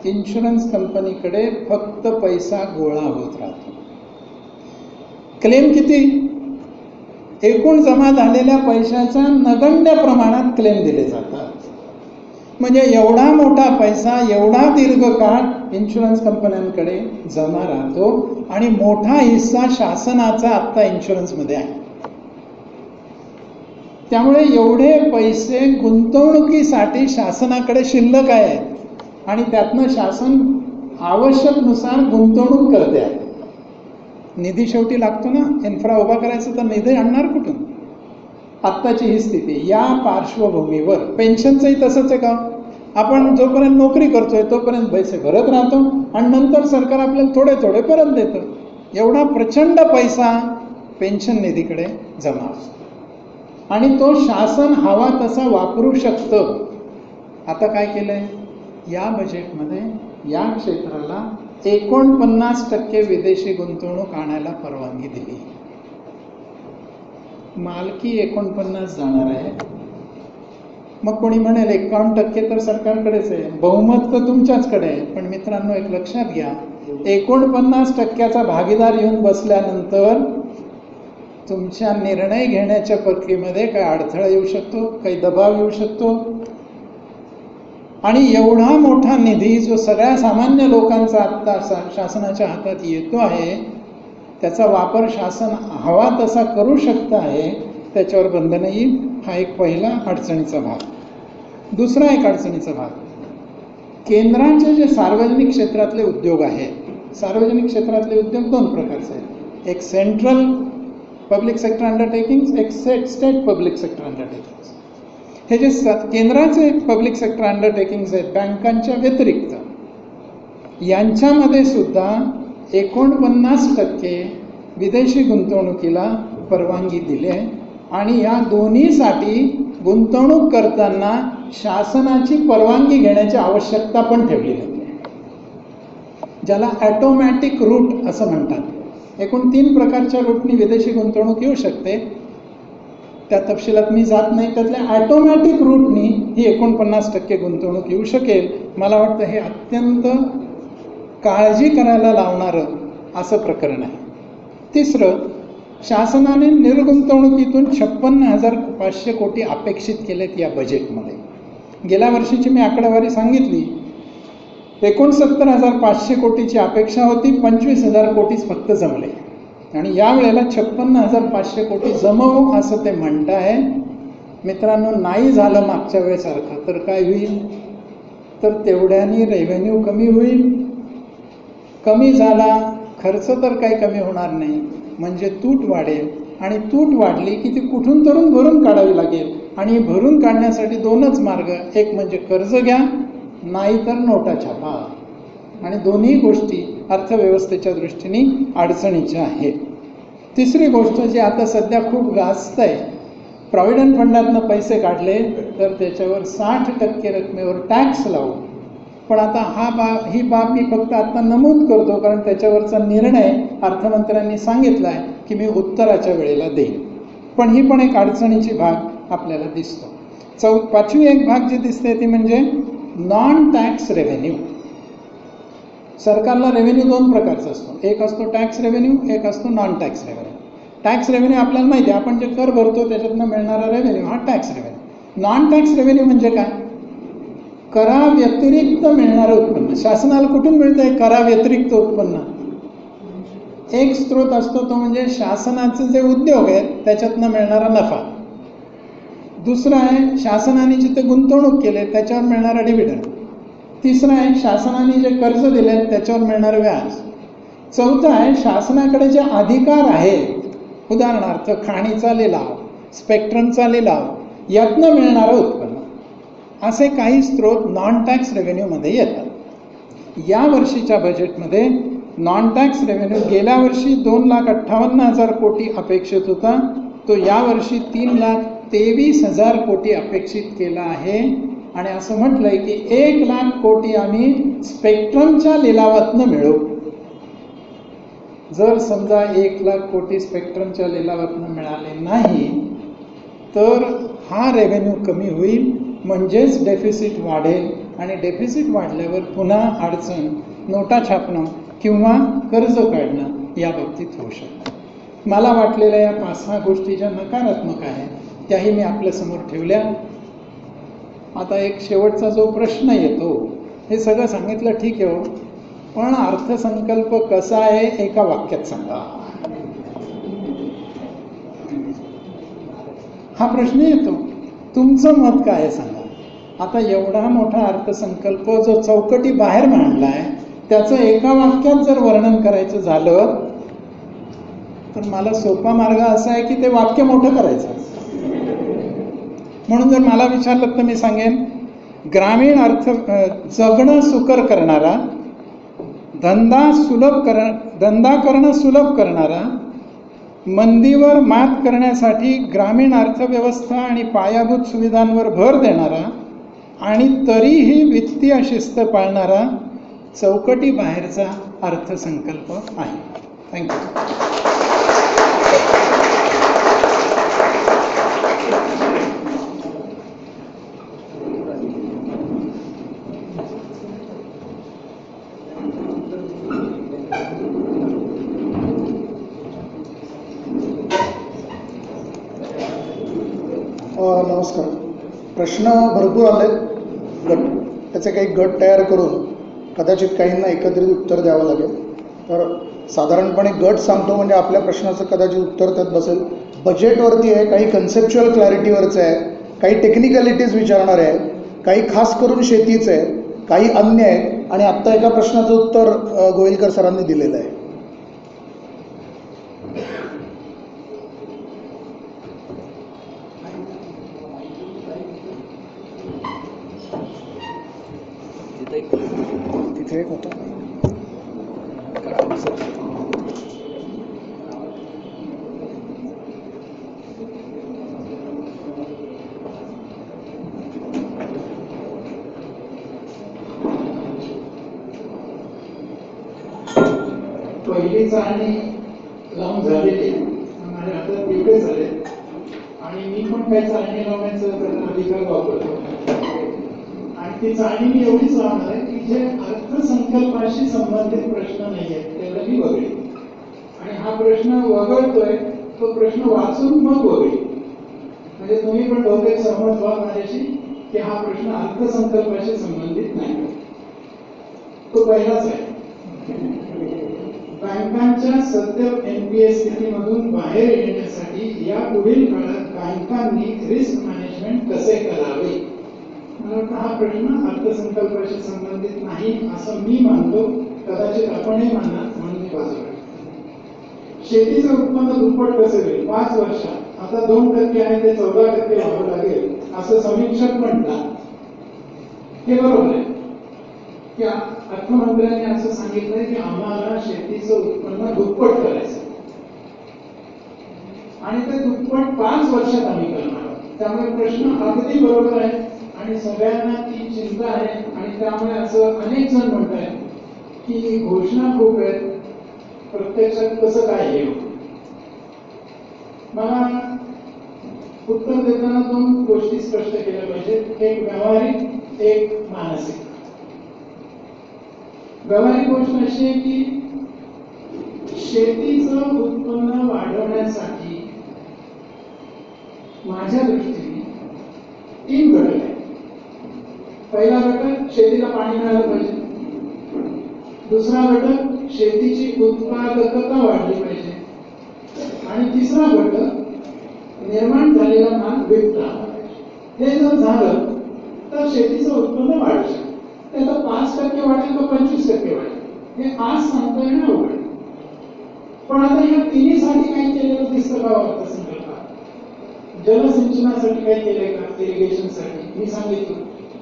इन्शुरन्स कंपनीकडे फक्त पैसा गोळा होत राहतो. क्लेम किती? एकूण जमा झालेल्या पैशाच्या नगण्य प्रमाणात क्लेम दिले जातात. म्हणजे एवढा मोठा पैसा एवढा दीर्घकाळ इन्शुरन्स कंपन्यांकडे जमा राहतो आणि मोठा हिस्सा शासनाचा आत्ता इन्शुरन्समध्ये आहे. त्यामुळे एवढे पैसे गुंतवणुकीसाठी शासनाकडे शिल्लक आहेत आणि त्यातनं शासन आवश्यकनुसार गुंतवणूक करते आहे. निधी शेवटी लागतो ना, इन्फ्रा उभा करायचं तर निधी आणणार कुठून? आत्ताची ही स्थिती. या पार्श्वभूमीवर पेन्शनचंही तसंच आहे का? आपण जोपर्यंत नोकरी करतोय तोपर्यंत पैसे भरत राहतो आणि नंतर सरकार आपल्याला थोडे थोडे परत देतं. एवढा प्रचंड पैसा पेन्शन निधीकडे जमा असतो आणि तो शासन हवा तसा वापरू शकतं. आता काय केलंय? या बजेटमध्ये या क्षेत्राला 49% विदेशी गुंतवणूक आणायला परवानगी दिली. मालकी 49 जाणार आहे. मग कोणी म्हणेल 51% तर सरकारकडेच आहे, बहुमत तर तुमच्याचकडे आहे. पण मित्रांनो, एक लक्षात घ्या, 49%चा भागीदार येऊन बसल्यानंतर तुमच्या निर्णय घेण्याच्या प्रक्रियेमध्ये काही अडथळा येऊ शकतो, काही दबाव येऊ शकतो. आणि एवढा मोठा निधी जो सगळ्या सामान्य लोकांचा आत्ता शासनाच्या हातात येतो आहे, त्याचा वापर शासन हवा तसा करू शकतं आहे, त्याच्यावर बंधन येईल. हा एक पहिला अडचणीचा भाग. दुसरा एक अडचणीचा भाग, केंद्राचे जे सार्वजनिक क्षेत्रातले उद्योग आहेत, सार्वजनिक क्षेत्रातले उद्योग दोन प्रकारचे आहेत. एक सेंट्रल पब्लिक सेक्टर अंडरटेकिंग्स, एक स्टेट पब्लिक सेक्टर अंडरटेकिंग्स. हे जे केंद्राचे पब्लिक सेक्टर अंडरटेकिंग्स आहेत, बँकांच्या व्यतिरिक्त, यांच्यामध्ये सुद्धा 49% विदेशी गुंतवणुकीला परवानगी दिली आहे. आणि या दोन्हीसाठी गुंतवणूक करताना शासनाची परवानगी घेण्याची आवश्यकता पण ठेवली आहे, ज्याला ॲटोमॅटिक रूट असं म्हणतात. एकूण 3 प्रकारच्या रूटनी विदेशी गुंतवणूक येऊ शकते. त्या तपशिलात मी जात नाही. त्यातल्या ॲटोमॅटिक रूटनी ही 49% गुंतवणूक येऊ शकेल. मला वाटतं हे अत्यंत काळजी करायला लावणारं असं प्रकरण आहे. तिसरं, शासनाने निर्गुंतवणुकीतून 56,500 कोटी अपेक्षित केलेत या बजेटमध्ये. गेल्या वर्षीची मी आकडेवारी सांगितली, 69,500 कोटीची अपेक्षा होती, 25,000 कोटीच फक्त जमले. आणि यावेळेला 56,500 कोटी जमवू असं ते म्हणत आहे. मित्रांनो, नाही झालं मागच्या वेळेसारखं तर काय होईल? तर तेवढ्यानी रेव्हेन्यू कमी होईल. कमी झाला खर्च तर काही कमी होणार नाही, म्हणजे तूट वाढेल. आणि तूट वाढली की ती कुठून तरून भरून काढावी लागेल. आणि भरून काढण्यासाठी 2च मार्ग, एक म्हणजे कर्ज घ्या, नाहीतर नोटा छापा. आणि दोन्ही गोष्टी अर्थव्यवस्थेच्या दृष्टीने अडचणीच्या आहेत. तिसरी गोष्ट जी आता सध्या खूप गाजत आहे, प्रॉव्हिडंट फंडातनं पैसे काढले तर त्याच्यावर 60% रकमेवर टॅक्स लावू. पण आता ही बाब मी फक्त आता नमूद करतो, कारण त्याच्यावरचा निर्णय अर्थमंत्र्यांनी सांगितला आहे की मी उत्तराच्या वेळेला देईन. पण ही पण एक अडचणीची भाग आपल्याला दिसतो. पाचवी एक भाग जी दिसते ती म्हणजे नॉन टॅक्स रेव्हेन्यू. सरकारला रेव्हेन्यू 2 प्रकारचा असतो. एक असतो टॅक्स रेव्हेन्यू, एक असतो non tax revenue. Tax revenue आपल्याला माहिती आहे, आपण जे कर भरतो त्याच्यातनं मिळणारा रेव्हेन्यू हा tax revenue. Non tax revenue म्हणजे काय? करा व्यतिरिक्त मिळणारं उत्पन्न. शासनाला कुठून मिळतंय करा व्यतिरिक्त उत्पन्न? एक स्रोत असतो तो म्हणजे शासनाचे जे उद्योग आहेत त्याच्यातनं मिळणारा नफा. दुसरा आहे शासनाने जिथे गुंतवणूक केली त्याच्यावर मिळणारा डिव्हिडंड. तिसरं आहे शासनाने जे कर्ज दिले त्याच्यावर मिळणारं व्याज. चौथं आहे शासनाकडे जे अधिकार आहेत, उदाहरणार्थ खाणीचा लिलाव, स्पेक्ट्रमचा लिलाव, यातनं मिळणारं उत्पन्न. असे काही स्रोत नॉन टॅक्स रेव्हेन्यूमध्ये येतात. या वर्षीच्या बजेटमध्ये नॉन टॅक्स रेव्हेन्यू गेल्या वर्षी 2,58,000 कोटी अपेक्षित होता, तो यावर्षी 3,23,000 कोटी अपेक्षित केला आहे. आणि असं म्हटलंय की 1,00,000 कोटी आम्ही स्पेक्ट्रमच्या लिलावातनं मिळवू. जर समजा 1,00,000 कोटी स्पेक्ट्रमच्या लिलावातनं मिळाले नाही तर हा रेव्हेन्यू कमी होईल, म्हणजेच डेफिसिट वाढेल. आणि डेफिसिट वाढल्यावर पुन्हा अडचण नोटा छापणं किंवा कर्ज काढणं या बाबतीत होऊ शकतं. मला वाटलेल्या या 5-6 गोष्टी ज्या नकारात्मक आहेत त्याही मी आपल्यासमोर ठेवल्या. आता एक शेवटचा जो प्रश्न येतो, हे सगळं सांगितलं ठीक आहे हो, पण अर्थसंकल्प कसा आहे एका वाक्यात सांगा. हा प्रश्न येतो. तुमचं मत काय आहे सांगा. आता एवढा मोठा अर्थसंकल्प जो चौकटी बाहेर मांडलाय त्याचं एका वाक्यात जर वर्णन करायचं झालं तर मला सोपा मार्ग असा आहे की ते वाक्य मोठं करायचं. म्हणून जर मला विचारलं तर मी सांगेन, ग्रामीण जगणं सुकर करणारा, धंदा करणं सुलभ करणारा, मंदीवर मात करण्यासाठी ग्रामीण अर्थव्यवस्था आणि पायाभूत सुविधांवर भर देणारा आणि तरीही वित्तीय शिस्त पाळणारा चौकटी बाहेरचा अर्थसंकल्प आहे. थँक्यू. नमस्कार. प्रश्न भरपूर आले. त्याचे काही गट तयार करून कदाचित काहींना एकत्रित उत्तर द्यावं लागेल. तर साधारणपणे गट सांगतो म्हणजे आपल्या प्रश्नाचं कदाचित उत्तर त्यात बसेल. बजेटवरती आहे, काही कन्सेप्च्युअल क्लॅरिटीवरचं आहे, काही टेक्निकॅलिटीज विचारणार आहे, काही खास करून शेतीचं आहे, काही अन्य आहे आणि आत्ता एका प्रश्नाचं उत्तर गोविलकर सरांनी दिलेलं आहे. तिथे एक होतं पहिली चाळणी लावून झालेली आणि आता तेवढे झाले आणि मी पण काही चाळणी लावण्याचा अधिकार वापरतो आणि ती चाळणी मी एवढीच लावणार आहे की जे अर्थसंकल्पाशी संबंधित प्रश्न नाही आहेत त्याला मी वगळेन आणि हा प्रश्न वगळतोय तो प्रश्न वाचून मग वगळेन. म्हणजे तुम्ही पण बहुतेक सहमत व्हा माझ्याशी की हा प्रश्न अर्थसंकल्पाशी संबंधित नाही. तो पहिलाच आहे. बँकांच्या सद्य एनपीएस स्थितीमधून बाहेर येण्यासाठी या पुढील काळात बँकांनी रिस्क मॅनेजमेंट कसे करावे. मला वाटतं हा प्रश्न अर्थसंकल्पाशी संबंधित नाही असं मी मानतो. कदाचित आपणही मानणार म्हणून मी बाजूला. शेतीचं उत्पन्न दुप्पट कसे होईल 5 वर्षात. आता 2% आहे ते 14% व्हावं लागेल असं समीक्षक म्हणतात. हे बरोबर आहे की अर्थमंत्र्यांनी असं सांगितलंय की आम्हाला शेतीचं उत्पन्न दुप्पट करायचं आणि ते दुप्पट 5 वर्षात आम्ही करणार आहोत. त्यामुळे प्रश्न अगदी बरोबर आहे आणि सगळ्यांना ती चिंता आहे आणि त्यामुळे असं अनेक जण म्हणत आहेत की घोषणा खूप आहेत, प्रत्यक्षात कसं काय येईल. मला उत्तर देताना 2 गोष्टी स्पष्ट केल्या पाहिजेत. एक व्यावहारिक, एक मानसिक. व्यावहारिक गोष्ट अशी आहे की शेतीचं उत्पन्न वाढवण्यासाठी माझ्या दृष्टीने 3 घटक आहेत. पहिला घटक शेतीला पाणी मिळालं पाहिजे. दुसरा घटक शेतीची उत्पादकता वाढली पाहिजे आणि तिसरा घटक निर्माण झालेला माल विकता पाहिजे. हे जर झालं तर शेतीचं उत्पन्न वाढू शकतं. ते आता 5% वाढेल का 25% वाढेल हे आज सांगता येणं अवघड. पण आता या तिन्हीसाठी काही केलेलं दिसतं का अर्थसंकल्पात. जलसिंचनासाठी काही केलंय का, इरिगेशनसाठी मी सांगितलं.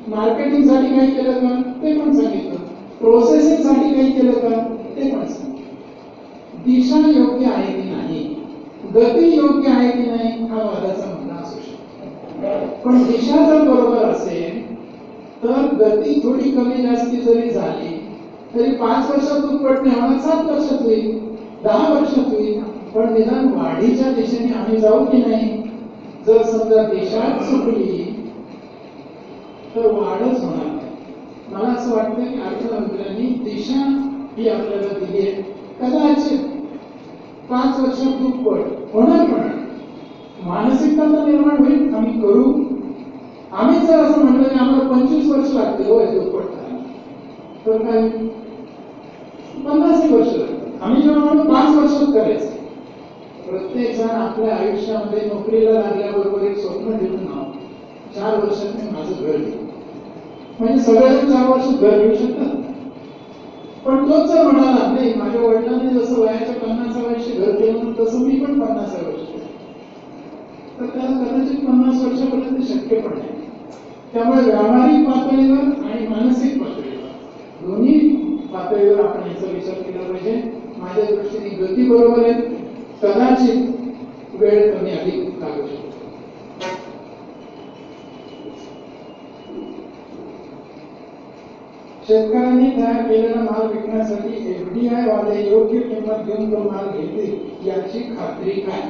मार्केटिंगसाठी काही केलं का ते पण सांगितलं. प्रोसेसिंगसाठी काही केलं का ते पण सांगितलं. दिशा योग्य आहे की नाही, गती योग्य आहे की नाही हा वादाचा मुद्दा असू शकतो. पण दिशा जर बरोबर असेल तर गती थोडी कमी जास्ती जरी झाली तरी 5 वर्षात दुप्पट नाही होणार, 7 वर्षात होईल, 10 वर्षात होईल. पण निदान वाढीच्या दिशेने आम्ही जाऊ की नाही. जर समजा दिशा चुकली तर वाढच होणार नाही. मला असं वाटतं की अर्थमंत्र्यांनी दिशा ही आपल्याला दिली आहे. कदाचित 5 वर्षात दुप्पट होणार पण मानसिकता तर निर्माण होईल. आम्ही करू. आम्ही जर असं म्हटलं की आम्हाला 25 वर्ष लागतील होय दुप्पट करायला तर काय 50 वर्ष लागतात. आम्ही जेव्हा म्हणून 5 वर्षात करायचं. प्रत्येक जण आपल्या आयुष्यामध्ये नोकरीला लागल्याबरोबर एक स्वप्न घेऊन आहोत 4 वर्षात मी माझं घर घेऊ. म्हणजे सगळेजण 4 वर्षात घर घेऊ शकतात. पण तोच जर म्हणाला नाही माझ्या वडिलांनी जसं वयाच्या 50 वर्षी घर केलं तसं मी पण 50 वर्ष तर त्याला कदाचित 50 वर्षापर्यंत शक्य पण नाही. त्यामुळे व्यावहारिक पातळीवर आणि मानसिक पातळीवर दोन्ही पातळीवर आपण याचा विचार केला पाहिजे. माझ्या दृष्टीने गती बरोबर आहे. कदाचित वेळ कमी अधिक लागू शकतो. शेतकऱ्यांनी तयार केलेला माल विकण्यासाठी FDI वाले योग्य किंमत देऊन तो माल घेतील याची खात्री काय?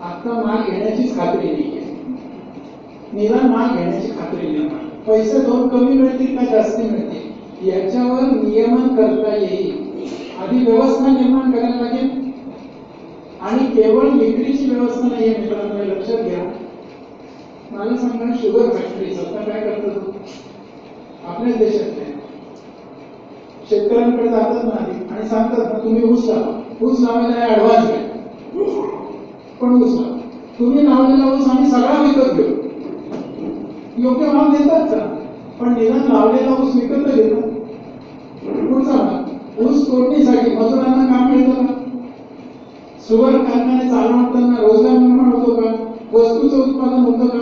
आता माल घेण्याचीच खात्री नाहीये, निदान माल घेण्याची खात्री नाही. पैसे दोन कमी मिळतील का जास्ती मिळतील याच्यावर नियमन करता येईल. आधी व्यवस्था निर्माण करायला लागेल. आणि केवळ विक्रीची व्यवस्था नाहीये मित्रांनो, लक्षात घ्या. मला सांगा, शुगर फॅक्टरी आता काय करतात? आपल्याच देशातले शेतकऱ्यांकडे जातात ना आणि सांगतात ना, तुम्ही ऊस लावा, ऊस लावायला ऍडव्हान्स घ्या, पण ऊस लावा. तुम्ही लावलेला ऊस आम्ही सगळा विकत घेऊ. योग्य भाव देतात का? पण निदान लावलेला ऊस विकत घेतात. पुढचा भाग, ऊस तोडणीसाठी मजुरांना काम मिळतं का? शुगर कारखाने चालवताना रोजगार निर्माण होतो का? वस्तूचं उत्पादन होतं का?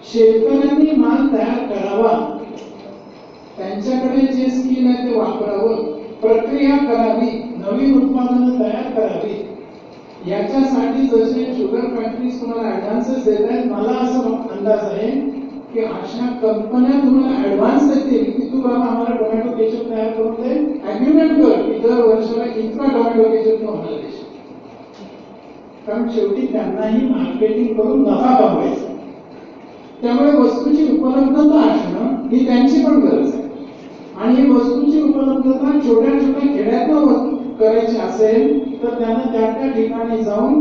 शेतकऱ्यांनी माल तयार करावा, त्यांच्याकडे जे स्किल आहे ते वापरावं, प्रक्रिया करावी, नवीन उत्पादनं तयार करावी. याच्यासाठी जसे शुगर फॅक्टरीज तुम्हाला ऍडव्हान्सेस देत आहेत, मला असं अंदाज आहे की अशा कंपन्या तुम्हाला ऍडव्हान्स देतील की तू बाबा आम्हाला टोमॅटो केचप तयार करून दे, अग्रीमेंट कर की दर वर्षाला इतका टोमॅटो केचप तू आम्हाला देशील. कारण शेवटी त्यांनाही मार्केटिंग करून नफा कमवायचा. त्यामुळे वस्तूची उपलब्धता असणं ही त्यांची पण गरज आहे. आणि ही वस्तूची उपलब्धता छोट्या छोट्या खेड्यातून करायची असेल तर त्यांना त्या त्या ठिकाणी जाऊन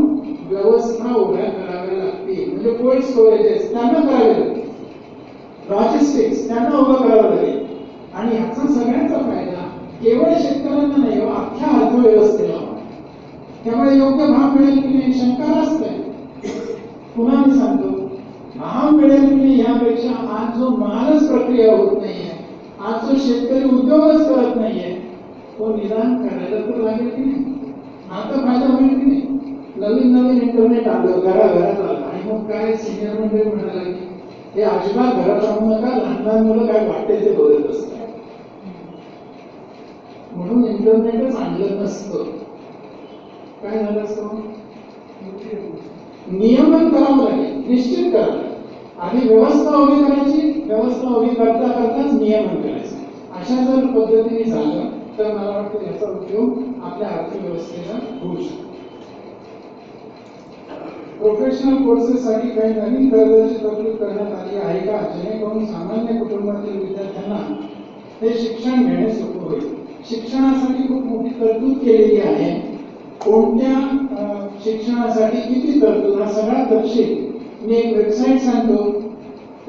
व्यवस्था उभ्या कराव्या लागतील. म्हणजे कोल्ड स्टोरेजेस त्यांना करावे लागतील, लॉजिस्टिक्स त्यांना उभं करावं लागेल. आणि याचा सगळ्यांचा फायदा केवळ शेतकऱ्यांना नाही, अख्ख्या अर्थव्यवस्थेला. त्यामुळे योग्य भाव मिळेल की नाही शंका असते. पुन्हा मी सांगतो, भाव मिळेल की नाही यापेक्षा आज जो मालच प्रक्रिया होत नाहीये, आज जो शेतकरी उद्योगच करत नाहीये, तो निदान करायला तर लागेल की नाही. आता फायदा होईल की नाही. नवीन नवीन इंटरनेट आलं, घराघरात आलं. आणि मग काय सिनियर मंडळी म्हणाला की हे अजिबात घरात राहू नका, लहान लहान मुलं काय वाटते ते बघत असतात, म्हणून इंटरनेटच आणलं नसतं. काय झालं असतं? नियमन करावं लागेल, निश्चित करावं लागेल. आधी व्यवस्था उभी करायची, व्यवस्था उभी करता करताच नियमन करायचं. अशा जर पद्धतीने झालं तर मला वाटतं याचा उपयोग आपल्या अर्थव्यवस्थेला होऊ शकतो. प्रोफेशनल कोर्सेससाठी काही नवीन कर्जाची तरतूद करण्यात आली आहे का, जेणेकरून सामान्य कुटुंबातील विद्यार्थ्यांना हे शिक्षण घेणे सोपे होईल. शिक्षणासाठी खूप मोठी तरतूद केलेली आहे. कोणत्या शिक्षणासाठी किती तरतूद हा सगळा तपशील मी एक वेबसाईट सांगतो,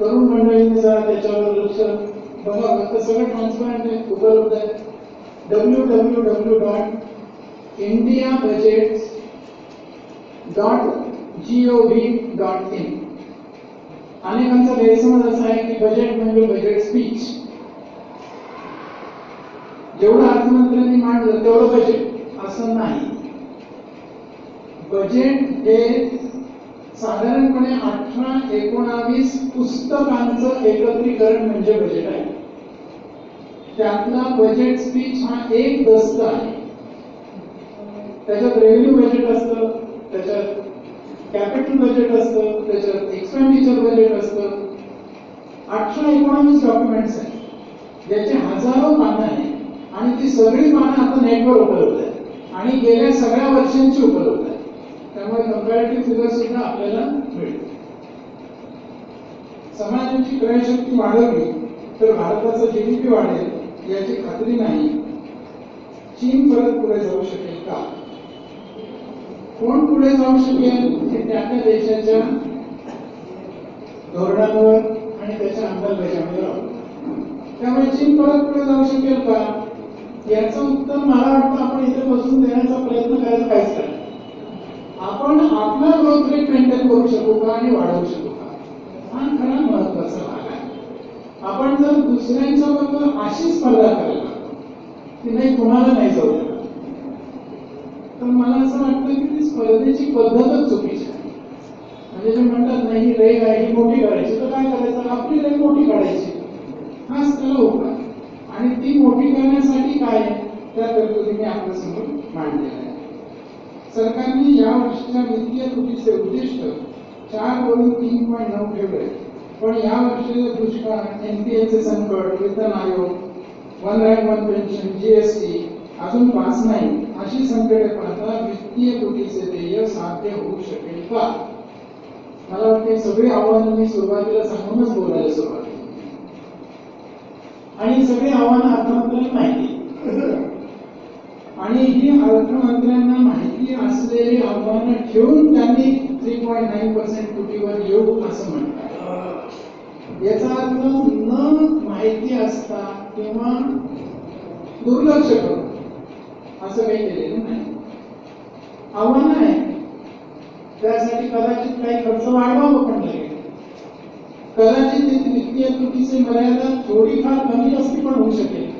तरुण मंडळींनी जरा त्याच्यावर लक्ष बघावं. तर सगळं ट्रान्सपरंट आहे, उपलब्ध आहे. www.indiabudgets.gov.in. अनेकांचा गैरसमज असा आहे की बजेट म्हणजे बजेट स्पीच, जेवढं अर्थमंत्र्यांनी मांडलं तेवढं बजेट, असं नाही. बजेट हे साधारणपणे 18-19 पुस्तकांचं एकत्रीकरण म्हणजे बजेट आहे. त्यातला बजेट स्पीच हा एक दस्त आहे. त्याच्यात रेव्हेन्यू बजेट असतं, त्याच्यात कॅपिटल बजेट असतं, त्याच्यात एक्सपेंडिचर बजेट असतं. 18-19 डॉक्युमेंट्स आहेत, ज्याचे हजारो पानं आहेत. आणि ती सगळी पानं आता नेटवर उपलब्ध आहेत आणि गेल्या सगळ्या वर्षांची उपलब्ध आहेत. त्यामुळे कंपॅरेटिव्ह फिगर सुद्धा आपल्याला मिळते. समाजाची क्रयशक्ती वाढवली तर भारताचा GDP वाढेल याची खात्री नाही. चीन परत पुढे जाऊ शकेल का? कोण पुढे जाऊ शकेल हे त्या त्या देशाच्या धोरणांवर आणि त्याच्या अंमलबजावणीवर अवलंबून. त्यामुळे चीन परत पुढे जाऊ शकेल का याचं उत्तर मला वाटतं आपण इथे बसून देण्याचा प्रयत्न करायचा काहीच नाही. आपण आपला ग्रोथ रेट मेंटेन करू शकू का आणि वाढवू शकू का, हा खरा महत्वाचा भाग आहे. आपण जर दुसऱ्यांच्या बरोबर अशी स्पर्धा करायला की नाही तुम्हाला नाही जाऊ देणार, तर मला असं वाटतं की ती स्पर्धेची पद्धतच चुकीची आहे. म्हणजे जे म्हणतात नाही रेग आहे ही मोठी करायची, तर काय करायचं, आपली रेग मोठी काढायची, हाच त्याला उपाय. आणि ती मोठी करण्यासाठी काय त्या तरतुदीने आपल्यासमोर मांडलेलं आहे. सरकारने या वर्षीच्या वित्तीय तुटीचे उद्दिष्ट 4 वरून 3.9 ठेवले. पण या वर्षी दुष्काळ, NPA चे संकट, वेतन आयोग, one rank one pension, GST अजून पास नाही, अशी संकटे पाहता वित्तीय तुटीचे ध्येय साध्य होऊ शकेल का? मला वाटते सगळी आव्हानं मी सुरुवातीला सांगूनच बोलायला सुरुवात केली. आणि सगळी आव्हानं अर्थमंत्र्यांना माहिती, आणि ही अर्थमंत्र्यांना माहिती असलेली आव्हानं ठेवून त्यांनी 3.9% तुटीवर येऊ असं म्हणतात. याचा अर्थ न माहिती असता किंवा दुर्लक्ष करून असं काही केलेलं नाही. आव्हान आहे, त्यासाठी कदाचित काही खर्च वाढवावं पण लागेल. कदाचित वित्तीय तुटीची मर्यादा थोडीफार कमी जास्ती पण होऊ शकेल,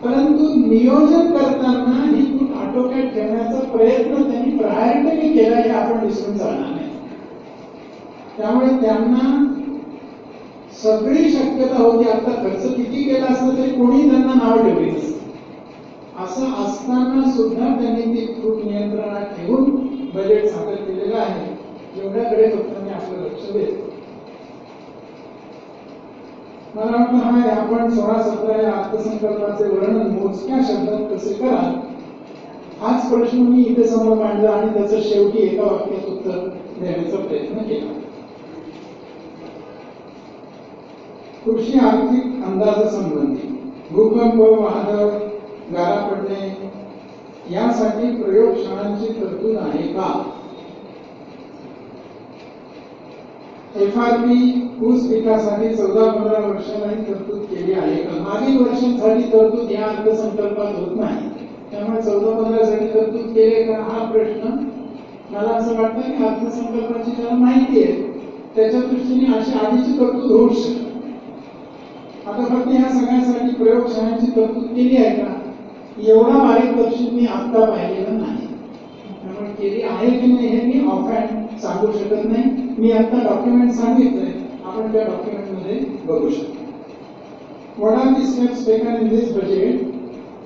परंतु नियोजन करताना ही तूट आटोक्यात ठेवण्याचा प्रयत्न त्यांनी प्रायोरिटीने केला हे आपण विसरून चालणार नाही. त्यामुळे त्यांना सगळी शक्यता होती, आता खर्च किती केला असला तरी कोणी त्यांना नाव ठेवले नसतं. असं असताना सुद्धा त्यांनी ती तूट नियंत्रणात ठेवून बजेट सादर केलेलं आहे. एवढ्याकडे फक्त मी आपलं लक्ष देतो. मला वाटतं हा आपण 16-17 या अर्थसंकल्पाचे वर्णन मोजक्या शब्दात कसे कराल, हाच प्रश्न मी इथे समोर मांडला आणि त्याचं शेवटी एका वाक्यात उत्तर देण्याचा प्रयत्न केला. कृषी आर्थिक अंदाजासंबंधी भूकंप, वादळ, गारा पडणे यासाठी प्रयोगशाळांची तरतूद आहे का? FRP ऊस पिकासाठी 14-15 वर्षांनी तरतूद केली आहे का? मागील वर्षांसाठी तरतूद या अर्थसंकल्पात होत नाही, त्यामुळे 14-15 साठी तरतूद केले का हा प्रश्न मला असं वाटतं की अर्थसंकल्पाची ज्याला माहिती आहे त्याच्या दृष्टीने अशी आधीची तरतूद होऊ शकते. आता फक्त या सगळ्यासाठी प्रयोगशाळांची तरतूद केली आहे का, एवढा बारीक तपशील मी आता पाहिलेला नाही. त्यामुळे केली आहे की नाही हे मी ऑफहँड सांगू शकत नाही. मी आता डॉक्युमेंट सांगितलंय, आपण त्या डॉक्युमेंट मध्ये बघू शकतो. What are the steps taken in this budget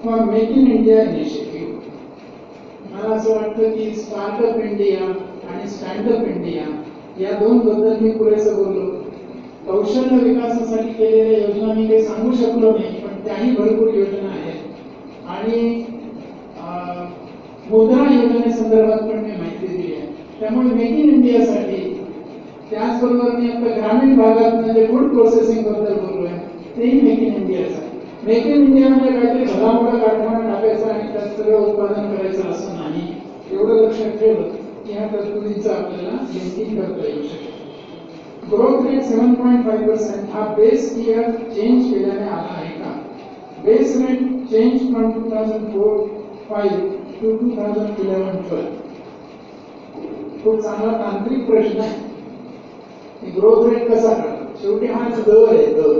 for Make in India initiative? मला असं वाटतं की स्टार्टअप इंडिया आणि स्टँडअप इंडिया या दोन बद्दल मी पुरेसं बोललो. कौशल्य विकासासाठी केलेल्या योजना मी काही सांगू शकलो नाही, पण त्याही भरपूर योजना आहेत. आणि मुद्रा योजनेसंदर्भात पण मी माहिती दिली आहे. त्यामुळे मेक इन इंडियासाठी, त्याचबरोबर मी आता ग्रामीण भागात जे फूड प्रोसेसिंग बद्दल बोललोय तेही मेक इन इंडियाचं आहे. मेक इन इंडिया म्हणजे काहीतरी भला मोठा कारखाना टाकायचा आणि त्यात सगळं उत्पादन करायचं असं नाही. एवढं लक्षात ठेवलं की ह्या तरतुदींचं आपल्याला लिंकिंग करता येऊ शकेल. ग्रोथ रेट 7.5% हा बेस इयर चेंज केल्याने आला आहे का? Base rate change from 2004-5 to 2011-12. खूप चांगला तांत्रिक प्रश्न आहे. ग्रोथ रेट कसा काढतो? शेवटी हा दर आहे. दर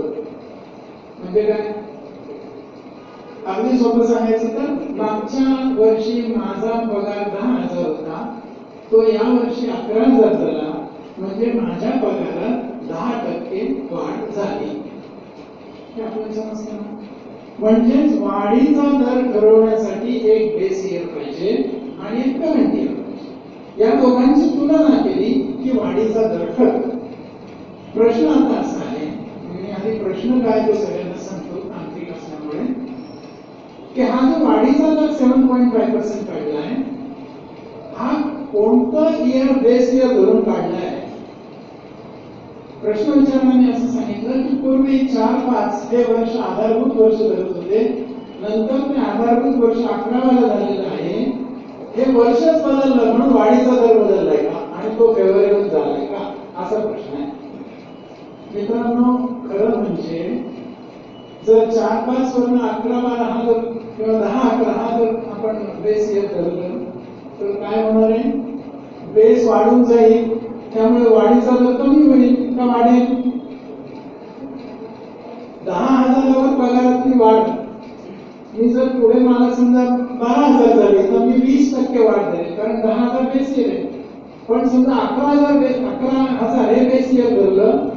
म्हणजे काय? अगदी सोपं सांगायचं तर मागच्या वर्षी माझा पगार 10,000 होता, तो या वर्षी 11,000 झाला, म्हणजे माझ्या पगारात 10% वाढ झाली. हे आपल्याला समजतं ना? म्हणजेच वाढीचा दर ठरवण्यासाठी एक बेस इयर पाहिजे आणि एक करंट इयर पाहिजे. या दोघांची तुलना केली की वाढीचा दर ठरतो. प्रश्न आता असा आहे, मी आधी प्रश्न काय तो सगळ्यांना सांगतो तांत्रिक असल्यामुळे, की हा जो वाढीचा दर 7.5% काढला आहे, हा कोणतं इयर बेस इयर धरून काढला आहे? प्रश्न विचारणाने असं सांगितलं की पूर्वी 4-5 हे वर्ष आधारभूत वर्ष धरत होते, नंतर ते आधारभूत वर्ष 11वाला झालेलं आहे. हे वर्षच बदललं म्हणून वाढीचा दर बदललाय का आणि तो फेवरेबल झालाय का, असा प्रश्न आहे. मित्रांनो, खरं म्हणजे जर 4-5 वरून 11-12 हा जर किंवा 10-11 हा जर आपण बेस इयर धरलं तर काय होणार आहे? बेस वाढून जाईल, त्यामुळे वाढीचा दर कमी होईल का वाढेल? 10,000वर पगारातली वाढ मी जर पुढे मला समजा 12,000 झाली तर मी 20% वाढ देईल, कारण 10,000 बेस इयर आहे. पण समजा 11,000 हे बेस इयर धरलं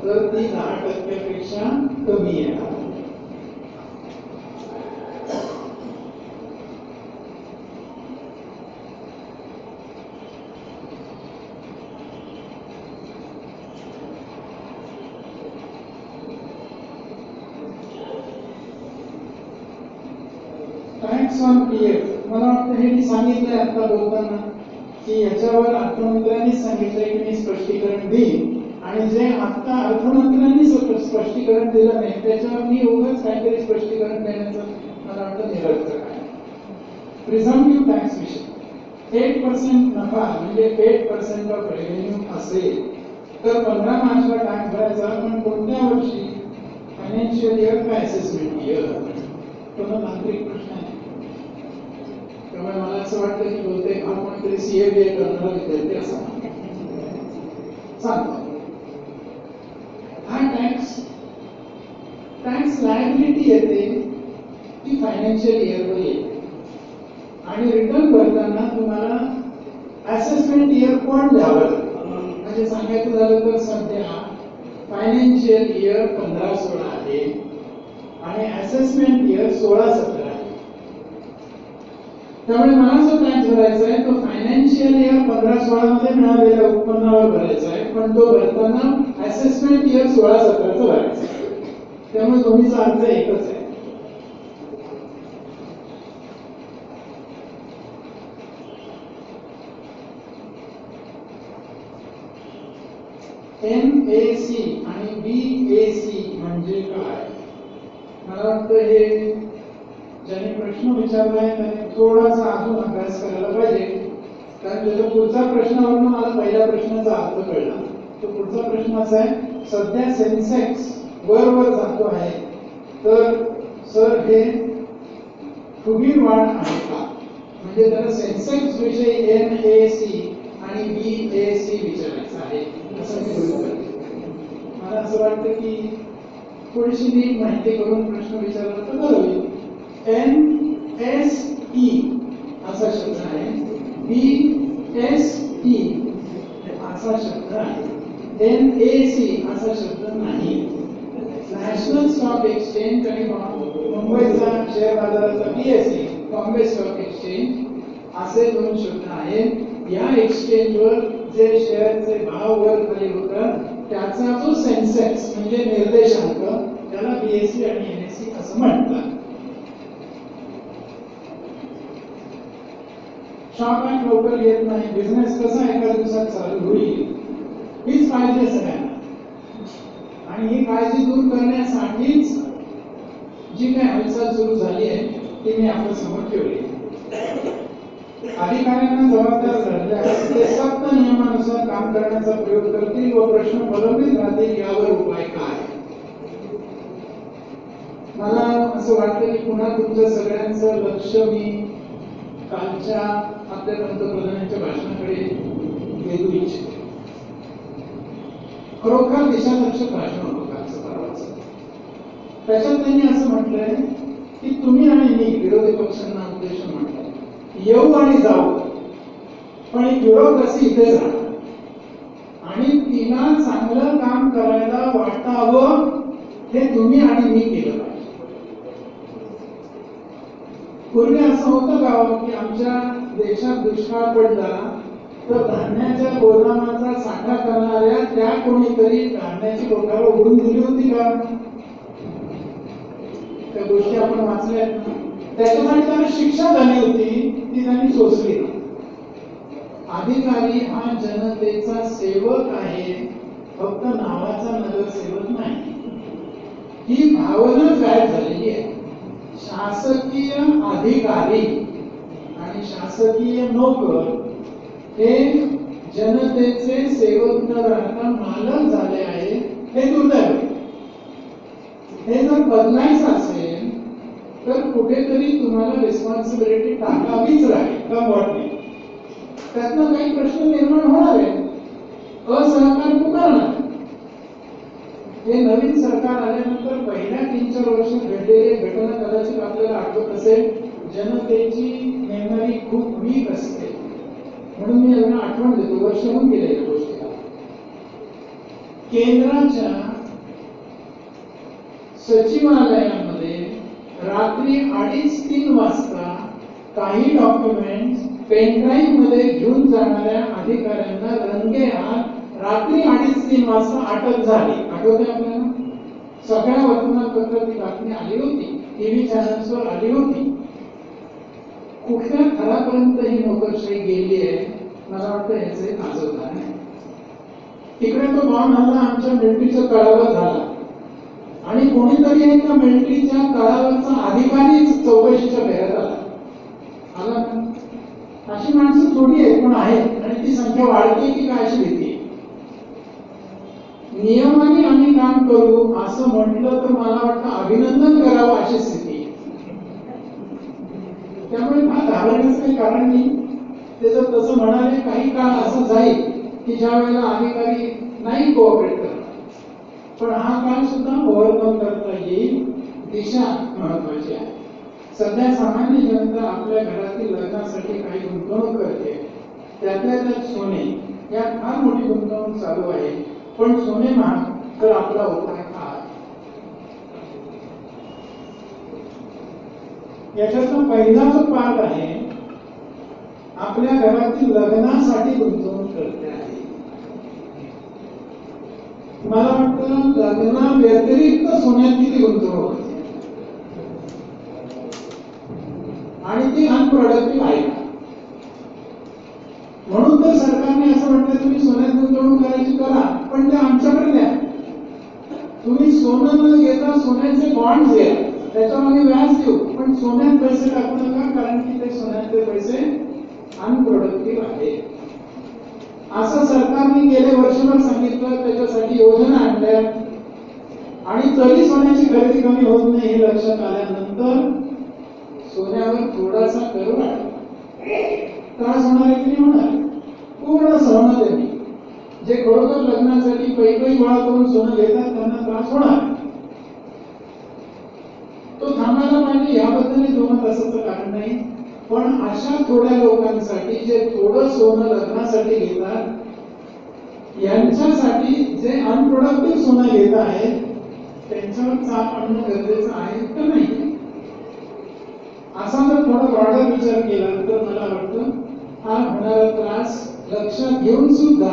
तर ती 10% पेक्षा कमी आहे. टॅक्स ऑन पीएफ, मला वाटतं हे मी सांगितलंय आता बोलताना की याच्यावर अर्थमंत्र्यांनीच सांगितलंय की मी स्पष्टीकरण देईन, आणि जे आता अर्थमंत्र्यांनी स्पष्टीकरण दिलं नाही त्याच्यावर मी उगाच काहीतरी स्पष्टीकरण देण्याचं मला वाटतं निरर्थक आहे. प्रिझम्प्टिव्ह टॅक्स विषय 8% नफा म्हणजे 8% ऑफ रेव्हेन्यू असेल तर 15 मार्चला टॅक्स भरायचा, पण कोणत्या वर्षी? फायनान्शियल इयर का असेसमेंट इयर? तो तांत्रिक प्रश्न आहे. त्यामुळे मला असं वाटतं की बहुतेक हा कोणीतरी CA करणारा विद्यार्थी असा सांगतो. हा टॅक्स लायबिलिटी येते ती फायनान्शियल इयरवर येते, आणि रिटर्न भरताना तुम्हाला असेसमेंट इयर पण द्यावं लागतं. म्हणजे सांगायचं झालं तर सध्या फायनान्शियल इयर 15-16 आहे आणि असेसमेंट इयर 16-17 आहे. त्यामुळे मला जो टॅक्स भरायचा आहे तो फायनान्शियल इयर 15-16 मध्ये मिळालेल्या उत्पन्नावर भरायचा आहे, पण तो भरताना असेसमेंट इयर 16-17चा भरायचा आहे. त्यामुळे दोन्हीचा अर्थ एकच आहे. MAC आणि BAC म्हणजे काय? मला वाटतं हे ज्याने प्रश्न विचारलाय त्याने थोडासा अजून अभ्यास करायला पाहिजे, कारण त्याचा पुढचा प्रश्नावरून मला पहिल्या प्रश्नाचा अर्थ कळला. तो पुढचा प्रश्न असा आहे, सध्या सेन्सेक्स वर जातो आहे तर सर हे फुगीर वाढ आहे का? म्हणजे त्याला सेन्सेक्स विषयी MAC आणि BAC विचारायचं आहे असं मी गृहीत करते. मला असं वाटतं की थोडीशी नीट माहिती करून प्रश्न विचारला तर बरं होईल. NSE असा शब्द आहे, BSE असा शब्द आहे, NAC असा शब्द नाही. नॅशनल स्टॉक एक्सचेंज आणि मुंबईचा शेअर बाजाराचा BSE, बॉम्बे स्टॉक एक्सचेंज असे दोन शब्द आहेत. या एक्सचेंजवर जे शेअरचे भाव वर खाली होतात त्याचा जो सेन्सेक्स म्हणजे निर्देशांक त्याला BSE आणि NSE असं म्हणतात. शॉक आणि लवकर येत नाही, बिझनेस कसा एका दिवसात चालू होईल हीच काळजी सगळ्यांना, आणि ही काळजी दूर करण्यासाठीच जी काही हालचाल सुरू झाली आहे ती मी आपल्या समोर ठेवली. अधिकाऱ्यांना जबाबदार धरल्यास ते सक्त नियमानुसार काम करण्याचा प्रयोग करतील व प्रश्न प्रलंबित राहतील. यावर उपाय काय? मला असं वाटतं की पुन्हा तुमच्या सगळ्यांचं लक्ष मी कालच्या आपल्या पंतप्रधानांच्या भाषणाकडे वेधू इच्छितो. खरोखर देशालक्षक भाषण होतं कालचं परवाचं. त्याच्यात त्यांनी असं म्हटलंय की तुम्ही आणि मी विरोधी पक्षांना उद्देशून म्हटलंय येऊ आणि जाऊ, पण ही ब्युरोक्रेसी इथेच राहणार आणि तिला चांगलं काम करायला वाटावं हे तुम्ही आणि मी केलं पाहिजे. पूर्वी असं होतं का की आमच्या देशात दुष्काळ पडला तर धान्याच्या गोदामाचा साठा करणाऱ्या त्या कोणीतरी धान्याची कोठार उघडून दिली होती का? त्या गोष्टी आपण वाचल्या. त्याच्यासाठी त्यांना शिक्षा झाली होती ती त्यांनी सोसली. अधिकारी हा जनतेचा सेवक आहे, फक्त नावाचा नगरसेवक नाही. ही भावना गायब झालेली आहे. शासकीय अधिकारी आणि शासकीय नोकर हे जनतेचे सेवक न राहता मालक झाले आहे, हे दुर्दैव. हे जर बदलायचं असेल तर कुठेतरी तुम्हाला रिस्पॉन्सिबिलिटी टाकावीच लागेल का वाटणे. त्यातनं काही प्रश्न निर्माण होणार आहे, असहकार पुकारणार. हे नवीन सरकार आल्यानंतर पहिल्या 3-4 वर्ष घडलेले घटना कदाचित आपल्याला आठवत असेल. जनतेची मेमरी खूप वीक असते म्हणून मी यांना आठवण देतो. वर्ष होऊन गेले या गोष्टीला. केंद्राच्या सचिवालयामध्ये रात्री 2:30-3 वाजता काही डॉक्युमेंट पेनड्राईव्ह मध्ये घेऊन जाणाऱ्या अधिकाऱ्यांना रंगेहात रात्री 2:30-3 वाजता अटक झाली. आठवते आपल्याला? सगळ्या वर्तमानपत्रात ती बातमी आली होती, टीव्ही चॅनल्सवर आली होती. कुठल्या थरापर्यंत ही नोकरशाही गेली आहे, मला वाटतं याचं एक उदाहरण आहे. तिकडे तो बॉम्ब हल्ला आमच्या मिलिटरीच्या तळावर झाला आणि कोणीतरी एका मिलिटरीच्या तळावरचा अधिकारीच चौकशीच्या बेऱ्यात आला. अशी माणसं थोडी आहेत, पण आहेत, आणि ती संख्या वाढते की काय अशी भीती आहे. नियमाने आम्ही काम करू असं म्हटलं तर मला वाटतं अभिनंदन करावं अशी स्थिती आहे. त्यामुळे घाबरण्याचं काही कारण नाही. ते जर तसं म्हणाले काही काळ असं जाईल की ज्या वेळेला अधिकारी नाही कोऑपरेट करणार, पण हा काळ सुद्धा ओव्हरकम करता येईल. दिशा महत्वाची आहे. सध्या सामान्य जनता आपल्या घरातील लग्नासाठी काही गुंतवणूक करते, त्यातल्या त्यात सोने, यात फार मोठी गुंतवणूक चालू आहे. पण सोने महाग तर आपला उपाय हा. याच्यातला पहिला जो पार्ट आहे, आपल्या घरातील लग्नासाठी गुंतवणूक करते आहे. मला वाटतं लग्ना व्यतिरिक्त सोन्यात किती गुंतवणूक होते आणि ती अनप्रोडक्टिव्ह आहे. म्हणून तर सरकारने असं म्हटलं, तुम्ही सोन्यात गुंतवणूक करायची करा, पण ते आमच्याकडे द्या. तुम्ही सोनं न घेता सोन्याचे बॉन्ड घ्या, त्याच्यामध्ये व्याज देऊ, पण सोन्यात पैसे टाकू नका, कारण की ते सोन्याचे पैसे अनप्रोडक्टिव्ह आहे. असं सरकारने गेले वर्षभर सांगितलं, त्याच्यासाठी योजना आणल्या, आणि तरी सोन्याची खरेदी कमी होत नाही हे लक्षात आल्यानंतर सोन्यावर थोडासा कर वाढला. त्रास होणार आहे की नाही होणार? पूर्ण सहमत आहे मी. जे खरोखर लग्नासाठी पैपै गोळा करून सोनं घेतात त्यांना त्रास होणार. तो थांबायला पाहिजे, याबद्दल दोन तासाचं कारण नाही. पण अशा थोड्या लोकांसाठी जे थोडं सोनं लग्नासाठी घेतात, यांच्यासाठी जे अनप्रोडक्टिव्ह सोनं घेत आहेत, त्यांच्यावर चाप आणणं गरजेचं आहे का नाही? असा जर थोडा ब्रॉडर विचार केला तर मला वाटतं हा होणारा त्रास लक्षात घेऊन सुद्धा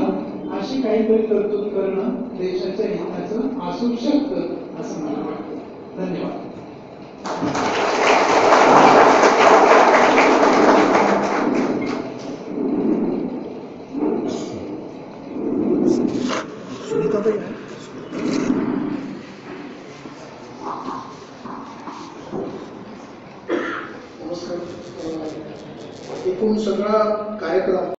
अशी काहीतरी तरतूद करणं देशाच्या हिताचं असू शकतं असं मला वाटतं. धन्यवाद. एकूण सगळा कार्यक्रम